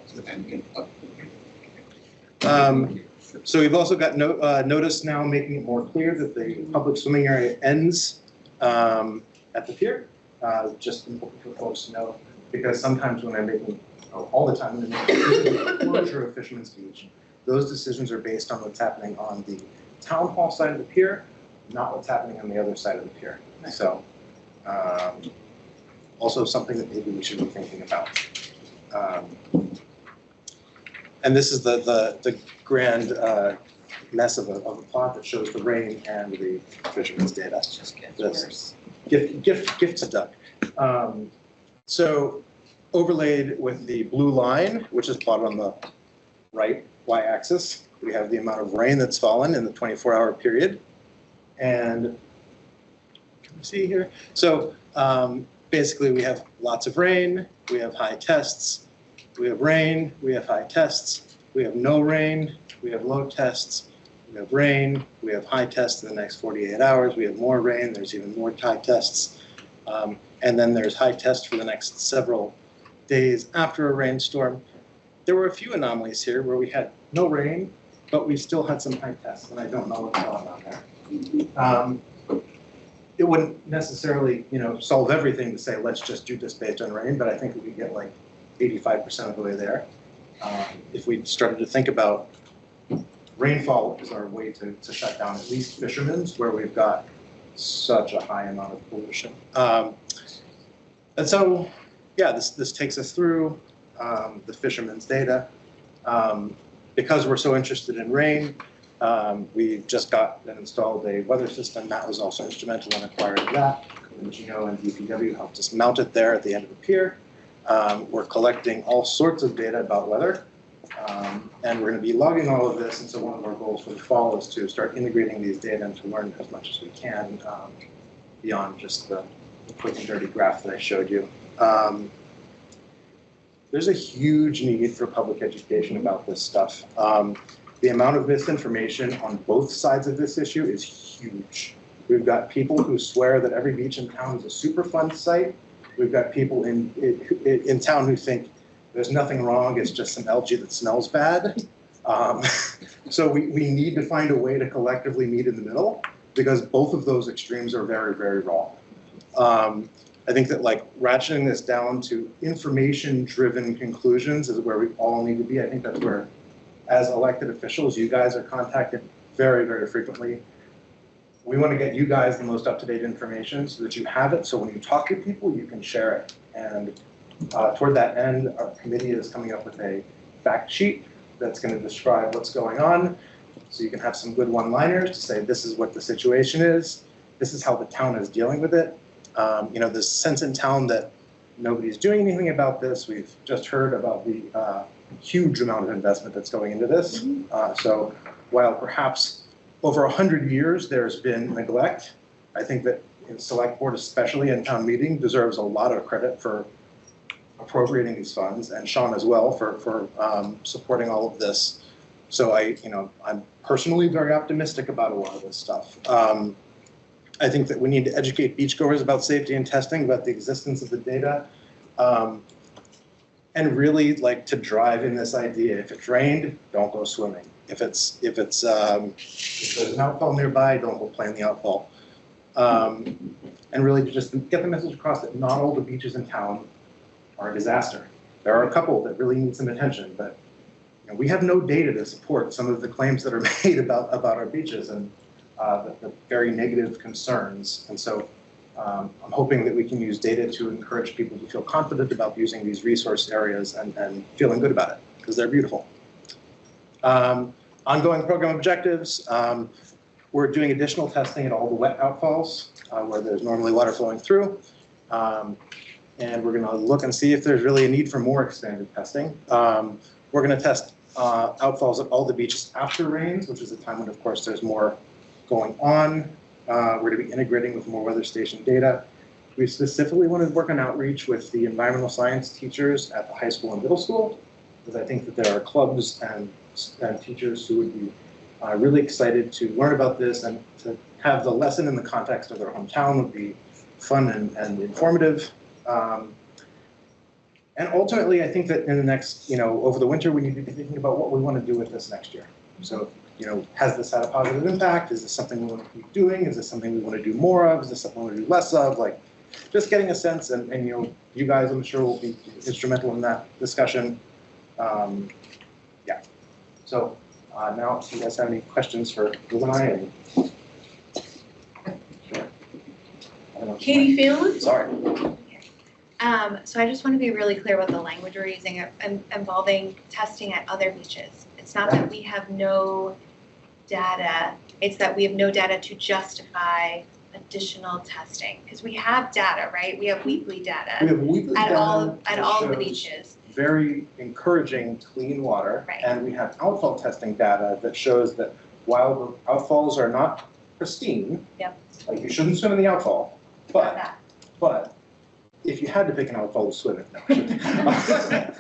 So we've also got notice now making it more clear that the public swimming area ends at the pier. Just important for folks to know, because sometimes when I'm making, all the time when I'm making the closure of Fisherman's Beach, those decisions are based on what's happening on the town hall side of the pier, not what's happening on the other side of the pier. So also something that maybe we should be thinking about. And this is the grand mess of a plot that shows the rain and the fisherman's data. It just gets This worse. gift to Doug. So overlaid with the blue line, which is plotted on the right y-axis, we have the amount of rain that's fallen in the 24-hour period. And can you see here? So basically we have lots of rain, we have high tests, we have rain, we have high tests, we have no rain, we have low tests, we have rain, we have high tests in the next 48 hours, we have more rain, there's even more high tests, and then there's high tests for the next several days after a rainstorm. There were a few anomalies here where we had no rain, but we still had some high tests, and I don't know what's going on there. It wouldn't necessarily, solve everything to say, let's just do this based on rain, but I think we could get like 85% of the way there. If we started to think about rainfall as our way to shut down at least fishermen's, where we've got such a high amount of pollution. And so, yeah, this takes us through the fishermen's data. Because we're so interested in rain, we just got and installed a weather system. Matt was also instrumental in acquiring that. And Gino and DPW helped us mount it there at the end of the pier. We're collecting all sorts of data about weather, and we're going to be logging all of this. And so one of our goals for the fall is to start integrating these data and to learn as much as we can beyond just the quick and dirty graph that I showed you. There's a huge need for public education about this stuff. The amount of misinformation on both sides of this issue is huge. We've got people who swear that every beach in town is a Superfund site. We've got people in town who think there's nothing wrong, it's just some algae that smells bad. So we need to find a way to collectively meet in the middle, because both of those extremes are very, very wrong. I think that ratcheting this down to information-driven conclusions is where we all need to be. I think that's where, as elected officials, you guys are contacted very, very frequently. We want to get you guys the most up-to-date information so that you have it, so when you talk to people, you can share it. And toward that end, our committee is coming up with a fact sheet that's going to describe what's going on, so you can have some good one-liners to say, this is what the situation is, this is how the town is dealing with it. This sense in town that nobody's doing anything about this. We've just heard about the huge amount of investment that's going into this. So while perhaps over 100 years there's been neglect, I think that select board, especially in town meeting, deserves a lot of credit for appropriating these funds, and Sean as well for supporting all of this. So I'm personally very optimistic about a lot of this stuff. I think that we need to educate beachgoers about safety and testing, about the existence of the data, and really to drive in this idea. If it's rained, don't go swimming. If there's an outfall nearby, don't go play in the outfall. And really to just get the message across that not all the beaches in town are a disaster. There are a couple that really need some attention, but we have no data to support some of the claims that are made about our beaches and the very negative concerns. And so I'm hoping that we can use data to encourage people to feel confident about using these resource areas and feeling good about it, because they're beautiful. Ongoing program objectives. We're doing additional testing at all the wet outfalls where there's normally water flowing through. And we're going to look and see if there's really a need for more expanded testing. We're going to test outfalls at all the beaches after rains, which is a time when, of course, there's more going on. We're going to be integrating with more weather station data. We specifically want to work on outreach with the environmental science teachers at the high school and middle school, because I think that there are clubs and teachers who would be really excited to learn about this, and to have the lesson in the context of their hometown would be fun and informative. And ultimately, I think that in the next, over the winter, we need to be thinking about what we want to do with this next year. So, has this had a positive impact? Is this something we want to keep doing? Is this something we want to do more of? Is this something we want to do less of? Like, just getting a sense, and you guys, I'm sure, will be instrumental in that discussion. Yeah. So now, if you guys have any questions for Liz and I, sure. Katie Phelan? Sorry. So I just want to be really clear about the language we're using involving testing at other beaches. It's not that we have no data, it's that we have no data to justify additional testing. Because we have data, right? We have weekly data. We have weekly at data all of the shows beaches. Very encouraging clean water. Right. And we have outfall testing data that shows that while the outfalls are not pristine, Yep. like you shouldn't swim in the outfall, but if you had to pick an outfall to swim in, no, I shouldn't.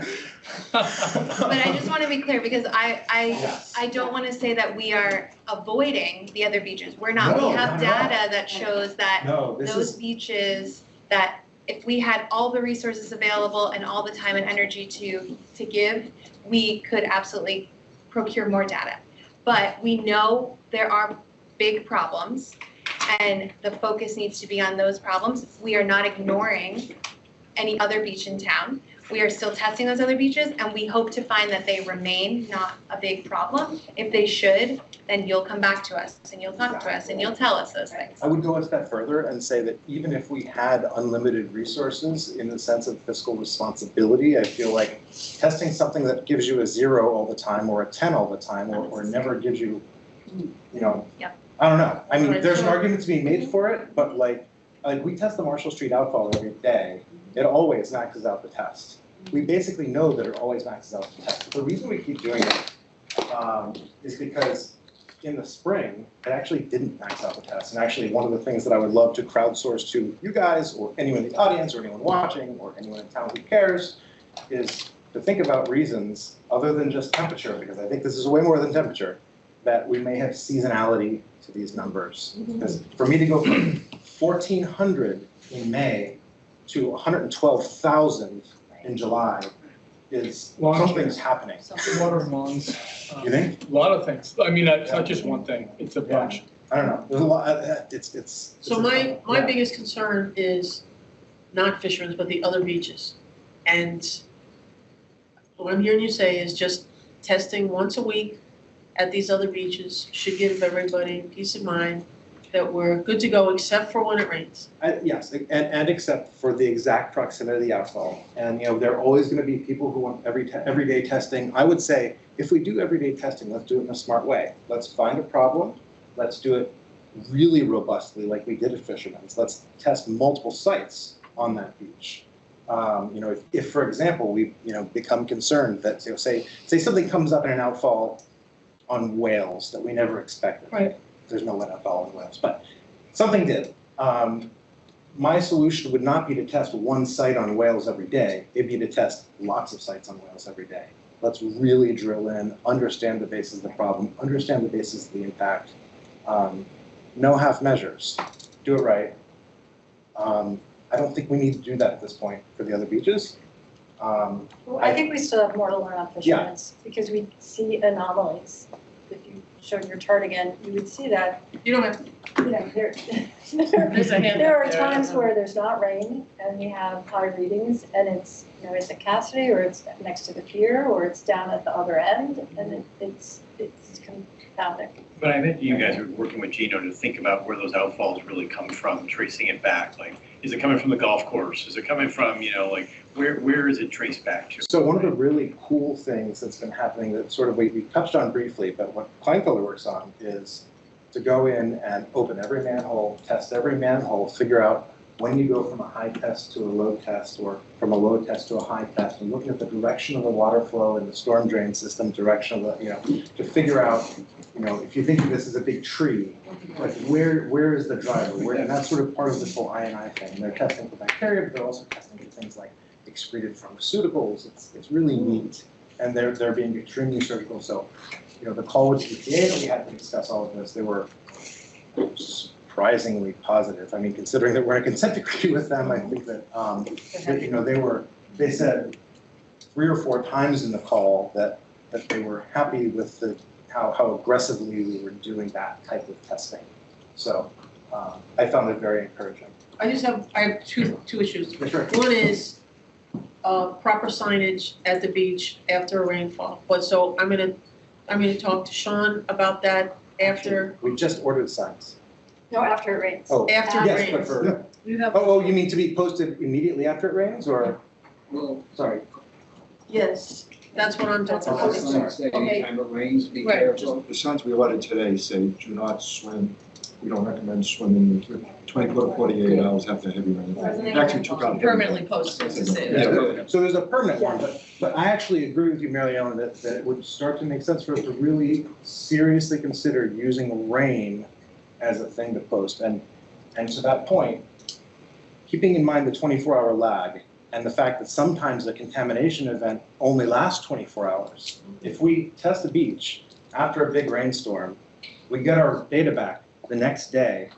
But I just want to be clear, because I don't want to say that we are avoiding the other beaches. We're not. No, We have not at all. data that shows that those beaches, that if we had all the resources available and all the time and energy to give, we could absolutely procure more data. But we know there are big problems, and the focus needs to be on those problems. We are not ignoring any other beach in town. We are still testing those other beaches, and we hope to find that they remain not a big problem. If they should, then you'll come back to us, and you'll talk to us, and you'll tell us those things. I would go a step further and say that even if we had unlimited resources in the sense of fiscal responsibility, I feel like testing something that gives you a 0 all the time or a 10 all the time or never gives you, Yep. I don't know. I mean, there's an argument to be made for it, but like we test the Marshall Street outfall every day. It always maxes out the test. We basically know that it always maxes out the test. The reason we keep doing it is because in the spring, it actually didn't max out the test. And actually, one of the things that I would love to crowdsource to you guys, or anyone in the audience, or anyone watching, or anyone in town who cares, is to think about reasons other than just temperature, because I think this is way more than temperature, that we may have seasonality to these numbers. Because for me to go from 1,400 in May to 112,000 in July is something's happening. Water lawns. You think? A lot of things. I mean, it's not just one thing, it's a bunch. I don't know, there's a lot, it's. So my biggest concern is not Fisherman's, but the other beaches. And what I'm hearing you say is just testing once a week at these other beaches should give everybody peace of mind that we're good to go, except for when it rains. Yes, and except for the exact proximity of the outfall. And there are always going to be people who want everyday testing. I would say, if we do everyday testing, let's do it in a smart way. Let's find a problem. Let's do it really robustly, like we did at Fisherman's. Let's test multiple sites on that beach. If for example, we become concerned that say something comes up in an outfall on whales that we never expected. Right. There's no wet outfall in whales, but something did. My solution would not be to test one site on whales every day. It'd be to test lots of sites on whales every day. Let's really drill in, understand the basis of the problem, understand the basis of the impact. No half measures. Do it right. I don't think we need to do that at this point for the other beaches. Well, I think we still have more to learn on Fisherman's because we see anomalies. If you showed your chart again, you would see that. You don't have. There are times where there's not rain and we have high readings, and it's you know, it's at Cassidy, or it's next to the pier, or it's down at the other end, and it's confounding. But I bet you guys are working with Gino to think about where those outfalls really come from, tracing it back. Like, is it coming from the golf course? Is it coming from, like, where is it traced back to? So one of the really cool things that's been happening that sort of we touched on briefly, but what Kleinfelder works on is to go in and open every manhole, test every manhole, figure out when you go from a high test to a low test, or from a low test to a high test, and looking at the direction of the water flow in the storm drain system, direction of the, to figure out, if you think of this as a big tree, like where is the driver? And that's sort of part of this whole I&I thing. And they're testing for bacteria, but they're also testing for things like excreted pharmaceuticals. It's really neat, and they're being extremely surgical. So, the call with the EPA that we had to discuss all of this, they were surprisingly positive. I mean, considering that we're in a consent decree with them, I think that they said 3 or 4 times in the call that they were happy with how aggressively we were doing that type of testing. So I found it very encouraging. I have two issues. That's right. One is proper signage at the beach after a rainfall. But so I'm gonna talk to Sean about that after. We just ordered signs. No, after it rains. Oh, After it yes, rains. but for, you mean to be posted immediately after it rains, or? Well, sorry. Yes, that's what I'm talking All about. the signs say anytime it rains, be Right. careful. The signs we ordered today say, do not swim. We don't recommend swimming 24 to 48 hours after heavy rain. Actually took out. Permanently posted to say that. Yeah, so there's a permanent one, but I actually agree with you, Mary Ellen, that it would start to make sense for us to really seriously consider using rain as a thing to post. And to that point, keeping in mind the 24-hour lag and the fact that sometimes a contamination event only lasts 24 hours. If we test a beach after a big rainstorm, we get our data back the next day.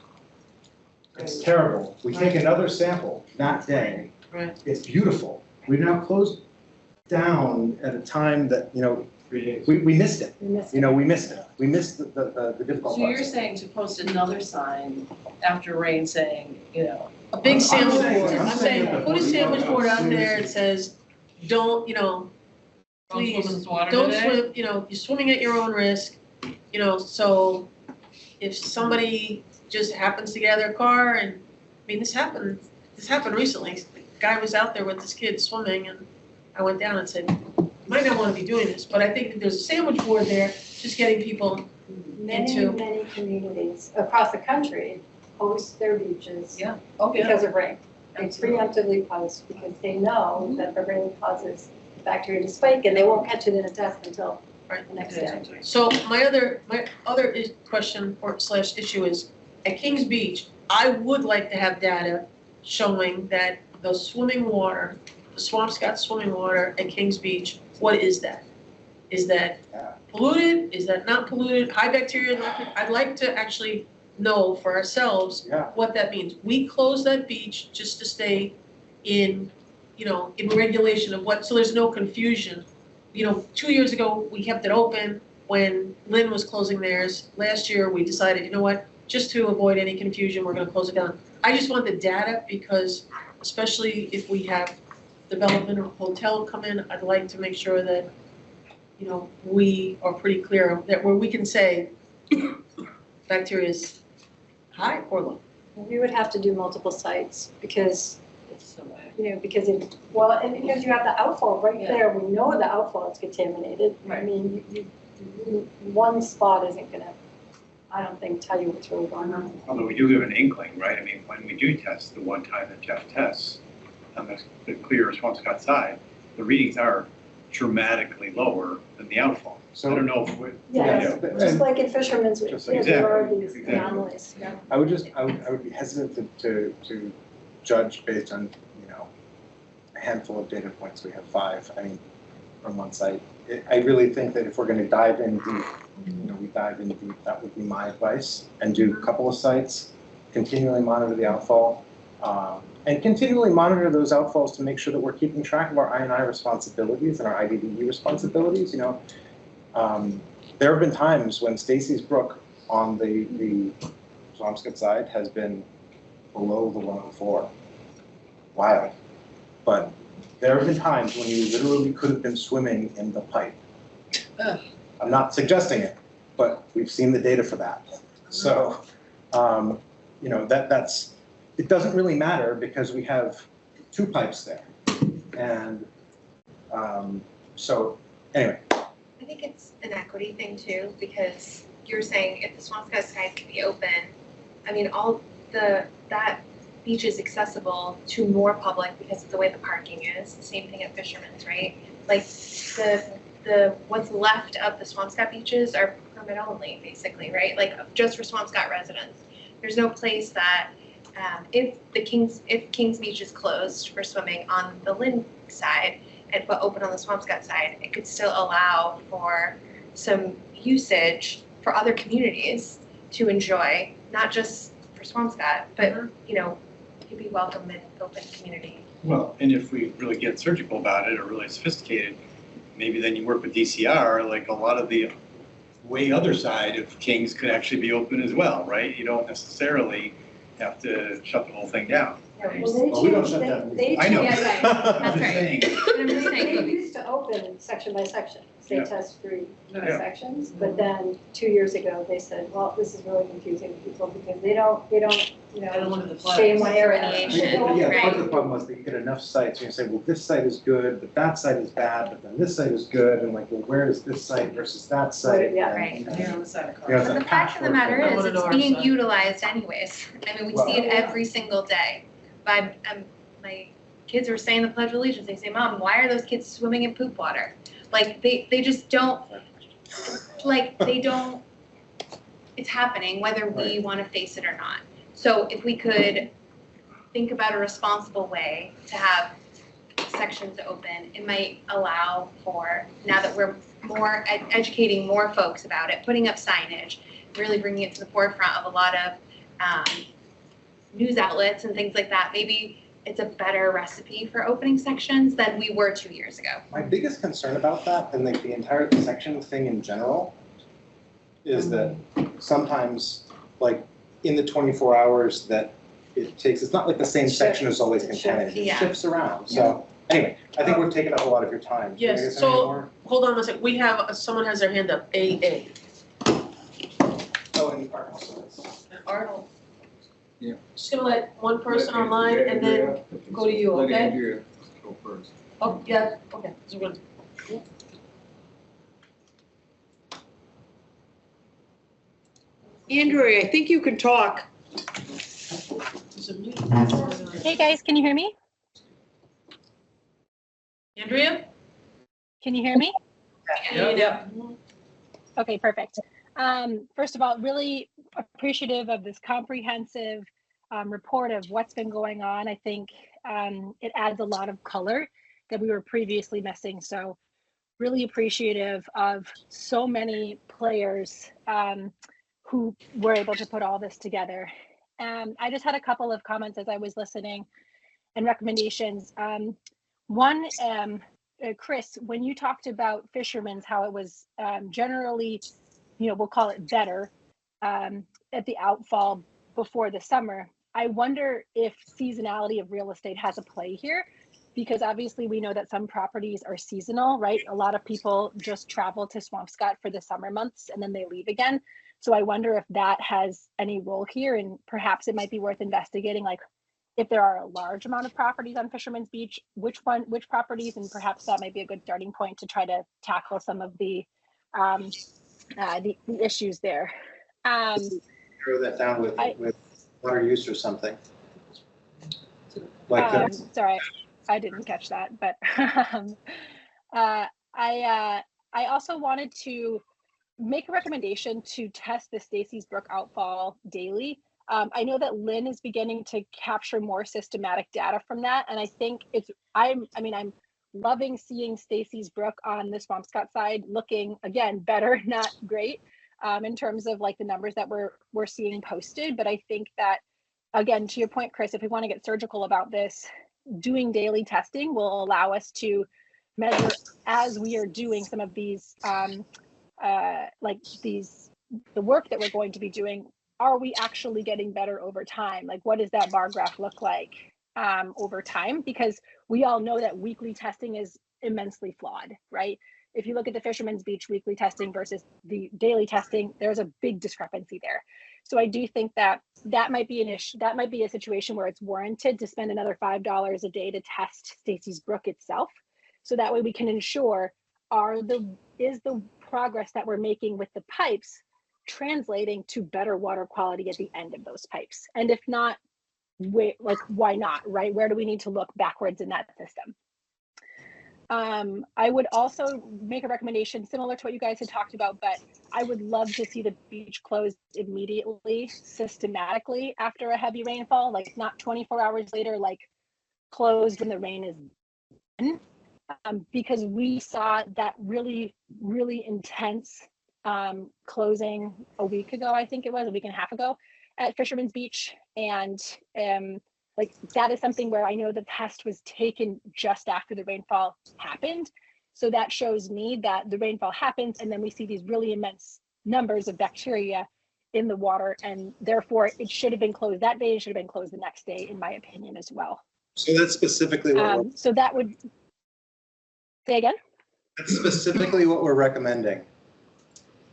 It's terrible. We take another sample that day. Right. It's beautiful. We've now closed down at a time that, we missed it. We missed it. We missed the difficult So parts. you're saying to post another sign after rain saying, A big sandwich board. I'm I'm saying saying, put a sandwich board out there that says, don't, please, swim in this water don't today? swim, you're swimming at your own risk. So if somebody just happens to get out of their car and, this happened recently. The guy was out there with his kid swimming, and I went down and said, you might not want to be doing this, but I think that there's a sandwich board there, just getting people Many communities across the country post their beaches because of rain. They preemptively post because they know that the rain causes bacteria to spike, and they won't catch it in a test until the next day. So my other question or / issue is, at Kings Beach, I would like to have data showing that the swimming water, the Swampscott swimming water at Kings Beach, what is that? Is that polluted? Is that not polluted? High bacteria? I'd like to actually know for ourselves what that means. We closed that beach just to stay in regulation of so there's no confusion. 2 years ago, we kept it open when Lynn was closing theirs. Last year, we decided, just to avoid any confusion, we're gonna close it down. I just want the data because, especially if we have development or hotel come in, I'd like to make sure that, we are pretty clear that where we can say bacteria is high or low. We would have to do multiple sites because because you have the outfall right there. We know the outfall is contaminated. Right. I mean, one spot isn't gonna, I don't think, tell you what's really going on. Although we do have an inkling, right? When we do test the one time that Jeff tests on the clear Swampscott side, the readings are dramatically lower than the outfall. So I don't know if we. Yes, just like in Fisherman's, there are these Exactly. anomalies. Yeah. I would be hesitant to judge based on, a handful of data points. We have 5, from one site. I really think that if we're gonna dive in deep, we dive in deep, that would be my advice. And do a couple of sites, continually monitor the outfall, and continually monitor those outfalls to make sure that we're keeping track of our I&I responsibilities and our IDDE responsibilities. There have been times when Stacy's Brook on the Swampscott side has been below the 104. Wild. But there have been times when you literally could have been swimming in the pipe. I'm not suggesting it, but we've seen the data for that. So, you know, that's, it doesn't really matter because we have 2 pipes there. And so, anyway. I think it's an equity thing too, because you're saying if the Swampscott side can be open, I mean, that beach is accessible to more public because of the way the parking is. The same thing at Fisherman's, right? Like the what's left of the Swampscott beaches are permit only, basically, right? Like just for Swampscott residents. There's no place that if Kings Beach is closed for swimming on the Lynn side but open on the Swampscott side, it could still allow for some usage for other communities to enjoy, not just for Swampscott, but you know, you'd be welcome in open community. Well, and if we really get surgical about it or really sophisticated, maybe then you work with DCR, like a lot of the way other side of Kings could actually be open as well, right? You don't necessarily have to shut the whole thing down. Well, we don't shut down. I know. Yeah, right. That's right. But I'm just saying, They used to open section by section, say Yeah. test free Yeah. sections, but then 2 years ago, they said, well, this is really confusing to people because they don't, you I don't look know, at the flags. stay in one area. Yeah, part of the problem was that you get enough sites, and you say, well, this site is good, but that site is bad, but then this site is good, and like, well, where is this site versus that site? Yeah. Right. And you're on the side of Yeah, cars. But the fact of the matter I is, wanna know it's our being side. utilized anyways. I mean, we see it every single day. But my kids were saying the Pledge of Allegiance. They say, Mom, why are those kids swimming in poop water? Like, they just don't, it's happening whether we want to face it or not. So if we could think about a responsible way to have sections open, it might allow for, now that we're more educating more folks about it, putting up signage, really bringing it to the forefront of a lot of news outlets and things like that, maybe it's a better recipe for opening sections than we were 2 years ago. My biggest concern about that, and like the entire section thing in general, is that sometimes, like, in the 24 hours that it takes, it's not like the same section is always contaminated, it Yeah. shifts around, so, anyway, I think we've taken up a lot of your time. Do you guys Yes, have any so, more? hold on a second, we have, someone has their hand up, AA. Oh, and Arnold, so it's- Arnold. Yeah. Just gonna let one person online and then go to you, Let okay? Andrea go first. Oh, yeah, okay, so we're gonna. Andrea, I think you can talk. Hey guys, can you hear me? Andrea? Can you hear me? Yeah. Okay, perfect. First of all, really appreciative of this comprehensive report of what's been going on. I think it adds a lot of color that we were previously missing. So really appreciative of so many players who were able to put all this together. I just had a couple of comments as I was listening and recommendations. One, Chris, when you talked about Fisherman's, how it was generally, you know, we'll call it better at the outfall before the summer. I wonder if seasonality of real estate has a play here, because obviously we know that some properties are seasonal, right? A lot of people just travel to Swampscott for the summer months and then they leave again. So I wonder if that has any role here, and perhaps it might be worth investigating, like if there are a large amount of properties on Fisherman's Beach, which properties, and perhaps that might be a good starting point to try to tackle some of the issues there. Throw that down with water use or something. Like sorry, I didn't catch that, but I also wanted to make a recommendation to test the Stacy's Brook outfall daily. I know that Lynn is beginning to capture more systematic data from that, and I think I'm loving seeing Stacy's Brook on the Swampscott side looking, again, better, not great, in terms of like the numbers that we're seeing posted. But I think that, again, to your point, Chris, if we want to get surgical about this, doing daily testing will allow us to measure as we are doing some of these, the work that we're going to be doing. Are we actually getting better over time? Like, what does that bar graph look like? over time, because we all know that weekly testing is immensely flawed, right? If you look at the Fisherman's Beach weekly testing versus the daily testing, there's a big discrepancy there. So I do think that that might be an issue. That might be a situation where it's warranted to spend another $5 a day to test Stacy's Brook itself. So that way we can ensure is the progress that we're making with the pipes translating to better water quality at the end of those pipes? And if not, why not, right? Where do we need to look backwards in that system? I would also make a recommendation similar to what you guys had talked about, but I would love to see the beach closed immediately, systematically after a heavy rainfall, like not 24 hours later, like closed when the rain is done. Because we saw that really, really intense closing a week ago, I think it was a week and a half ago at Fisherman's Beach. And like that is something where I know the test was taken just after the rainfall happened. So that shows me that the rainfall happens and then we see these really immense numbers of bacteria in the water, and therefore it should have been closed that day. It should have been closed the next day, in my opinion, as well. So that's specifically what so that would say again? that's specifically what we're recommending.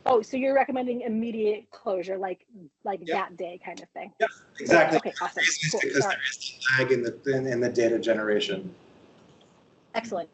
Oh, so you're recommending immediate closure, like that day kind of thing? Yeah, exactly. Okay, awesome. Cool. Because there is a lag in the data generation. Excellent.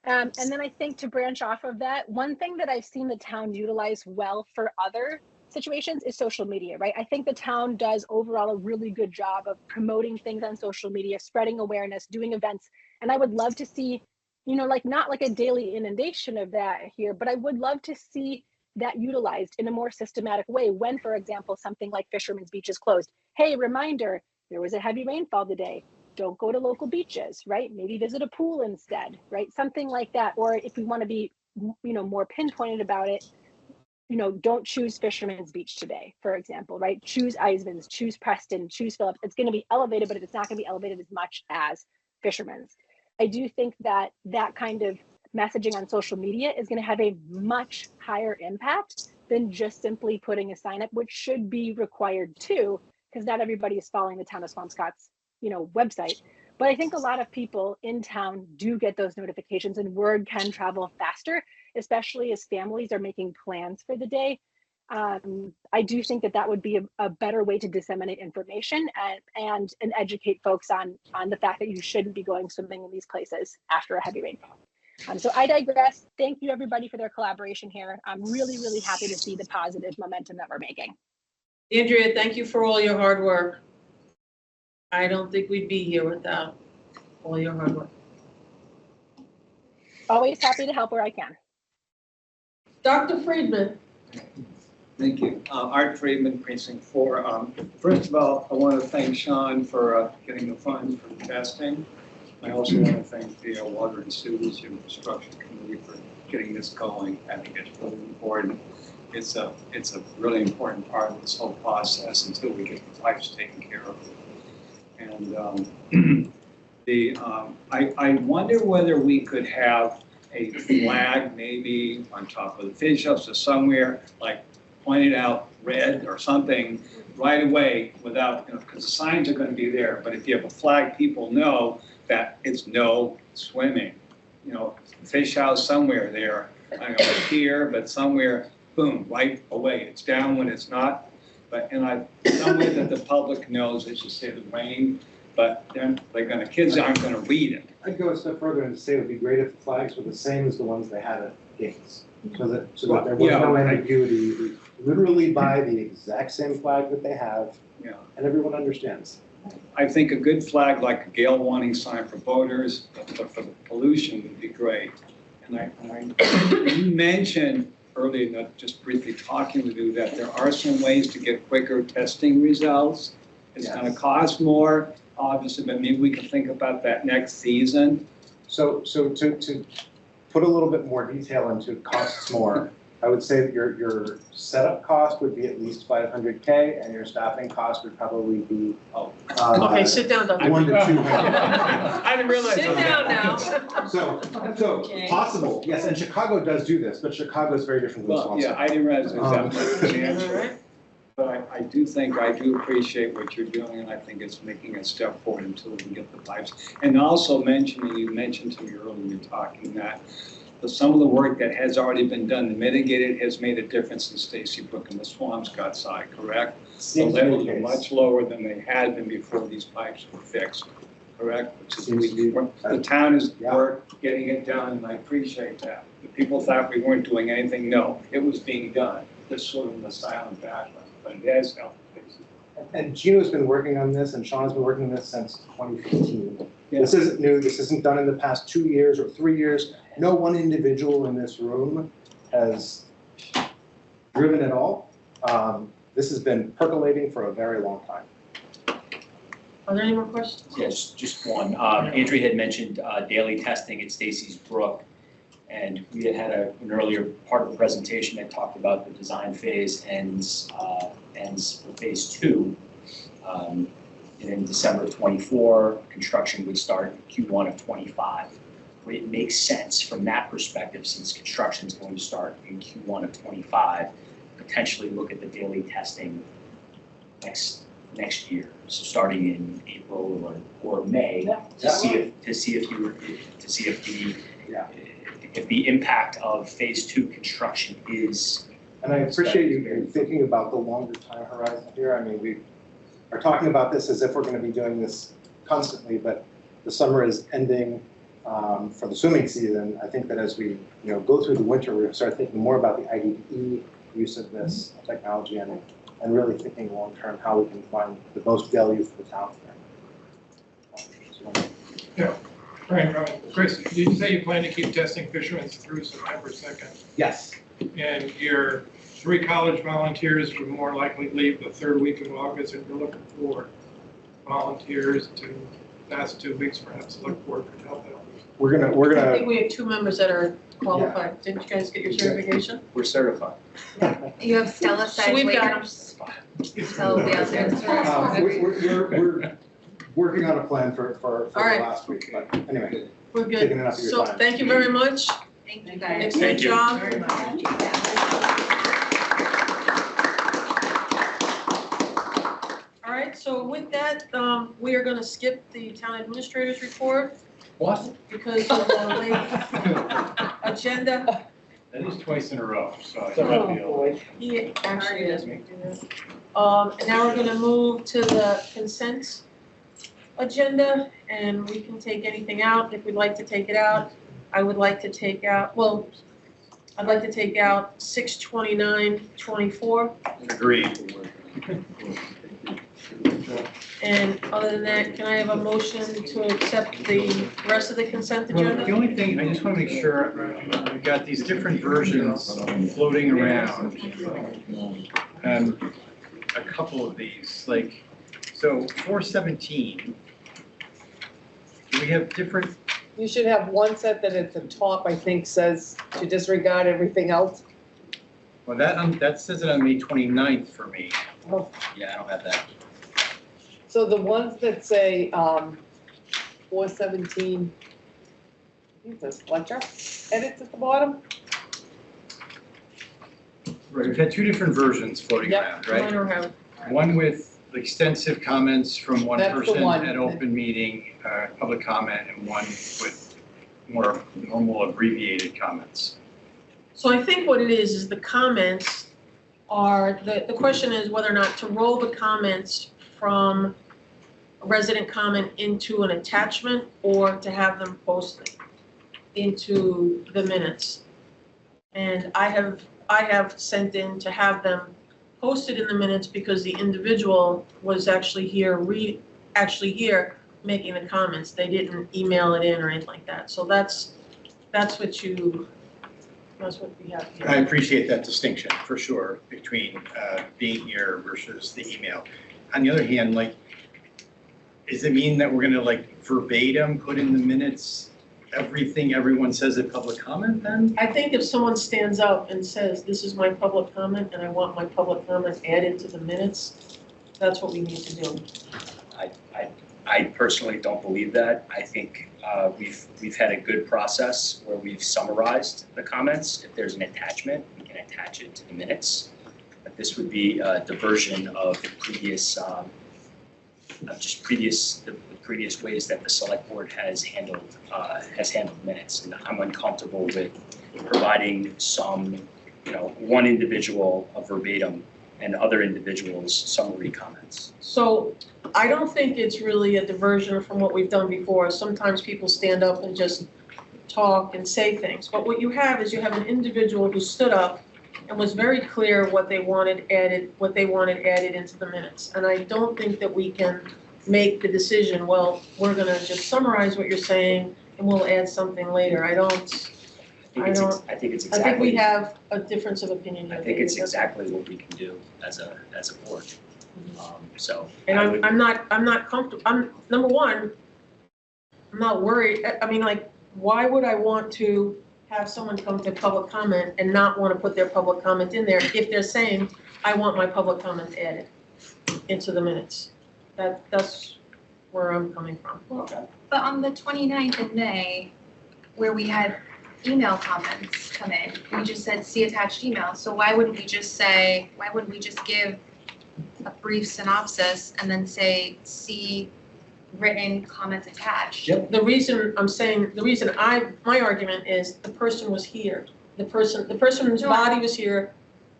And then I think to branch off of that, one thing that I've seen the town utilize well for other situations is social media, right? I think the town does overall a really good job of promoting things on social media, spreading awareness, doing events. And I would love to see, you know, like not like a daily inundation of that here, but I would love to see that utilized in a more systematic way when, for example, something like Fisherman's Beach is closed. Hey, reminder, there was a heavy rainfall today. Don't go to local beaches, right? Maybe visit a pool instead, right? Something like that. Or if we want to be, you know, more pinpointed about it, you know, don't choose Fisherman's Beach today, for example, right? Choose Eisman's, choose Preston, choose Phillips. It's going to be elevated, but it's not going to be elevated as much as Fisherman's. I do think that that kind of messaging on social media is going to have a much higher impact than just simply putting a sign up, which should be required too, because not everybody is following the town of Swampscott's, you know, website. But I think a lot of people in town do get those notifications, and word can travel faster, especially as families are making plans for the day. I do think that that would be a better way to disseminate information and educate folks on the fact that you shouldn't be going swimming in these places after a heavy rainfall. So I digress. Thank you everybody for their collaboration here. I'm really, really happy to see the positive momentum that we're making. Andrea, thank you for all your hard work. I don't think we'd be here without all your hard work. Always happy to help where I can. Dr. Friedman. Thank you. Art Friedman, Precinct 4. First of all, I want to thank Sean for getting the funds for the testing. I also want to thank the Water and Sewage Infrastructure Committee for getting this going. I think it's really important. It's a really important part of this whole process until we get the pipes taken care of. And I wonder whether we could have a flag maybe on top of the fish houses or somewhere, like pointed out red or something right away without, you know, because the signs are going to be there. But if you have a flag, people know that it's no swimming. You know, fish house somewhere there, I don't know, here, but somewhere, boom, right away. It's down when it's not. But somewhere that the public knows, as you say, the rain. But then kids aren't going to read it. I'd go a step further and say it would be great if the flags were the same as the ones they had at gates, so that there was no ambiguity. We literally buy the exact same flag that they have, and everyone understands. I think a good flag, like a gale warning sign for boaters, but for the pollution would be great. And you mentioned earlier, just briefly talking with you, that there are some ways to get quicker testing results. It's going to cost more, obviously, but maybe we can think about that next season. So to put a little bit more detail into it costs more, I would say that your setup cost would be at least $500K, and your staffing cost would probably be Okay, sit down, Dr. 1 to 200. I didn't realize. Sit down now. So possible, yes, and Chicago does do this, but Chicago is very different than Swampscott. Yeah, I didn't realize exactly. But I do appreciate what you're doing, and I think it's making a step forward until we can get the pipes. And also you mentioned to me earlier, talking that some of the work that has already been done to mitigate it has made a difference in Stacy Brook and the Swampscott side, correct? The levels are much lower than they had been before these pipes were fixed, correct? Which is, the town has worked getting it done, and I appreciate that. The people thought we weren't doing anything. No, it was being done. Just sort of in the silent background, but it has helped. And Gino's been working on this, and Sean's been working on this since 2015. Yeah. This isn't new. This isn't done in the past 2 years or 3 years. No one individual in this room has driven it all. This has been percolating for a very long time. Are there any more questions? Yes, just one. Andrea had mentioned daily testing at Stacy's Brook. And we had an earlier part of the presentation that talked about the design phase ends for phase 2. And in December of 24, construction would start in Q1 of 25. It makes sense from that perspective, since construction is going to start in Q1 of 25, potentially look at the daily testing next year. So starting in April or May, to see if the impact of phase 2 construction is. And I appreciate you thinking about the longer time horizon here. I mean, we are talking about this as if we're going to be doing this constantly, but the summer is ending for the swimming season. I think that as we go through the winter, we're going to start thinking more about the IDE use of this technology and really thinking long term how we can find the most value for the town. Yeah. Right. Chris, did you say you plan to keep testing fishermen through September 2nd? Yes. And your 3 college volunteers would more likely leave the 3rd week of August, and you're looking for volunteers to last 2 weeks, perhaps look forward to help out. We're gonna. I think we have 2 members that are qualified. Didn't you guys get your certification? We're certified. You have Stella size So we've got waivers. So we'll be out there. We're working on a plan for All right. last week, but anyway. We're Taking good. enough of your So time. thank you very much. Thank you guys. Excellent job. Very much. All right, so with that, we are going to skip the town administrator's report What? because of the late agenda. That is twice in a row, so I Oh, feel. boy. He actually does make do that. And now we're going to move to the consent agenda, and we can take anything out if we'd like to take it out. I would like to take out, well, I'd like to take out 62924. Agreed. And other than that, can I have a motion to accept the rest of the consent Well, the agenda? only thing, I just want to make sure, we've got these different versions floating around. A couple of these, like, so 417, do we have different? You should have one set that at the top, I think, says to disregard everything else. Well, that says it on May 29th for me. Oh. Yeah, I don't have that. So the ones that say 417, I think there's Fletcher edits at the bottom. Right, we've had 2 different versions floating around, right? Mine are have- One with extensive comments from one That's the person one. at open meeting, public comment, and one with more normal abbreviated comments. So I think what it is the comments are, the question is whether or not to roll the comments from a resident comment into an attachment or to have them posted into the minutes. And I have sent in to have them posted in the minutes because the individual was actually here, making the comments. They didn't email it in or anything like that. So that's what we have here. I appreciate that distinction, for sure, between being here versus the email. On the other hand, like, does it mean that we're gonna like verbatim put in the minutes everything everyone says at public comment then? I think if someone stands up and says, this is my public comment and I want my public comment added to the minutes, that's what we need to do. I personally don't believe that. I think we've had a good process where we've summarized the comments. If there's an attachment, we can attach it to the minutes. But this would be a diversion of previous, the previous ways that the select board has handled minutes. And I'm uncomfortable with providing some, one individual a verbatim and other individuals summary comments. So I don't think it's really a diversion from what we've done before. Sometimes people stand up and just talk and say things. But what you have is you have an individual who stood up and was very clear what they wanted added into the minutes. And I don't think that we can make the decision, well, we're gonna just summarize what you're saying and we'll add something later. I think we have a difference of opinion here. I think it's exactly what we can do as a board. And I'm not comfortable, number one, I'm not worried, I mean, like, why would I want to have someone come to public comment and not want to put their public comment in there if they're saying, I want my public comment added into the minutes? That's where I'm coming from. But on the 29th of May, where we had email comments come in, we just said, see attached email. So why wouldn't we just give a brief synopsis and then say, see written comments attached? Yep. The reason my argument is the person was here. The person's body was here.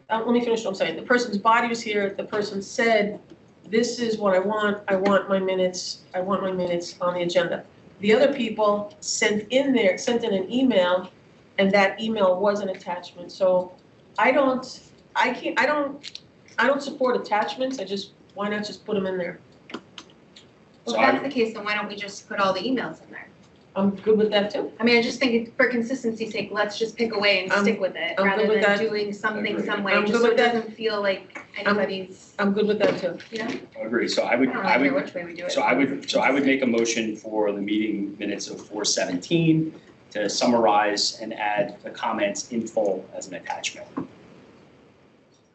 Let me finish what I'm saying. The person's body was here. The person said, this is what I want my minutes on the agenda. The other people sent in an email, and that email was an attachment. So I don't support attachments. Why not just put them in there? Well, if that's the case, then why don't we just put all the emails in there? I'm good with that too. I mean, I just think for consistency's sake, let's just pick away and stick with it, rather than doing something some way, just so it doesn't feel like anybody's. I'm good with that too. You know? I agree, so I would, I don't know which way we do it. so I would make a motion for the meeting minutes of 4/17 to summarize and add the comments in full as an attachment.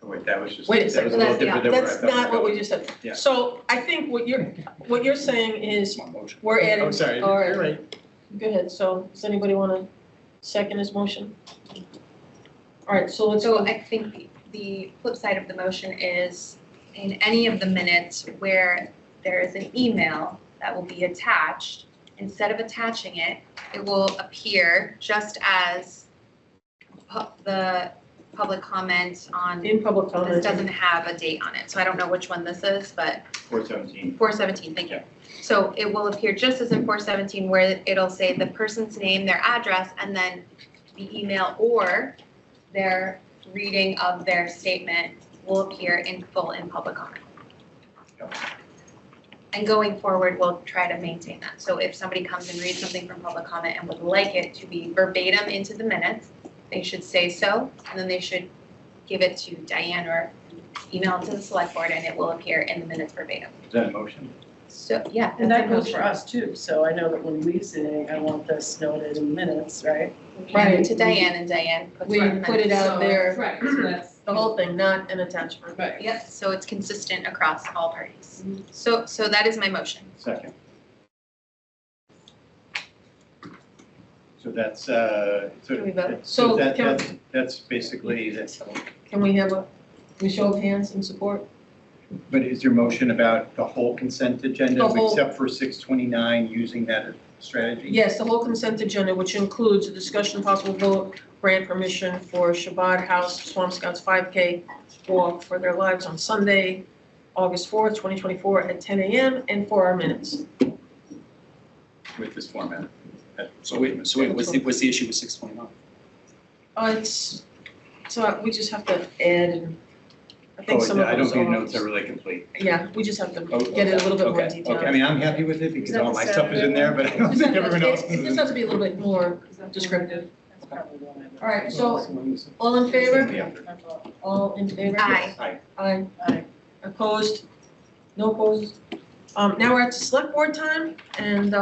Wait, that was just. Wait a second, that was a little different than where I that's thought we not were what we going. just said. Yeah. So I think what you're saying is My motion. we're adding. I'm sorry, all right. you're right. Go ahead. So does anybody want to second his motion? All right, so let's So go. I think the flip side of the motion is in any of the minutes where there is an email that will be attached, instead of attaching it, it will appear just as the public comment on. In public comment. This doesn't have a date on it, so I don't know which one this is, but 417. 417, thank you. So it will appear just as in 417 where it'll say the person's name, their address, and then the email or their reading of their statement will appear in full in public comment. And going forward, we'll try to maintain that. So if somebody comes and reads something from public comment and would like it to be verbatim into the minutes, they should say so, and then they should give it to Diane or email it to the select board, and it will appear in the minutes verbatim. Is that a motion? So, yeah. And that's that a goes motion. for us too, so I know that when we say, I want this noted in minutes, right? Right. To Diane, and Diane puts We it in put it minutes. out there, Right, so that's. the whole thing, not an attachment. Right. Yep, so it's consistent across all parties. So that is my motion. Second. So that's, so. Can we vote? So That's basically, Can we have a show of hands in support? but is your motion about the whole consent agenda The whole- except for 629 using that strategy? Yes, the whole consent agenda, which includes a discussion and possible vote, grant permission for Shabbat House Swampscott's 5K walk for their lives on Sunday, August 4th, 2024 at 10 a.m. and for our minutes. With this format? So wait, what's the issue with 629? So we just have to add, and I think some of I don't those think are. notes are really complete. Yeah, we just have to get it a little bit more detailed. I mean, I'm happy with it because all my stuff is in there, but I don't think everyone else It just is. has to be a little bit more descriptive. That's probably the one I. All right, so all in favor? Yeah. All in favor? Aye. Aye. Aye. Opposed? No opposed? Now we're at select board time, and,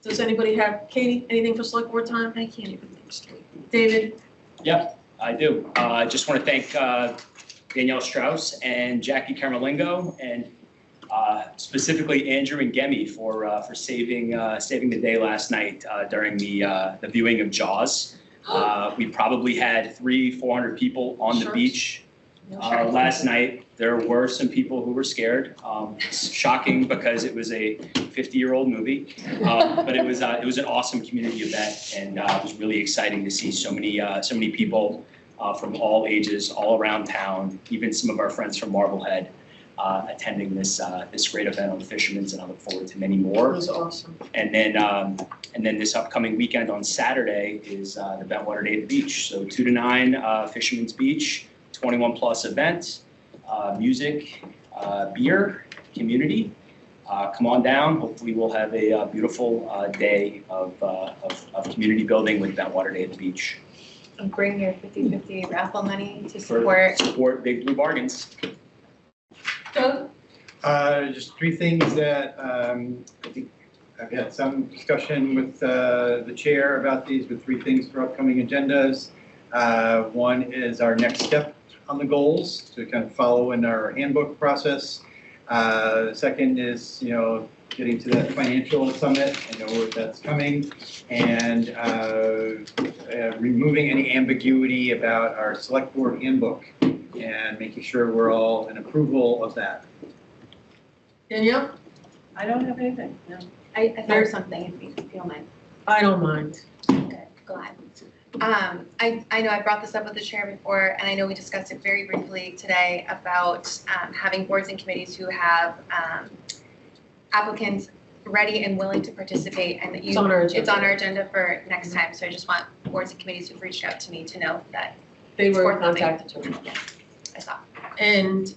does anybody have, Katie, anything for select board time? I can't even think straight. David? Yep, I do. I just want to thank Danielle Strauss and Jackie Caramolingo, and specifically Andrew and Gemi for saving the day last night during the viewing of Jaws. We probably had 300-400 people on the Sharks? beach last night. There were some people who were scared. It's shocking because it was a 50-year-old movie, but it was an awesome community event, and it was really exciting to see so many people from all ages, all around town, even some of our friends from Marblehead attending this great event on Fisherman's, and I look forward to many It more. was awesome. And then this upcoming weekend on Saturday is the Bentwater Day at the Beach. So 2 to 9, Fisherman's Beach, 21 plus event, music, beer, community. Come on down. Hopefully we'll have a beautiful day of community building with Bentwater Day at the Beach. And bring your 50/50 raffle money to For support. Big Blue Bargains. Doug? Just three things that I think I've had some discussion with the chair about these, with three things for upcoming agendas. One is our next step on the goals to kind of follow in our handbook process. Second is, getting to that financial summit. I know that's coming. And removing any ambiguity about our select board handbook and making sure we're all in approval of that. Danielle? I don't have anything, no. I thought of something, if you don't mind. I don't mind. Good, glad. I know I brought this up with the chair before, and I know we discussed it very briefly today about having boards and committees who have applicants ready and willing to participate, and that It's on our agenda. it's on our agenda for next time. So I just want boards and committees who've reached out to me to know that They it's were forthcoming. contacted too. I saw. And,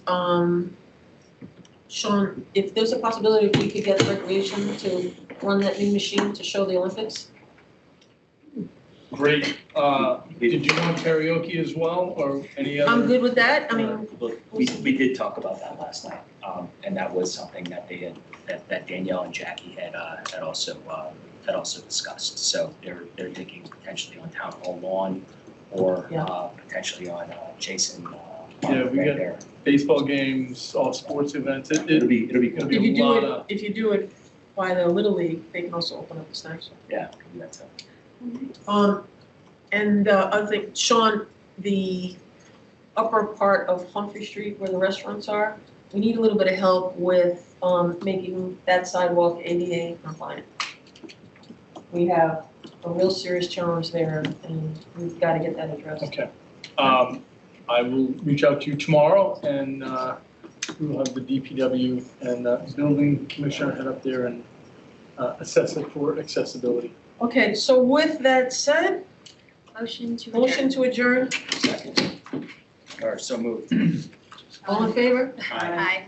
Sean, if there's a possibility if we could get recreation to run that new machine to show the Olympics? Great. Did you want karaoke as well, or any other? I'm good with that. I mean, Look, we did talk about that last night, and that was something that that Danielle and Jackie had also discussed. So they're thinking potentially on town hall lawn, or potentially on Jason. Yeah, we right got there. baseball games, all sports events. It'll be good. if you do it, if you do it by the Little League, they can also open up the snacks. Yeah, that's it. And the other thing, Sean, the upper part of Humphrey Street where the restaurants are, we need a little bit of help with making that sidewalk ADA compliant. We have a real serious challenge there, and we've got to get that addressed. Okay. I will reach out to you tomorrow, and we'll have the DPW and building commissioner head up there and assess it for accessibility. Okay, so with that said, Motion to adjourn. motion to adjourn. Second. Or so moved. All in favor? Aye.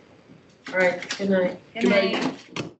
All right, good night. Good night.